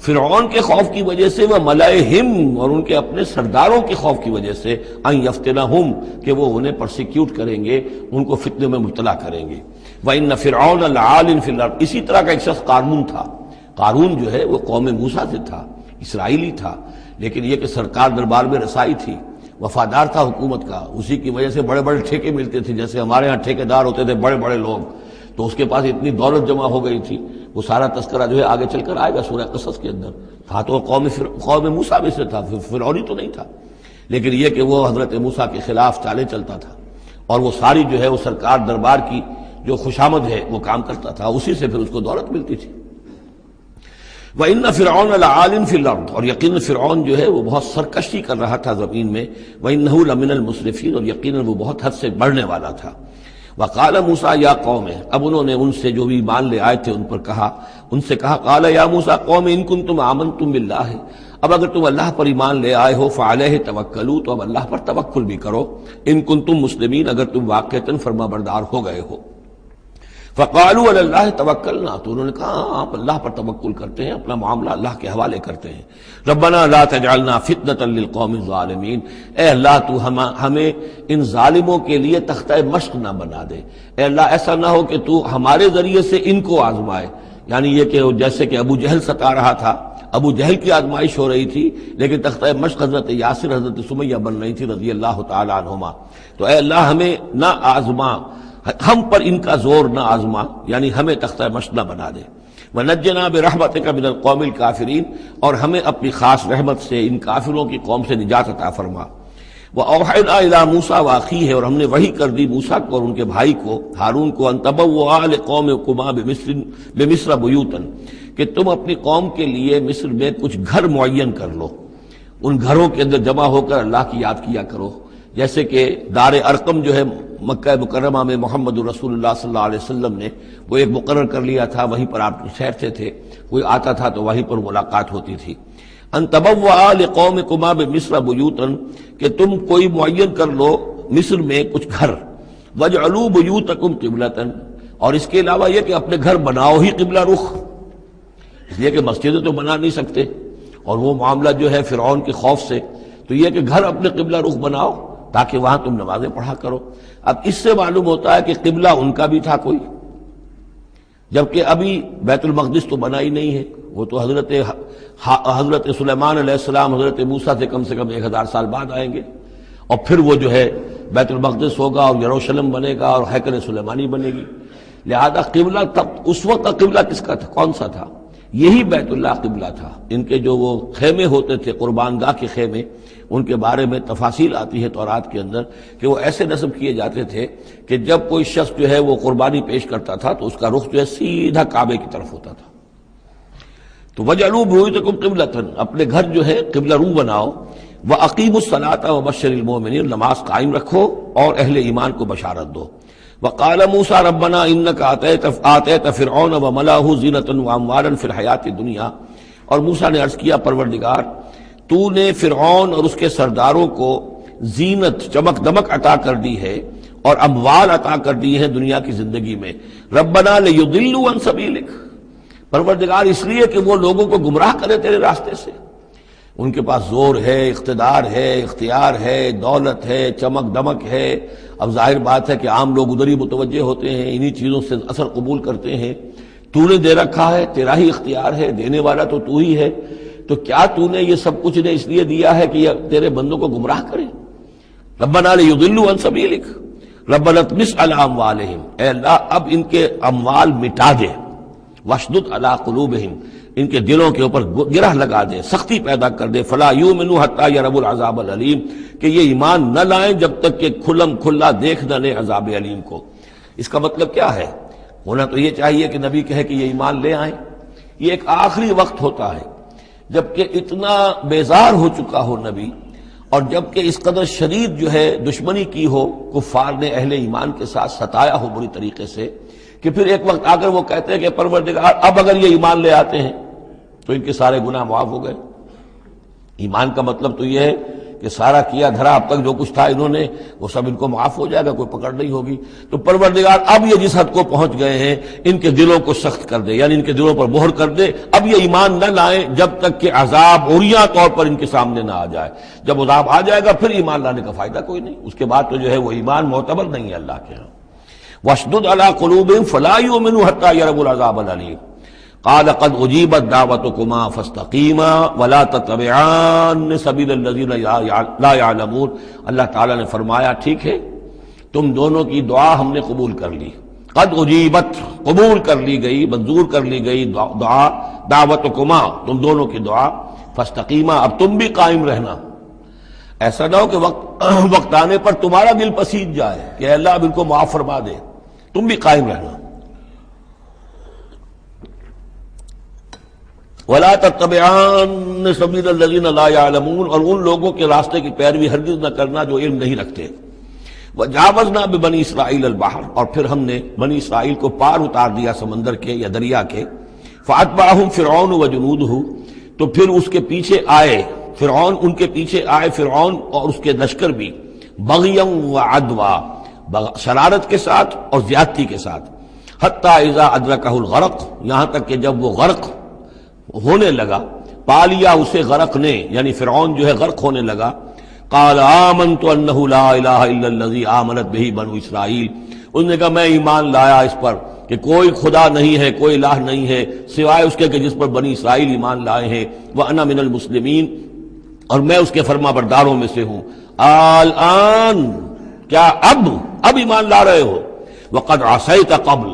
فرعون کے خوف کی وجہ سے، وہ ملئہم، اور ان کے اپنے سرداروں کے خوف کی وجہ سے، ان یفتنہم، کہ وہ انہیں پرسیکیوٹ کریں گے، ان کو فتنے میں مبتلا کریں گے۔ وَإِنَّ فِرْعَوْنَ لَعَالٍ فِي الْأَرْضِ، اسی طرح کا ایک شخص قارون تھا۔ قارون جو ہے وہ قوم موسیٰ سے تھا، اسرائیلی تھا، لیکن یہ کہ سرکار دربار میں رسائی تھی، وفادار تھا حکومت کا، اسی کی وجہ سے بڑے بڑے ٹھیکے ملتے تھے، جیسے ہمارے ہاں ٹھیکیدار ہوتے تھے بڑے بڑے لوگ، تو اس کے پاس اتنی دولت جمع ہو گئی تھی۔ وہ سارا تذکرہ جو ہے آگے چل کر آئے گا سورہ قصص کے اندر، تھا تو قوم موسیٰ میں سے تھا، فرعونی تو نہیں تھا، لیکن یہ کہ وہ حضرت موسیٰ کے خلاف چالیں چلتا تھا، اور وہ ساری جو ہے وہ سرکار دربار کی جو خوشامد ہے وہ کام کرتا تھا، اسی سے پھر اس کو دولت ملتی تھی۔ وَإِنَّ فِرْعَوْنَ لَعَالٍ فِي الْأَرْضِ، اور یقیناً فرعون جو ہے وہ بہت سرکشی کر رہا تھا زمین میں، وَإِنَّهُ لَمِنَ الْمُسْرِفِينَ، اور یقیناً وہ بہت حد سے بڑھنے والا تھا۔ وقال موسیٰ یا قوم، اب انہوں نے ان سے جو بھی ایمان لے آئے تھے ان پر کہا، ان سے کہا، قال یا موسیٰ قوم ان کنتم آمنتم باللہ، اب اگر تم اللہ پر ایمان لے آئے ہو، فعلیہ توکلوا، تو اب اللہ پر توکل بھی کرو، ان کنتم مسلمین، اگر تم واقعتاً فرما بردار ہو گئے ہو۔ فقالوا علی اللہ توکلنا، تو انہوں نے کہا ہاں آپ اللہ پر توکل کرتے ہیں، اپنا معاملہ اللہ کے حوالے کرتے ہیں۔ ربنا لا تجعلنا فتنة للقوم الظالمین، اے اللہ تو ہمیں ان ظالموں کے لیے تختہ مشق نہ بنا دے، اے اللہ ایسا نہ ہو کہ تو ہمارے ذریعے سے ان کو آزمائے، یعنی یہ کہ جیسے کہ ابو جہل ستا رہا تھا، ابو جہل کی آزمائش ہو رہی تھی، لیکن تختہ مشق حضرت یاسر، حضرت سمیہ بن رہی تھی رضی اللہ تعالی عنہما، تو اے اللہ ہمیں نہ آزما، ہم پر ان کا زور نہ آزما، یعنی ہمیں تختہ مشق نہ بنا دے۔ وَنَجِّنَا بِرَحْمَتِكَ مِنَ الْقَوْمِ الْكَافِرِينَ، اور ہمیں اپنی خاص رحمت سے ان کافروں کی قوم سے نجات عطا فرما۔ وَأَوْحَيْنَا إِلَىٰ مُوسَىٰ وَأَخِيهِ، اور ہم نے وحی کر دی موسیٰ کو اور ان کے بھائی کو ہارون کو، أَن تَبَوَّآ لِقَوْمِكُمَا بِمِصْرَ بُيُوتًا، کہ تم اپنی قوم کے لیے مصر میں کچھ گھر معین کر لو، ان گھروں کے اندر جمع ہو کر اللہ کی یاد کیا کرو، جیسے کہ دار ارقم جو ہے مکہ مکرمہ میں محمد رسول اللہ صلی اللہ علیہ وسلم نے وہ ایک مقرر کر لیا تھا، وہیں پر آپ ٹھہرتے تھے، کوئی آتا تھا تو وہیں پر ملاقات ہوتی تھی۔ ان تبوأ لقومکما بمصر بیوتا، کہ تم کوئی معین کر لو مصر میں کچھ گھر، واجعلوا بیوتکم قبلۃ، اور اس کے علاوہ یہ کہ اپنے گھر بناؤ ہی قبلہ رخ، اس لیے کہ مسجدیں تو بنا نہیں سکتے، اور وہ معاملہ جو ہے فرعون کے خوف سے، تو یہ کہ گھر اپنے قبلہ رخ بناؤ تاکہ وہاں تم نمازیں پڑھا کرو۔ اب اس سے معلوم ہوتا ہے کہ قبلہ ان کا بھی تھا کوئی، جبکہ ابھی بیت المقدس تو بنا ہی نہیں ہے، وہ تو حضرت سلیمان علیہ السلام حضرت موسیٰ سے کم 1000 سال بعد آئیں گے، اور پھر وہ جو ہے بیت المقدس ہوگا اور یروشلم بنے گا اور ہیکل سلیمانی بنے گی، لہذا قبلہ تب اس وقت قبلہ کس کا تھا، کون سا تھا؟ یہی بیت اللہ قبلہ تھا۔ ان کے جو وہ خیمے ہوتے تھے قربان گاہ کے خیمے، ان کے بارے میں تفاصیل آتی ہے تورات کے اندر کہ وہ ایسے نصب کیے جاتے تھے کہ جب کوئی شخص جو ہے وہ قربانی پیش کرتا تھا تو اس کا رخ جو ہے سیدھا کعبے کی طرف ہوتا تھا۔ تو وَجْعَلُوا بُيُوتَكُمْ قِبْلَةً، اپنے گھر جو ہے قبلہ رو بناؤ، وَأَقِیمُوا الصَّلَاةَ وَبَشِّرِ الْمُؤْمِنِينَ، نماز قائم رکھو اور اہل ایمان کو بشارت دو۔ وقال موسیٰ ربنا انک آتیت فرعون وملأہ زینۃ واموالا فی الحیاۃ الدنیا، اور موسیٰ نے عرض کیا پروردگار تو نے فرعون اور اس کے سرداروں کو زینت چمک دمک عطا کر دی ہے اور اموال عطا کر دی ہے دنیا کی زندگی میں، ربنا لیضلوا عن سبیلک، پروردگار اس لیے کہ وہ لوگوں کو گمراہ کرے تیرے راستے سے، ان کے پاس زور ہے، اقتدار ہے، اختیار ہے، دولت ہے، چمک دمک ہے، اب ظاہر بات ہے کہ عام لوگ ادھر ہی متوجہ ہوتے ہیں، انہی چیزوں سے اثر قبول کرتے ہیں، تو نے دے رکھا ہے، تیرا ہی اختیار ہے، دینے والا تو ہی ہے، تو کیا تو نے یہ سب کچھ نے اس لیے دیا ہے کہ یہ تیرے بندوں کو گمراہ کرے؟ ربنا لیضلوا عن سبیلک ربنا اطمس علی اموالہم، اے اللہ اب ان کے اموال مٹا دے، واشدد علی قلوبہم، ان کے دلوں کے اوپر گرہ لگا دے، سختی پیدا کر دے، فلا یؤمنوا حتی یروا العذاب العلیم، کہ یہ ایمان نہ لائیں جب تک کہ کھلم کھلا دیکھ نہ لیں عذاب علیم کو۔ اس کا مطلب کیا ہے؟ ہونا تو یہ چاہیے کہ نبی کہے کہ یہ ایمان لے آئیں، یہ ایک آخری وقت ہوتا ہے جبکہ اتنا بیزار ہو چکا ہو نبی، اور جبکہ اس قدر شدید جو ہے دشمنی کی ہو کفار نے اہل ایمان کے ساتھ، ستایا ہو بری طریقے سے، کہ پھر ایک وقت آ کر وہ کہتے ہیں کہ پروردگار اب اگر یہ ایمان لے آتے ہیں تو ان کے سارے گناہ معاف ہو گئے۔ ایمان کا مطلب تو یہ ہے کہ سارا کیا دھرا اب تک جو کچھ تھا انہوں نے وہ سب ان کو معاف ہو جائے گا، کوئی پکڑ نہیں ہوگی۔ تو پروردگار اب یہ جس حد کو پہنچ گئے ہیں ان کے دلوں کو سخت کر دے، یعنی ان کے دلوں پر مہر کر دے، اب یہ ایمان نہ لائیں جب تک کہ عذاب عریاں طور پر ان کے سامنے نہ آ جائے۔ جب عذاب آ جائے گا پھر ایمان لانے کا فائدہ کوئی نہیں، اس کے بعد تو جو ہے وہ ایمان معتبر نہیں ہے اللہ کے ہاں۔ واشدد علی قلوبہم فلا یؤمنوا حتی یروا العذاب العلیم، قال قد اجیبت دعوتکما فاستقیما ولا تتبعان سبیل الذین لا یعلمون، اللہ تعالیٰ نے فرمایا ٹھیک ہے تم دونوں کی دعا ہم نے قبول کر لی، قد اجیبت قبول کر لی گئی، منظور کر لی گئی دعا، دعوتکما تم دونوں کی دعا، فاستقیما اب تم بھی قائم رہنا، ایسا نہ ہو کہ وقت آنے پر تمہارا دل پسیج جائے کہ اے اللہ اب ان کو معاف فرما دے، تم بھی قائم رہنا۔ وَلَا تَتَّبِعَانَّ سَبِيلَ الَّذِينَ لَا يَعْلَمُونَ، اور ان لوگوں کے راستے کی پیروی ہرگز نہ کرنا جو علم نہیں رکھتے۔ وَجَاوَزْنَا بِبَنِي إِسْرَائِيلَ الْبَحْرَ، اور پھر ہم نے بنی اسرائیل کو پار اتار دیا سمندر کے یا دریا کے، فَأَتْبَعَهُمْ فِرْعَوْنُ وَجُنُودُهُ، تو پھر اس کے پیچھے آئے فرعون، ان کے پیچھے آئے فرعون اور اس کے لشکر بھی، بغیًا وعدوا، شرارت کے ساتھ اور زیادتی کے ساتھ، حتی اذا ادرکہ الغرق، یہاں تک کہ جب وہ غرق ہونے لگا، پا لیا اسے غرق نے، یعنی فرعون جو ہے غرق ہونے لگا، قال آمنت انہ لا الہ الا الذی آمنت بہ بنو اسرائیل، انہوں نے کہا میں ایمان لایا اس پر کہ کوئی خدا نہیں ہے، کوئی الہ نہیں ہے سوائے اس کے کہ جس پر بنی اسرائیل ایمان لائے ہیں، وانا من المسلمین، اور میں اس کے فرما برداروں میں سے ہوں۔ الآن، کیا اب ایمان لا رہے ہو؟ وقد عصیت قبل،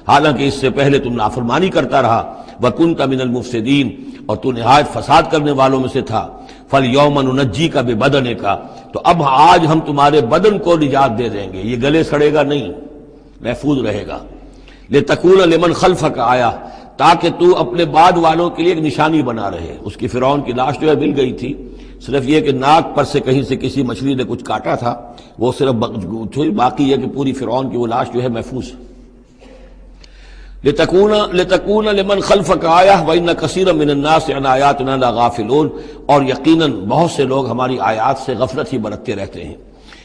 حالانکہ اس سے پہلے تم نافرمانی کرتا رہا، وکنت من المفسدین، اور تو نہایت فساد کرنے والوں میں سے تھا، فالیوم ننجیک ببدنک، تو اب آج ہم تمہارے بدن کو نجات دے دیں گے، یہ گلے سڑے گا نہیں، محفوظ رہے گا، لتکون لمن خلفک آیا، تاکہ تو اپنے بعد والوں کے لیے ایک نشانی بنا رہے۔ اس کی فرعون کی لاش جو ہے مل گئی تھی، صرف یہ کہ ناک پر سے کہیں سے کسی مچھلی نے کچھ کاٹا تھا، وہ صرف باقی ہے کہ پوری فرعون کی وہ لاش جو ہے محفوظ ہے۔ لتکون لمن خلفک آیہ وان کثیرا من الناس عن آیاتنا لغافلون، اور یقیناً بہت سے لوگ ہماری آیات سے غفلت ہی برتتے رہتے ہیں۔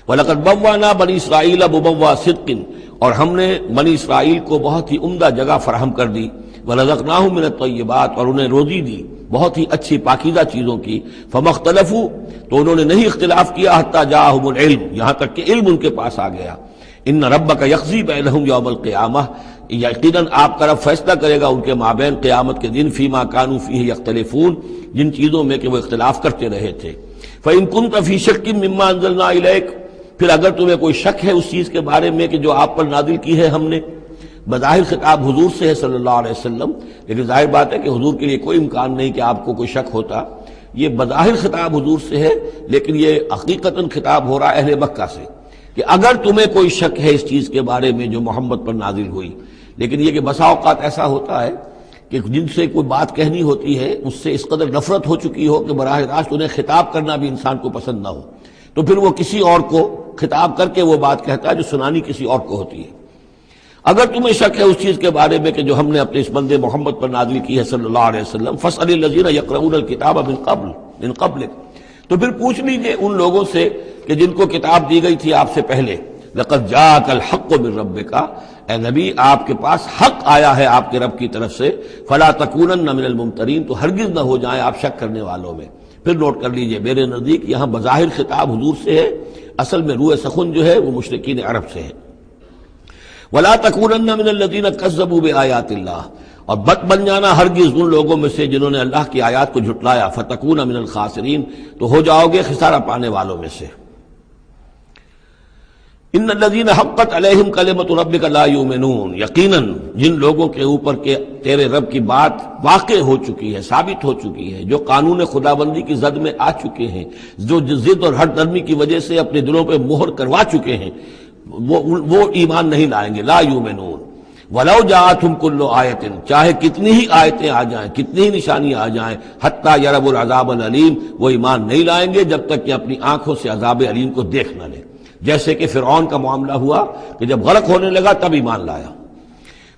وَلَقَدْ بَوَّأْنَا بَنِي إِسْرَائِيلَ مُبَوَّأَ صِدْقٍ، اور ہم نے بنی اسرائیل کو بہت ہی عمدہ جگہ فراہم کر دی، وَرَزَقْنَاهُم مِّنَ الطَّيِّبَاتِ، اور انہیں روزی دی بہت ہی اچھی پاکیزہ چیزوں کی، فَمَا اخْتَلَفُوا، تو انہوں نے نہیں اختلاف کیا، حَتَّىٰ جَاءَهُمُ الْعِلْمُ، یہاں تک کہ علم ان کے پاس آ گیا۔ إِنَّ رَبَّكَ يَقْضِي بَيْنَهُمْ يَوْمَ الْقِيَامَةِ، یقیناً آپ کا رب فیصلہ کرے گا ان کے مابین قیامت کے دن، فیما کانوا فیہ یختلفون، جن چیزوں میں کہ وہ اختلاف کرتے رہے تھے۔ فإن كنت فی شک مما انزلنا الیک، پھر اگر تمہیں کوئی شک ہے اس چیز کے بارے میں کہ جو آپ پر نازل کی ہے ہم نے، بظاہر خطاب حضور سے ہے صلی اللہ علیہ وسلم، لیکن ظاہر بات ہے کہ حضور کے لیے کوئی امکان نہیں کہ آپ کو کوئی شک ہوتا، یہ بظاہر خطاب حضور سے ہے، لیکن یہ حقیقتاً خطاب ہو رہا ہے اہل مکہ سے، کہ اگر تمہیں کوئی شک ہے اس چیز کے بارے میں جو محمد پر نازل ہوئی، لیکن یہ کہ بسا اوقات ایسا ہوتا ہے کہ جن سے کوئی بات کہنی ہوتی ہے اس سے اس قدر نفرت ہو چکی ہو کہ براہ راست انہیں خطاب کرنا بھی انسان کو پسند نہ ہو، تو پھر وہ کسی اور کو خطاب کر کے وہ بات کہتا ہے جو سنانی کسی اور کو ہوتی ہے۔ اگر تمہیں شک ہے اس چیز کے بارے میں کہ جو ہم نے اپنے اس بندے محمد پر نازل کی ہے صلی اللہ علیہ وسلم، فَاسْأَلِ الَّذِينَ يَقْرَؤُونَ الْكِتَابَ مِن قَبْلِكَ، تو پھر پوچھ لیجئے ان لوگوں سے کہ جن کو کتاب دی گئی تھی آپ سے پہلے، لَقَدْ جَاءَكَ الْحَقُّ مِن رَبِّكَ، اے نبی آپ کے پاس حق آیا ہے آپ کے رب کی طرف سے، فَلَا تَكُونَنَّ مِنَ الْمُمْتَرِينَ، تو ہرگز نہ ہو جائیں آپ شک کرنے والوں میں۔ پھر نوٹ کر لیجئے میرے نزدیک یہاں بظاہر خطاب حضور سے ہے، اصل میں روح سخن جو ہے وہ مشرکین عرب سے ہے۔ وَلَا تَكُونَنَّ مِنَ الَّذِينَ كَذَّبُوا بِآيَاتِ اللَّهِ، اور بد بن جانا ہرگز ان لوگوں میں سے جنہوں نے اللہ کی آیات کو جھٹلایا، فَتَكُونَ مِنَ الْخَاسِرِينَ، تو ہو جاؤ گے خسارہ پانے والوں میں سے۔ ان الذین حقت علیہم کلمۃ ربک لا یؤمنون، یقیناً جن لوگوں کے اوپر کے تیرے رب کی بات واقع ہو چکی ہے، ثابت ہو چکی ہے، جو قانون خداوندی کی زد میں آ چکے ہیں، جو ضد اور ہٹ درمی کی وجہ سے اپنے دلوں پہ مہر کروا چکے ہیں، وہ ایمان نہیں لائیں گے۔ لا یؤمنون ولو جاءتہم کل آیۃ، چاہے کتنی ہی آیتیں آ جائیں، کتنی ہی نشانی آ جائیں، حتی یروا العذاب العلیم، وہ ایمان نہیں لائیں گے جب تک کہ اپنی آنکھوں سے عذاب علیم کو دیکھ نہ لیں۔ جیسے کہ فرعون کا معاملہ ہوا کہ جب غرق ہونے لگا تب ایمان لایا۔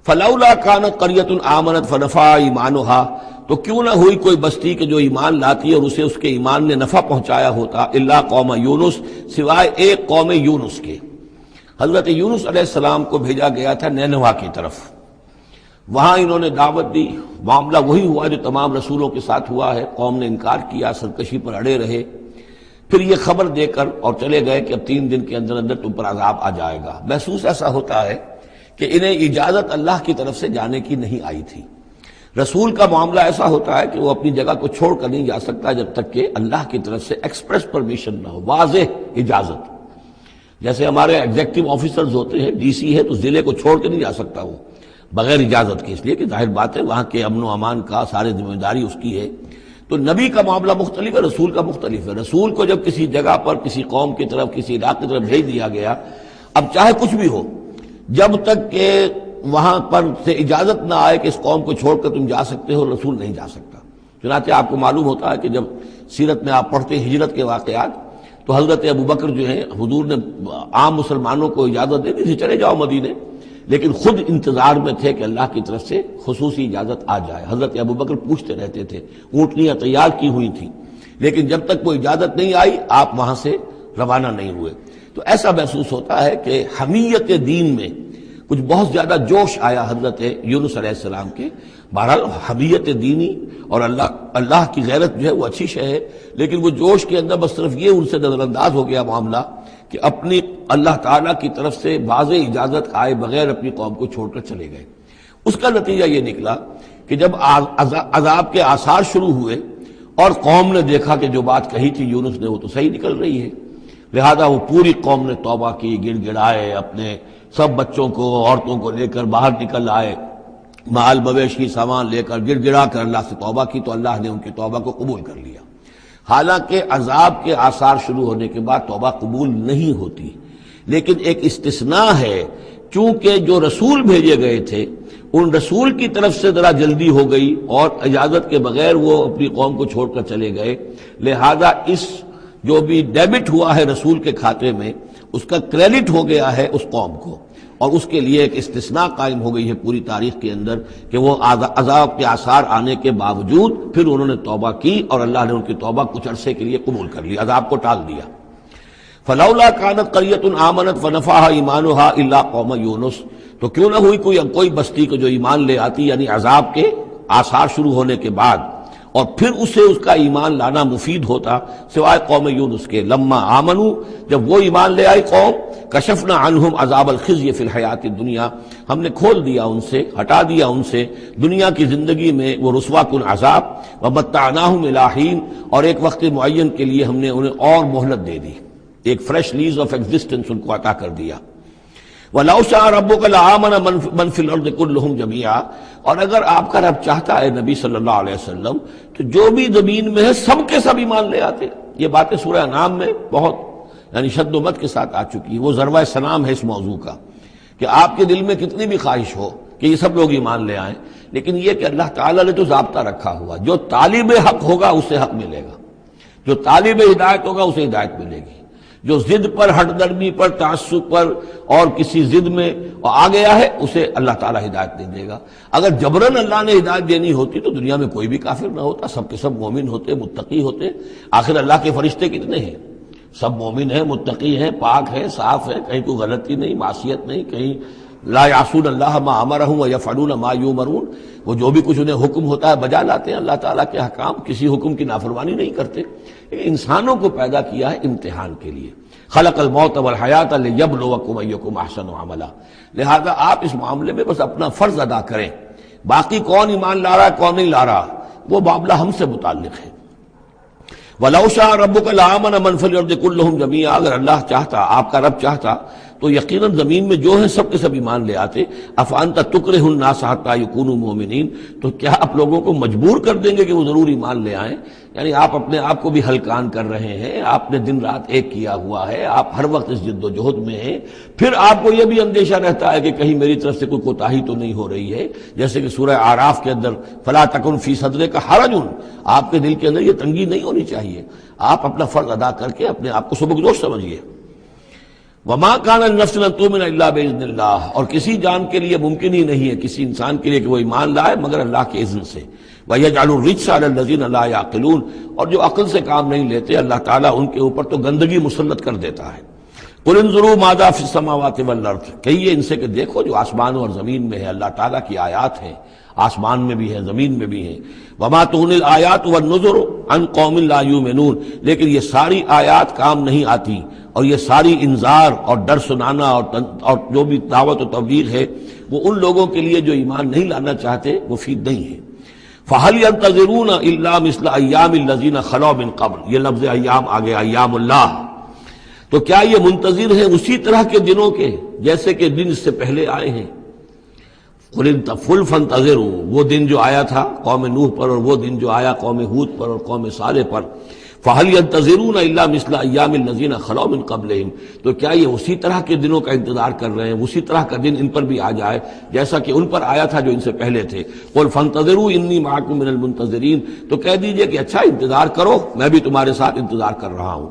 فلولا كانت قرية آمنت فنفعها ایمانها، تو کیوں نہ ہوئی کوئی بستی کہ جو ایمان لاتی اور اسے اس کے ایمان نے نفع پہنچایا ہوتا، الا قوم یونس، سوائے ایک قوم یونس کے۔ حضرت یونس علیہ السلام کو بھیجا گیا تھا نینوا کی طرف، وہاں انہوں نے دعوت دی، معاملہ وہی ہوا جو تمام رسولوں کے ساتھ ہوا ہے، قوم نے انکار کیا، سرکشی پر اڑے رہے، پھر یہ خبر دے کر اور چلے گئے کہ اب 3 دن کے اندر اندر تم پر عذاب آ جائے گا۔ محسوس ایسا ہوتا ہے کہ انہیں اجازت اللہ کی طرف سے جانے کی نہیں آئی تھی۔ رسول کا معاملہ ایسا ہوتا ہے کہ وہ اپنی جگہ کو چھوڑ کر نہیں جا سکتا جب تک کہ اللہ کی طرف سے ایکسپریس پرمیشن نہ ہو، واضح اجازت۔ جیسے ہمارے ایگزیکٹو آفیسرز ہوتے ہیں، ڈی سی ہے تو ضلع کو چھوڑ کے نہیں جا سکتا وہ بغیر اجازت کے، اس لیے کہ ظاہر بات ہے وہاں کے امن و امان کا سارے ذمہ داری اس کی ہے۔ تو نبی کا معاملہ مختلف ہے، رسول کا مختلف ہے۔ رسول کو جب کسی جگہ پر، کسی قوم کی طرف، کسی علاقے کی طرف بھیج دیا گیا، اب چاہے کچھ بھی ہو، جب تک کہ وہاں پر سے اجازت نہ آئے کہ اس قوم کو چھوڑ کر تم جا سکتے ہو، رسول نہیں جا سکتا۔ چنانچہ آپ کو معلوم ہوتا ہے کہ جب سیرت میں آپ پڑھتے ہیں ہجرت کے واقعات، تو حضرت ابوبکر جو ہیں، حضور نے عام مسلمانوں کو اجازت دے دی تھی چلے جاؤ مدینے، لیکن خود انتظار میں تھے کہ اللہ کی طرف سے خصوصی اجازت آ جائے۔ حضرت ابوبکر پوچھتے رہتے تھے، اونٹنیاں تیار کی ہوئی تھیں، لیکن جب تک کوئی اجازت نہیں آئی آپ وہاں سے روانہ نہیں ہوئے۔ تو ایسا محسوس ہوتا ہے کہ حمیت دین میں کچھ بہت زیادہ جوش آیا حضرت یونس علیہ السلام کے۔ بہرحال حمیت دینی اور اللہ کی غیرت جو ہے وہ اچھی شے ہے، لیکن وہ جوش کے اندر بس صرف یہ ان سے نظر انداز ہو گیا معاملہ کہ اپنی اللہ تعالیٰ کی طرف سے واضح اجازت آئے بغیر اپنی قوم کو چھوڑ کر چلے گئے۔ اس کا نتیجہ یہ نکلا کہ جب عذاب کے آثار شروع ہوئے اور قوم نے دیکھا کہ جو بات کہی تھی یونس نے وہ تو صحیح نکل رہی ہے، لہذا وہ پوری قوم نے توبہ کی، گڑ گڑائے، اپنے سب بچوں کو عورتوں کو لے کر باہر نکل آئے، مال مویشی سامان لے کر گڑ گڑا کر اللہ سے توبہ کی، تو اللہ نے ان کی توبہ کو قبول کر لیا۔ حالانکہ عذاب کے آثار شروع ہونے کے بعد توبہ قبول نہیں ہوتی، لیکن ایک استثناء ہے، چونکہ جو رسول بھیجے گئے تھے ان رسول کی طرف سے ذرا جلدی ہو گئی اور اجازت کے بغیر وہ اپنی قوم کو چھوڑ کر چلے گئے، لہذا اس جو بھی ڈیبٹ ہوا ہے رسول کے کھاتے میں اس کا کریڈٹ ہو گیا ہے اس قوم کو، اور اس کے لیے ایک استثناء قائم ہو گئی ہے پوری تاریخ کے اندر کہ وہ عذاب کے آثار آنے کے باوجود پھر انہوں نے توبہ کی اور اللہ نے ان کی توبہ کچھ عرصے کے لیے قبول کر لی، عذاب کو ٹال دیا۔ فلولا كانت قرية آمنت فنفعها ایمانها الا قوم یونس، تو کیوں نہ ہوئی کوئی بستی کو جو ایمان لے آتی، یعنی عذاب کے آثار شروع ہونے کے بعد، اور پھر اسے اس کا ایمان لانا مفید ہوتا، سوائے قوم یونس کے۔ لما آمنوا، جب وہ ایمان لے آئی قوم، کشفنا عنہم عذاب الخزي فی الحیات الدنیا، ہم نے کھول دیا ان سے، ہٹا دیا ان سے دنیا کی زندگی میں وہ رسوا کن عذاب، ومتعناہم الی حین، اور ایک وقت معین کے لیے ہم نے انہیں اور مہلت دے دی، ایک فریش لیز آف ایگزسٹنس ان کو عطا کر دیا۔ وَلَوْ شَاءَ رَبُّكَ لَآمَنَ مَنْ فِي الْأَرْضِ كُلُّهُمْ جَمِيعًا، اور اگر آپ کا رب چاہتا ہے نبی صلی اللہ علیہ وسلم تو جو بھی زمین میں ہے سب کے سب ایمان لے آتے۔ یہ باتیں سورہ انعام میں بہت یعنی شد و مت کے ساتھ آ چکی ہے، وہ ذروہ سلام ہے اس موضوع کا کہ آپ کے دل میں کتنی بھی خواہش ہو کہ یہ سب لوگ ایمان لے آئیں، لیکن یہ کہ اللہ تعالیٰ نے تو ضابطہ رکھا ہوا، جو طالب حق ہوگا اسے حق ملے گا، جو طالب ہدایت ہوگا اسے ہدایت ملے گی، جو ضد پر، ہٹ درمی پر، تعصب پر اور کسی ضد میں آ گیا ہے اسے اللہ تعالیٰ ہدایت نہیں دے گا۔ اگر جبراً اللہ نے ہدایت دینی ہوتی تو دنیا میں کوئی بھی کافر نہ ہوتا، سب کے سب مومن ہوتے، متقی ہوتے۔ آخر اللہ کے فرشتے کتنے ہیں؟ سب مومن ہیں، متقی ہیں، پاک ہیں، صاف ہیں، کہیں کوئی غلطی نہیں، معصیت نہیں، کہیں لا یعصون اللہ ما امرہم ویفعلون ما یؤمرون، وہ جو بھی کچھ انہیں حکم ہوتا ہے بجا لاتے ہیں اللہ تعالیٰ کے احکام، کسی حکم کی نافرمانی نہیں کرتے۔ انسانوں کو پیدا کیا ہے امتحان کے لیے، خلق الموت والحیات لیبلوکم ایکم احسن عملا، لہذا آپ اس معاملے میں بس اپنا فرض ادا کریں، باقی کون ایمان لا رہا ہے کون نہیں لا رہا وہ معاملہ ہم سے متعلق ہے۔ وَلَوْ شَاءَ رَبُّكَ لَآمَنَ مَنْ فِي الْأَرْضِ كُلُّهُمْ جَمِيعًا، اگر اللہ چاہتا، آپ کا رب چاہتا تو یقیناً زمین میں جو ہیں سب کے سب ایمان لے آتے۔ أَفَأَنْتَ تُكْرِهُ النَّاسَ حَتَّى يَكُونُوا مُؤْمِنِينَ، تو کیا آپ لوگوں کو مجبور کر دیں گے کہ وہ ضرور ایمان لے آئیں؟ یعنی آپ اپنے آپ کو بھی ہلکان کر رہے ہیں، آپ نے دن رات ایک کیا ہوا ہے، آپ ہر وقت اس جد و جہد میں ہیں، پھر آپ کو یہ بھی اندیشہ رہتا ہے کہ کہیں میری طرف سے کوئی کوتاہی تو نہیں ہو رہی ہے، جیسے کہ سورہ اعراف کے اندر فَلَا تَكُنْ فِي صَدْرِكَ حَرَجٌ، آپ کے دل کے اندر یہ تنگی نہیں ہونی چاہیے، آپ اپنا فرض ادا کر کے اپنے آپ کو سبکدوش سمجھیے۔ وَمَا كَانَ لِنَفْسٍ أَن تُؤْمِنَ إِلَّا بِإِذْنِ اللَّهِ، اور کسی جان کے لیے ممکن ہی نہیں ہے، کسی انسان کے لیے کہ وہ ایمان لائے مگر اللہ کے اذن سے۔ وَيَجْعَلُ الرِّجْسَ عَلَى الَّذِينَ لَا يَعْقِلُونَ، اور جو عقل سے کام نہیں لیتے اللہ تعالیٰ ان کے اوپر تو گندگی مسلط کر دیتا ہے۔ قُلِ انظُرُوا مَاذَا فِي السَّمَاوَاتِ وَالْأَرْضِ، کہیے ان سے کہ دیکھو جو آسمانوں اور زمین میں ہے اللہ تعالیٰ کی آیات ہیں، آسمان میں بھی ہے زمین میں بھی ہیں۔ وَمَا تُغْنِي الْآيَاتُ وَالنُّذُرُ عَنْ قَوْمٍ لَا يُؤْمِنُونَ، لیکن یہ ساری آیات کام نہیں آتی، اور یہ ساری انذار اور ڈر سنانا اور جو بھی دعوت و تبلیغ ہے وہ ان لوگوں کے لیے جو ایمان نہیں لانا چاہتے مفید نہیں ہے۔ فَهَلْ يَنْتَظِرُونَ إِلَّا مِثْلَ أَيَّامِ الَّذِينَ خَلَوْا مِنْ قَبْلُ، یہ لفظ ایام آگے ایام اللہ، تو کیا یہ منتظر ہیں اسی طرح کے دنوں کے جیسے کہ دن اس سے پہلے آئے ہیں؟ قُلْ فَانْتَظِرُوا، وہ دن جو آیا تھا قوم نوح پر، اور وہ دن جو آیا قوم ہود پر اور قوم صالح پر، فَهَلْ يَنْتَظِرُونَ إِلَّا مِثْلَ أَيَّامِ الَّذِينَ خَلَوْا مِنْ قَبْلِهِمْ، تو کیا یہ اسی طرح کے دنوں کا انتظار کر رہے ہیں، اسی طرح کا دن ان پر بھی آ جائے جیسا کہ ان پر آیا تھا جو ان سے پہلے تھے؟ قُلْ فَانْتَظِرُوا إِنِّي مَعَكُمْ مِنَ الْمُنْتَظِرِينَ، تو کہہ دیجئے کہ اچھا انتظار کرو، میں بھی تمہارے ساتھ انتظار کر رہا ہوں۔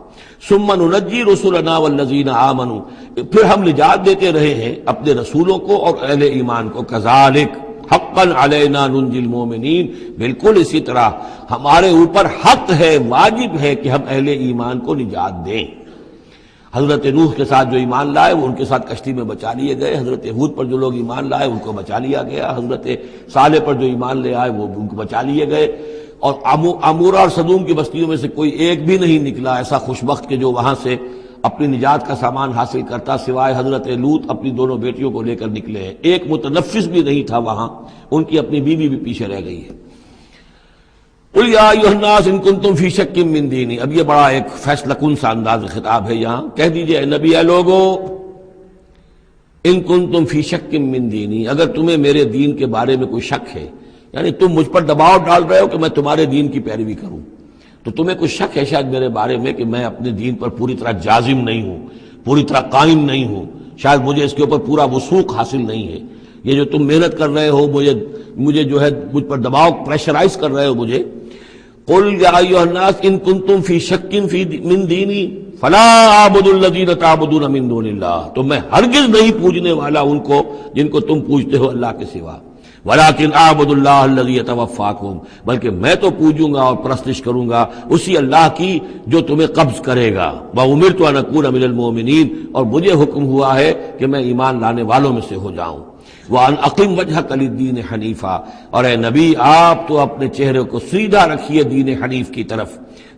ثُمَّ نُنَجِّي رُسُلَنَا وَالَّذِينَ آمَنُوا، پھر ہم نجات دیتے رہے ہیں اپنے رسولوں کو اور اہل ایمان کو۔ كَذَلِكَ حقاً علینا ننجی المومنین، بالکل اسی طرح ہمارے اوپر حق ہے، واجب ہے کہ ہم اہل ایمان کو نجات دیں۔ حضرت نوح کے ساتھ جو ایمان لائے وہ ان کے ساتھ کشتی میں بچا لیے گئے، حضرت ہود پر جو لوگ ایمان لائے ان کو بچا لیا گیا، حضرت صالح پر جو ایمان لے آئے وہ ان کو بچا لیے گئے، اور عمورہ اور صدوم کی بستیوں میں سے کوئی ایک بھی نہیں نکلا ایسا خوشبخت کہ جو وہاں سے اپنی نجات کا سامان حاصل کرتا، سوائے حضرت لوط اپنی دونوں بیٹیوں کو لے کر نکلے ہیں، ایک متنفس بھی نہیں تھا وہاں، ان کی اپنی بیوی بھی پیچھے رہ گئی ہے۔ قُلْ يَا أَيُّهَا النَّاسُ إِن كُنتُمْ فِي شَكٍّ مِّن دِينِي، اب یہ بڑا ایک فیصلہ کن سا انداز خطاب ہے یہاں، کہہ دیجئے اے نبی، اے لوگو، إِن كُنتُمْ فِي شَكٍّ مِّن دِينِي، اگر تمہیں میرے دین کے بارے میں کوئی شک ہے، یعنی تم مجھ پر دباؤ ڈال رہے ہو کہ میں تمہارے دین کی پیروی کروں، تو تمہیں کچھ شک ہے شاید میرے بارے میں کہ میں اپنے دین پر پوری طرح جازم نہیں ہوں، پوری طرح قائم نہیں ہوں، شاید مجھے اس کے اوپر پورا وثوق حاصل نہیں ہے، یہ جو تم محنت کر رہے ہو، مجھے جو ہے مجھ پر دباؤ پریشرائز کر رہے ہو مجھے۔ قُلْ يَا أَيُّهَا النَّاسُ إِن كُنتُمْ فِي شَكٍّ مِّن دِينِي فَلَا أَعْبُدُ الَّذِينَ تَعْبُدُونَ مِن دُونِ اللَّهِ، تو میں ہرگز نہیں پوجنے والا ان کو جن کو تم پوجتے ہو اللہ کے سوا۔ وَلَٰكِنْ أَعْبُدُ اللَّهَ الَّذِي يَتَوَفَّاكُمْ، بلکہ میں تو پوجوں گا اور پرستش کروں گا اسی اللہ کی جو تمہیں قبض کرے گا۔ وَأُمِرْتُ أَنْ أَكُونَ مِنَ الْمُؤْمِنِينَ، اور مجھے حکم ہوا ہے کہ میں ایمان لانے والوں میں سے ہو جاؤں۔ وَأَنْ أَقِمْ وَجْهَكَ لِلدِّينِ حَنِيفًا، اور اے نبی آپ تو اپنے چہرے کو سیدھا رکھیے دین حنیف کی طرف،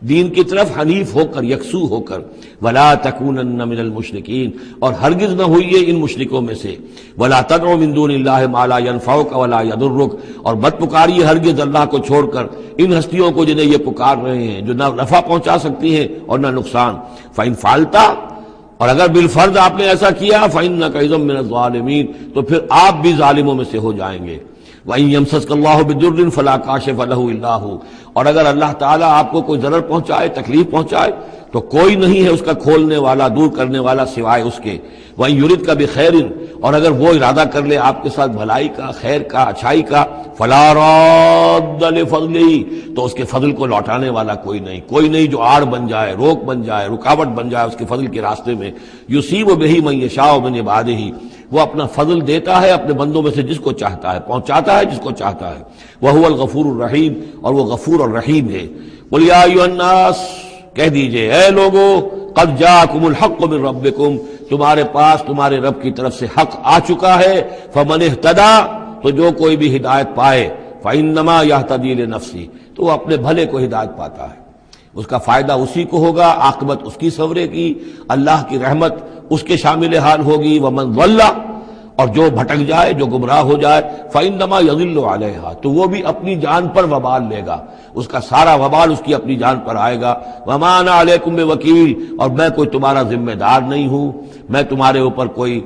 دین کی طرف حنیف ہو کر، یکسو ہو کر۔ وَلَا تَكُونَنَّ مِنَ الْمُشْرِكِينَ، اور ہرگز نہ ہوئیے ان مشرکوں میں سے۔ وَلَا تَدْعُ مِن دُونِ اللَّهِ مَا لَا يَنفَعُكَ وَلَا يَضُرُّكَ، اور مت پکاریے ہرگز اللہ کو چھوڑ کر ان ہستیوں کو جنہیں یہ پکار رہے ہیں، جو نہ نفع پہنچا سکتی ہیں اور نہ نقصان۔ فَإِن فَعَلْتَ، اور اگر بالفرض آپ نے ایسا کیا، فَإِنَّكَ إِذًا مِّنَ الظَّالِمِينَ، تو پھر آپ بھی ظالموں میں سے ہو جائیں گے۔ وَإِن يَمْسَسْكَ اللَّهُ بِضُرٍّ فَلَا كَاشِفَ لَهُ إِلَّا هُوَ، اور اگر اللہ تعالیٰ آپ کو کوئی ضرر پہنچائے، تکلیف پہنچائے، تو کوئی نہیں ہے اس کا کھولنے والا، دور کرنے والا سوائے اس کے۔ وَإِن يُرِدْكَ بِخَيْرٍ، اور اگر وہ ارادہ کر لے آپ کے ساتھ بھلائی کا، خیر کا، اچھائی کا، فَلَا رَادَّ لِفَضْلِهِ، تو اس کے فضل کو لوٹانے والا کوئی نہیں جو آڑ بن جائے، روک بن جائے، رکاوٹ بن جائے اس کے فضل کے راستے میں۔ يُصِيبُ بِهِ مَن يَشَاءُ مِنْ عِبَادِهِ، وہ اپنا فضل دیتا ہے اپنے بندوں میں سے جس کو چاہتا ہے، پہنچاتا ہے جس کو چاہتا ہے۔ وَهُوَ الْغَفُورُ الرَّحِيمُ، اور وہ غفور اور رحیم ہے۔ قُلْ يَا أَيُّهَا النَّاسُ، کہہ دیجئے اے لوگو، قَدْ جَاءَكُمُ الْحَقُّ مِنْ رَبِّكُمْ، تمہارے پاس تمہارے رب کی طرف سے حق آ چکا ہے۔ فَمَنِ اهْتَدَىٰ، تو جو کوئی بھی ہدایت پائے، فَإِنَّمَا يَهْتَدِي لِنَفْسِهِ، تو وہ اپنے بھلے کو ہدایت پاتا ہے، اس کا فائدہ اسی کو ہوگا، عاقبت اس کی سورے کی، اللہ کی رحمت اس کے شامل حال ہوگی۔ وَمَنْ ضَلَّ، اور جو بھٹک جائے، جو گمراہ ہو جائے، فَإِنَّمَا يَضِلُّ عَلَيْهَا، تو وہ بھی اپنی جان پر وبال لے گا، اس کا سارا وبال اس کی اپنی جان پر آئے گا۔ وَمَا أَنَا عَلَيْكُمْ بِوَكِيلٍ، اور میں کوئی تمہارا ذمہ دار نہیں ہوں، میں تمہارے اوپر کوئی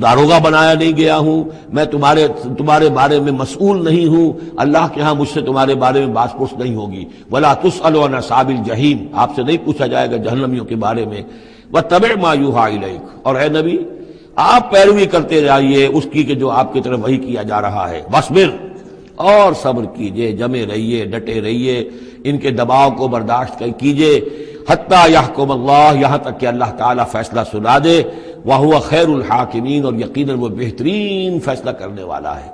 داروغہ بنایا نہیں گیا ہوں، میں تمہارے بارے میں مسئول نہیں ہوں، اللہ کے ہاں مجھ سے تمہارے بارے میں بات پرس نہیں ہوگی۔ وَلَا تُسْأَلُ عَنْ أَصْحَابِ الْجَحِيمِ، آپ سے نہیں پوچھا جائے گا جہنمیوں کے بارے میں۔ وَاتَّبِعْ مَا يُوحَىٰ إِلَيْكَ، اور اے نبی آپ پیروی کرتے رہیے اس کی کہ جو آپ کی طرف وحی کیا جا رہا ہے۔ وَاصْبِرْ، اور صبر کیجئے، جمے رہیے، ڈٹے رہیے، ان کے دباؤ کو برداشت کیجئے۔ حتیٰ یحکم اللہ، یہاں تک کہ اللہ تعالیٰ فیصلہ سنا دے۔ وَهُوَ خَيْرُ الْحَاكِمِينَ، اور یقیناً وہ بہترین فیصلہ کرنے والا ہے۔